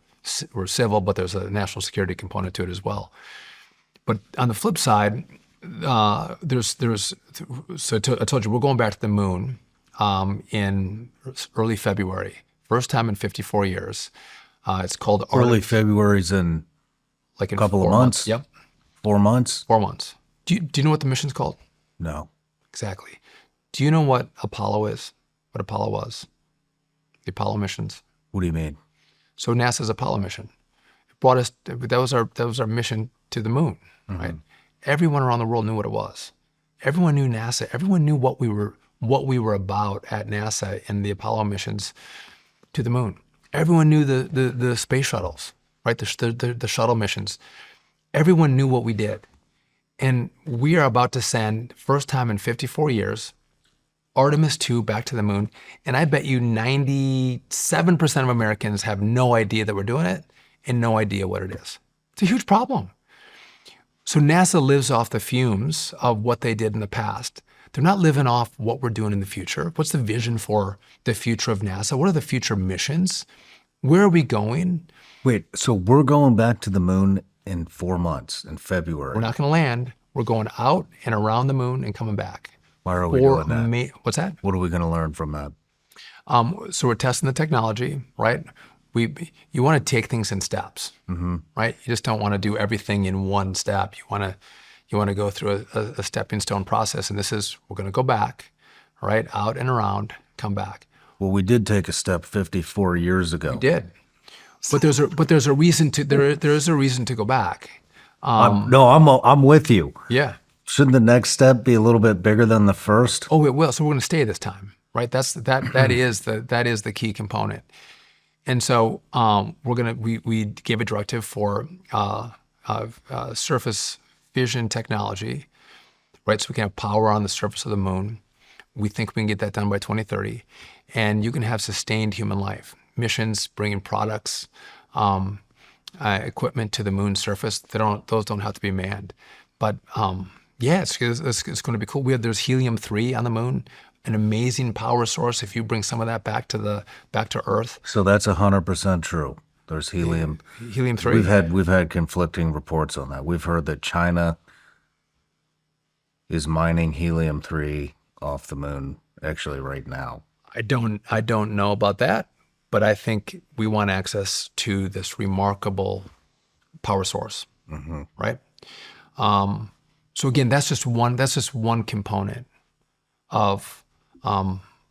civil, but there's a national security component to it as well. But on the flip side, I told you, we're going back to the moon in early February. First time in 54 years. It's called Early February's in like in a couple of 4 months. Yep. 4 months? 4 months. Do you know what the mission's called? No. Exactly. Do you know what Apollo is? What Apollo was? The Apollo missions. What do you mean? So NASA's Apollo mission. It brought us. That was our mission to the moon, right? Everyone around the world knew what it was. Everyone knew NASA. Everyone knew what we were about at NASA in the Apollo missions to the moon. Everyone knew the space shuttles, right? The shuttle missions. Everyone knew what we did. And we are about to send, first time in 54 years, Artemis 2 back to the moon. And I bet you 97% of Americans have no idea that we're doing it and no idea what it is. It's a huge problem. So NASA lives off the fumes of what they did in the past. They're not living off what we're doing in the future. What's the vision for the future of NASA? What are the future missions? Where are we going? Wait, so we're going back to the moon in 4 months in February. We're not going to land. We're going out and around the moon and coming back. Why are we doing that? What's that? What are we going to learn from that? So we're testing the technology, right? You want to take things in steps, right? You just don't want to do everything in one step. You want to go through a stepping stone process, and we're going to go back, right, out and around, come back. Well, we did take a step 54 years ago. We did, but there's a reason to there is a reason to go back. I'm with you. Yeah. Shouldn't the next step be a little bit bigger than the first? Oh, it will. So we're going to stay this time, right? That is the key component. And so we gave a directive for surface vision technology, right? So we can have power on the surface of the moon. We think we can get that done by 2030, and you can have sustained human life missions, bringing products, equipment to the moon's surface. Those don't have to be manned, but yeah, it's going to be cool. There's helium-3 on the moon, an amazing power source. If you bring some of that back to Earth, So that's 100% true. There's helium. helium-3. We've had conflicting reports on that. We've heard that China is mining helium-3 off the moon actually right now. I don't know about that, but I think we want access to this remarkable power source, right? So again, that's just one component of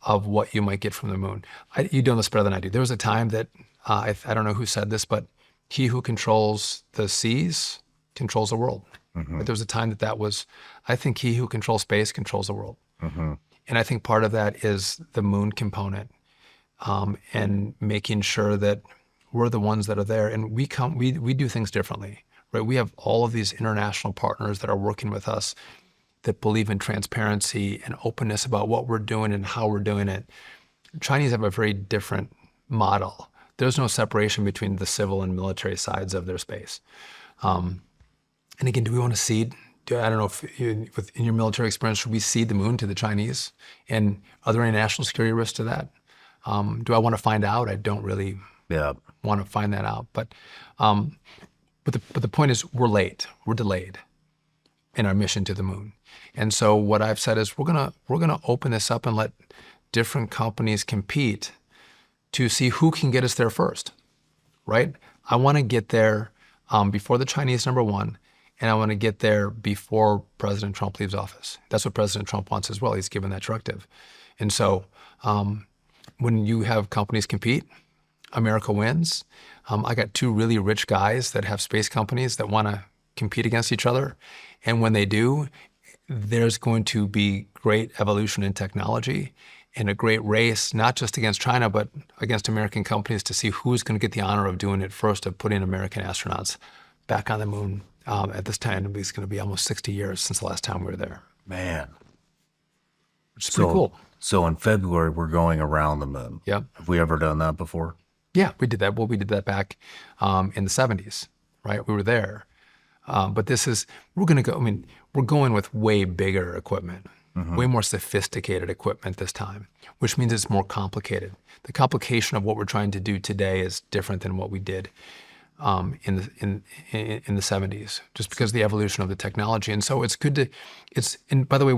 what you might get from the moon. You know this better than I do. There was a time that I don't know who said this, but he who controls the seas controls the world. Right? There was a time that was. I think he who controls space controls the world, and I think part of that is the moon component, and making sure that we're the ones that are there, and we do things differently. Right? We have all of these international partners that are working with us that believe in transparency and openness about what we're doing and how we're doing it. Chinese have a very different model. There's no separation between the civil and military sides of their space. And again, do we want to cede? I don't know if in your military experience, should we cede the moon to the Chinese? And are there any national security risks to that? Do I want to find out? I don't really want to find that out. But the point is, we're late. We're delayed in our mission to the moon. And so what I've said is we're gonna open this up and let different companies compete to see who can get us there first, right? I want to get there before the Chinese, number one, and I want to get there before President Trump leaves office. That's what President Trump wants as well. He's given that directive. And so when you have companies compete, America wins. I got two really rich guys that have space companies that want to compete against each other. And when they do, there's going to be great evolution in technology and a great race, not just against China, but against American companies to see who's going to get the honor of doing it first, of putting American astronauts back on the moon. At this time, it's going to be almost 60 years since the last time we were there. Man. Which is pretty cool. So in February, we're going around the moon. Yep. Have we ever done that before? Yeah, we did that. Well, we did that back in the 70s, right? We were there. But we're going to go, we're going with way bigger equipment, way more sophisticated equipment this time, which means it's more complicated. The complication of what we're trying to do today is different than what we did in the 70s, just because of the evolution of the technology. And so it's good and by the way,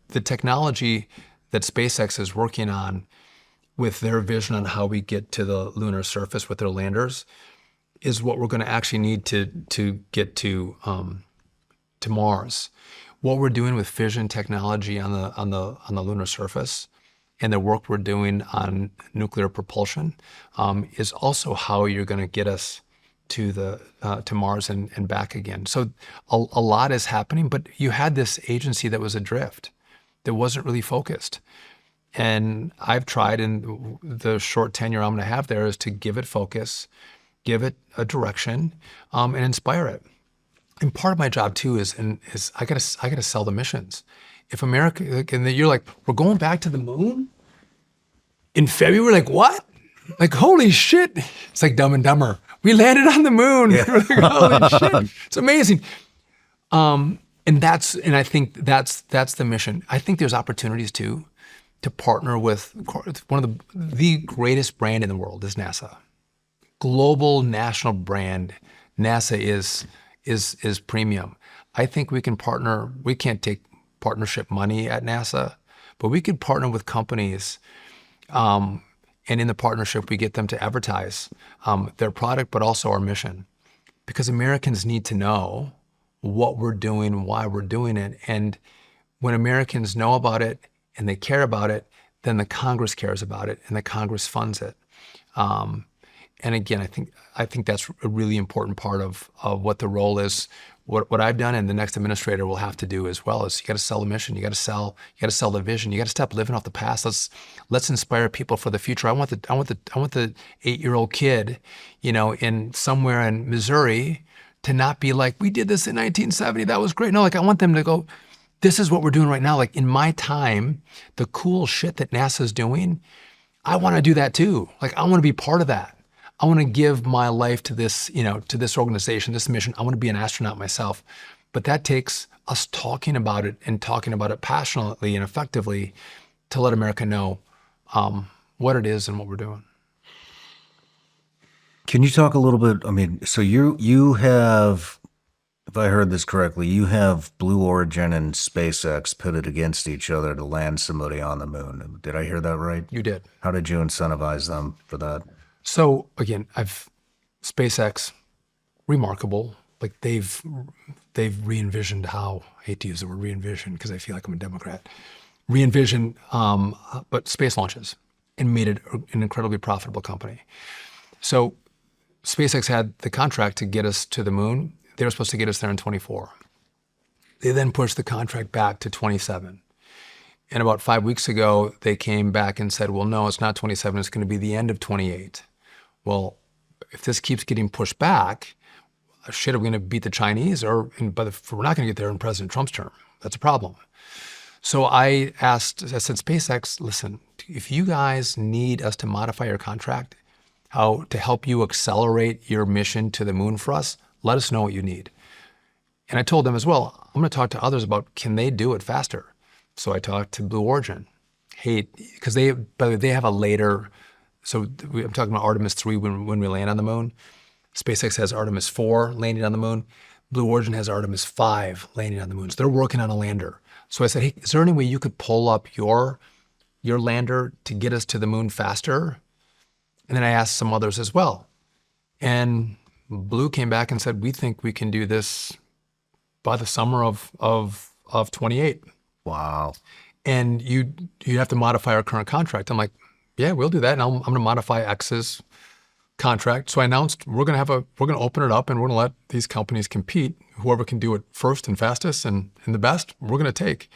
the technology that SpaceX is working on with their vision on how we get to the lunar surface with their landers is what we're going to actually need to get to Mars. What we're doing with fission technology on the lunar surface and the work we're doing on nuclear propulsion is also how you're going to get us to Mars and back again. So a lot is happening, but you had this agency that was adrift, that wasn't really focused. And I've tried, in the short tenure I'm going to have there, is to give it focus, give it a direction, and inspire it. And part of my job too is I gotta sell the missions. If America, and you're like, we're going back to the moon in February, like what? Like holy shit! It's like Dumb and Dumber. We landed on the moon. Yeah. Like, holy shit! It's amazing. And I think that's the mission. I think there's opportunities too. to partner with one of the greatest brand in the world is NASA. Global national brand. NASA is premium. I think we can partner. We can't take partnership money at NASA, but we could partner with companies, and in the partnership, we get them to advertise their product, but also our mission, because Americans need to know what we're doing, why we're doing it, and when Americans know about it and they care about it, then the Congress cares about it and the Congress funds it. And again, I think that's a really important part of what the role is. What I've done and the next administrator will have to do as well is you got to sell the mission, you got to sell the vision, you got to stop living off the past. Let's inspire people for the future. I want the 8-year-old kid, in somewhere in Missouri to not be like, we did this in 1970, that was great. No, like I want them to go, this is what we're doing right now. Like in my time, the cool shit that NASA's doing, I want to do that too. Like I want to be part of that. I want to give my life to this, to this organization, this mission. I want to be an astronaut myself. But that takes us talking about it and talking about it passionately and effectively to let America know what it is and what we're doing. Can you talk a little bit? I mean, so you have, if I heard this correctly, you have Blue Origin and SpaceX pitted against each other to land somebody on the moon. Did I hear that right? You did. How did you incentivize them for that? So again, SpaceX, remarkable. Like they've re-envisioned how, I hate to use the word re-envision because I feel like I'm a Democrat, re-envisioned, but space launches and made it an incredibly profitable company. So SpaceX had the contract to get us to the moon. They were supposed to get us there in 24. They then pushed the contract back to 27. And about 5 weeks ago, they came back and said, well, no, it's not 27, it's going to be the end of 28. Well, if this keeps getting pushed back, shit, are we going to beat the Chinese? But we're not going to get there in President Trump's term. That's a problem. So I said, SpaceX, listen, if you guys need us to modify your contract, how to help you accelerate your mission to the moon for us, let us know what you need. And I told them as well, I'm going to talk to others about, can they do it faster? So I talked to Blue Origin. Hey, because they have a later, so I'm talking about Artemis 3 when we land on the moon. SpaceX has Artemis 4 landing on the moon. Blue Origin has Artemis 5 landing on the moon. So they're working on a lander. So I said, hey, is there any way you could pull up your lander to get us to the moon faster? And then I asked some others as well. And Blue came back and said, we think we can do this by the summer of 28. Wow. And you have to modify our current contract. I'm like, yeah, we'll do that. And I'm going to modify X's contract. So I announced we're going to open it up and we're going to let these companies compete. Whoever can do it first and fastest and the best, we're going to take.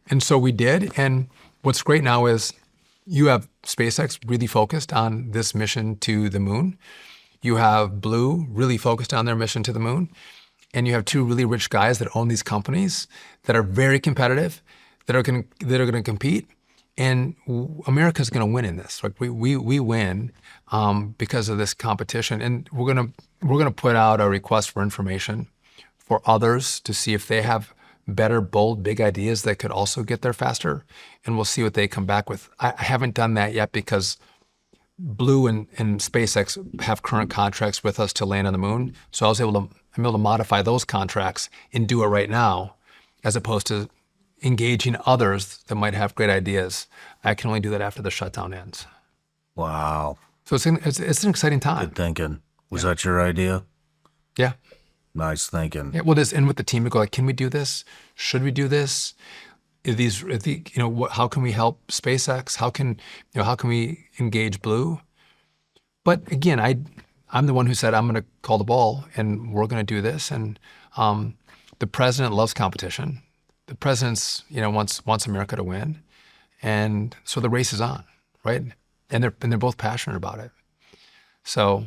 And so we did. And what's great now is you have SpaceX really focused on this mission to the moon. You have Blue really focused on their mission to the moon. And you have two really rich guys that own these companies that are very competitive, that are going to compete. And America's going to win in this. Like we win because of this competition. And we're going to put out a request for information for others to see if they have better, bold, big ideas that could also get there faster. And we'll see what they come back with. I haven't done that yet because Blue and SpaceX have current contracts with us to land on the moon. So I'm able to modify those contracts and do it right now, as opposed to engaging others that might have great ideas. I can only do that after the shutdown ends. Wow. So it's an exciting time. Good thinking. Was that your idea? Yeah. Nice thinking. Yeah. Well, this and with the team to go like, can we do this? Should we do this? How can we help SpaceX? How can we engage Blue? But again, I'm the one who said I'm going to call the ball and we're going to do this. And the president loves competition. The president's wants America to win, and so the race is on, right? And they're both passionate about it. So,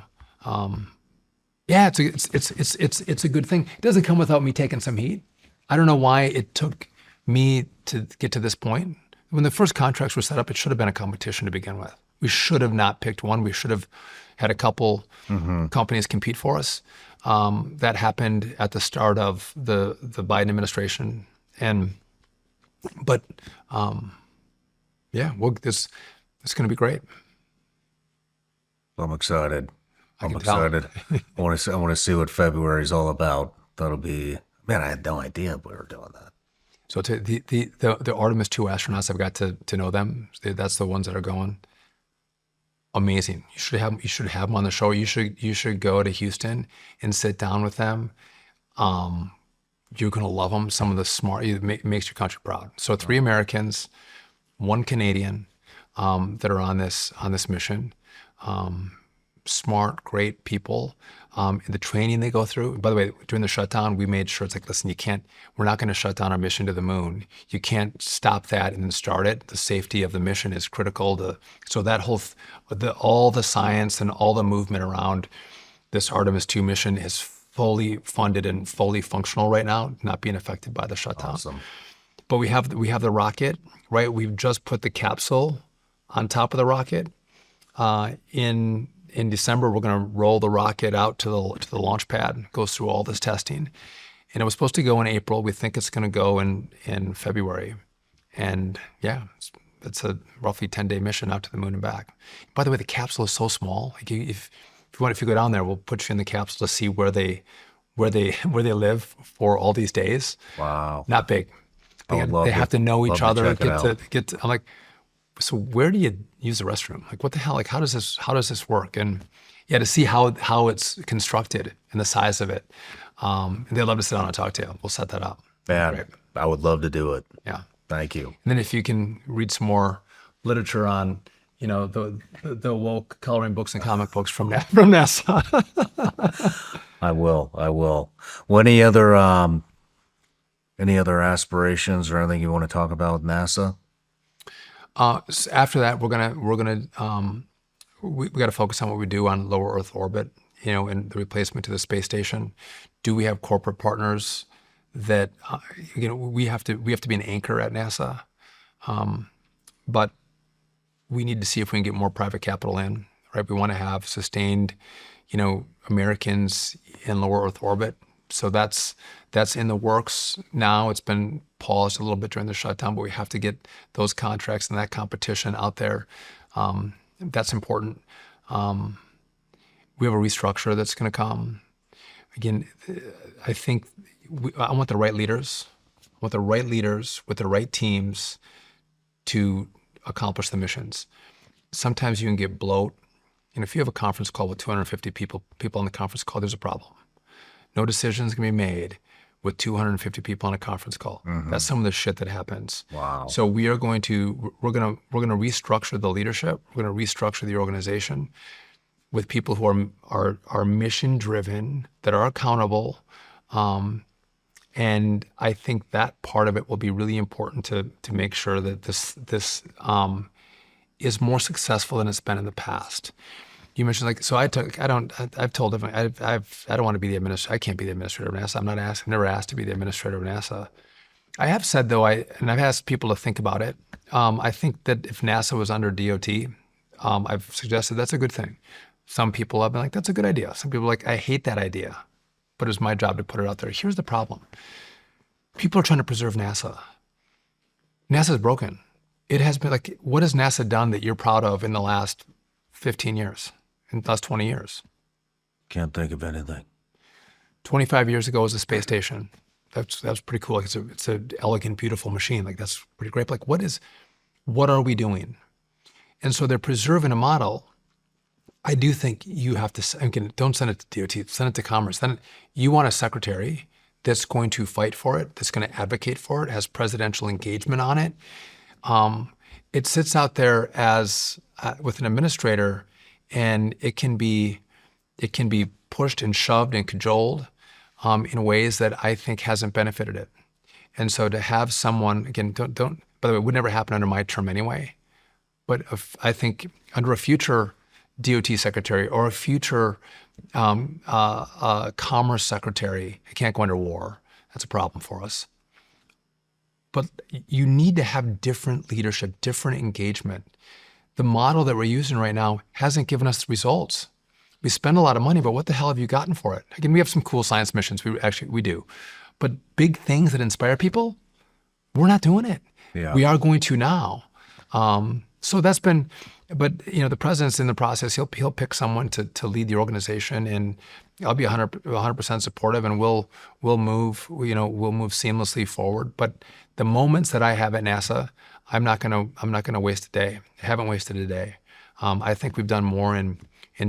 yeah, it's a good thing. It doesn't come without me taking some heat. I don't know why it took me to get to this point. When the first contracts were set up, it should have been a competition to begin with. We should have not picked one. We should have had a couple companies compete for us. That happened at the start of the Biden administration. But Yeah, well, it's going to be great. I'm excited. I'm can tell. excited. I want to see what February is all about. That'll be, man, I had no idea we were doing that. So the Artemis 2 astronauts, I've got to know them. That's the ones that are going. Amazing. You should have them on the show. You should go to Houston and sit down with them. You're gonna love them. Some of the smart, it makes your country proud. So 3 Americans, 1 Canadian, that are on this mission. Smart, great people. The training they go through. By the way, during the shutdown, we made sure it's like, listen, we're not going to shut down our mission to the moon. You can't stop that and then start it. The safety of the mission is critical. So that whole, all the science and all the movement around this Artemis 2 mission is fully funded and fully functional right now, not being affected by the shutdown. Awesome. But we have the rocket, right? We've just put the capsule on top of the rocket. In December, we're going to roll the rocket out to the launch pad. It goes through all this testing, and it was supposed to go in April. We think it's going to go in February, and yeah, it's a roughly 10-day mission out to the moon and back. By the way, the capsule is so small. Like if you go down there, we'll put you in the capsule to see where they live for all these days. Wow. Not big. They have to know each other. I'm like, so where do you use the restroom? Like, what the hell? Like, how does this work? And yeah, to see how it's constructed and the size of it. And they'd love to sit down and talk to you. We'll set that up. Man, Great. I would love to do it. Yeah. Thank you. And then if you can read some more literature on, the woke coloring books and comic books from NASA. I will. Well, any other aspirations or anything you want to talk about with NASA? So after that, we got to focus on what we do on lower Earth orbit, and the replacement to the space station. Do we have corporate partners that, we have to be an anchor at NASA, but we need to see if we can get more private capital in, right? We want to have sustained, Americans in lower Earth orbit. So that's in the works now. It's been paused a little bit during the shutdown, but we have to get those contracts and that competition out there. That's important. We have a restructure that's going to come. Again, I think I want the right leaders. I want the right leaders with the right teams to accomplish the missions. Sometimes you can get bloat. And if you have a conference call with 250 people on the conference call, there's a problem. No decisions can be made with 250 people on a conference call. Mm-hmm. That's some of the shit that happens. Wow. So we're going to restructure the leadership. We're going to restructure the organization with people who are mission driven, that are accountable. And I think that part of it will be really important to make sure that this is more successful than it's been in the past. You mentioned I've told them I don't want to be the administrator. I can't be the administrator of NASA. I've never asked to be the administrator of NASA. I have said though, and I've asked people to think about it. I think that if NASA was under DOT, I've suggested that's a good thing. Some people have been like, that's a good idea. Some people are like, I hate that idea, but it's my job to put it out there. Here's the problem. People are trying to preserve NASA. NASA's broken. It has been like, what has NASA done that you're proud of in the last 15 years, in the last 20 years? Can't think of anything. 25 years ago was the space station. That was pretty cool. Like it's an elegant, beautiful machine. Like that's pretty great. But like what are we doing? And so they're preserving a model. I do think you have to, again, don't send it to DOT, send it to Commerce. Then you want a secretary that's going to fight for it, that's going to advocate for it, has presidential engagement on it. It sits out there as with an administrator, and it can be pushed and shoved and cajoled in ways that I think hasn't benefited it. And so to have someone, again, don't. By the way, it would never happen under my term anyway. But I think under a future DOT secretary or a future commerce secretary, it can't go under war. That's a problem for us. But you need to have different leadership, different engagement. The model that we're using right now hasn't given us the results. We spend a lot of money, but what the hell have you gotten for it? Again, we have some cool science missions. We do. But big things that inspire people, we're not doing it. Yeah. We are going to now. So that's been, but the president's in the process. He'll pick someone to lead the organization, and I'll be 100% supportive, and we'll move seamlessly forward. But the moments that I have at NASA, I'm not gonna waste a day. I haven't wasted a day. I think we've done more in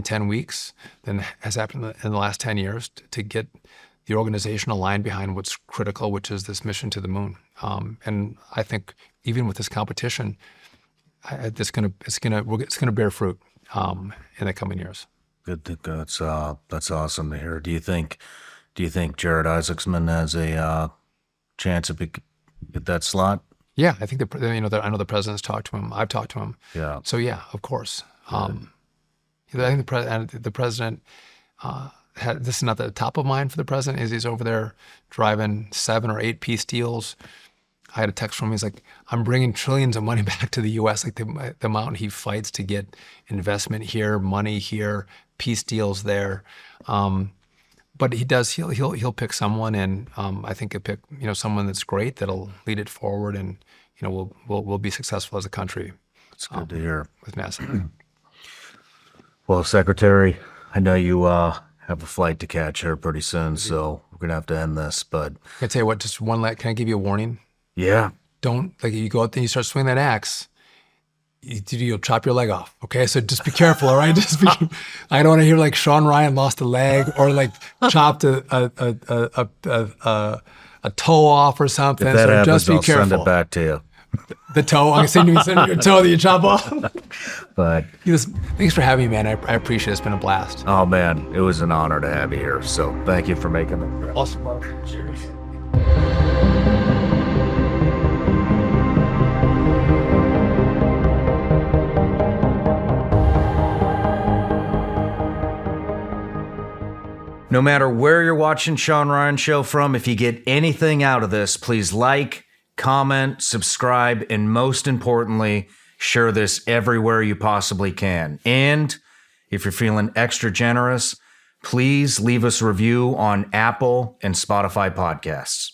10 weeks than has happened in the last 10 years to get the organization aligned behind what's critical, which is this mission to the moon. And I think even with this competition, it's gonna bear fruit in the coming years. Good. That's awesome to hear. Do you think Jared Isaacman has a chance to get that slot? Yeah, I think I know the president's talked to him. I've talked to him. Yeah. So yeah, of course. I think the president. This is not the top of mind for the president. Is he's over there driving 7 or 8 peace deals. I had a text from him. He's like, I'm bringing trillions of money back to the U.S. Like the amount he fights to get investment here, money here, peace deals there. But he does. He'll pick someone, and I think he'll pick someone that's great that'll lead it forward, and we'll be successful as a country. It's good to hear with NASA. Well, Secretary, I know you have a flight to catch here pretty soon, so we're gonna have to end this. But I tell you what, just one. Can I give you a warning? Yeah. Don't you go out there and you start swinging that axe. You'll chop your leg off. Okay, so just be careful. All right, I don't want to hear like Shawn Ryan lost a leg or like chopped a toe off or something. If that so happens, just be I'll careful. send it back to you. The toe. I'm sending you your toe that you chop off. But thanks for having me, man. I appreciate it. It's been a blast. Oh man, it was an honor to have you here. So thank you for making the trip. Awesome. Cheers. No matter where you're watching Shawn Ryan Show from, if you get anything out of this, please like, comment, subscribe, and most importantly, share this everywhere you possibly can. And if you're feeling extra generous, please leave us a review on Apple and Spotify podcasts.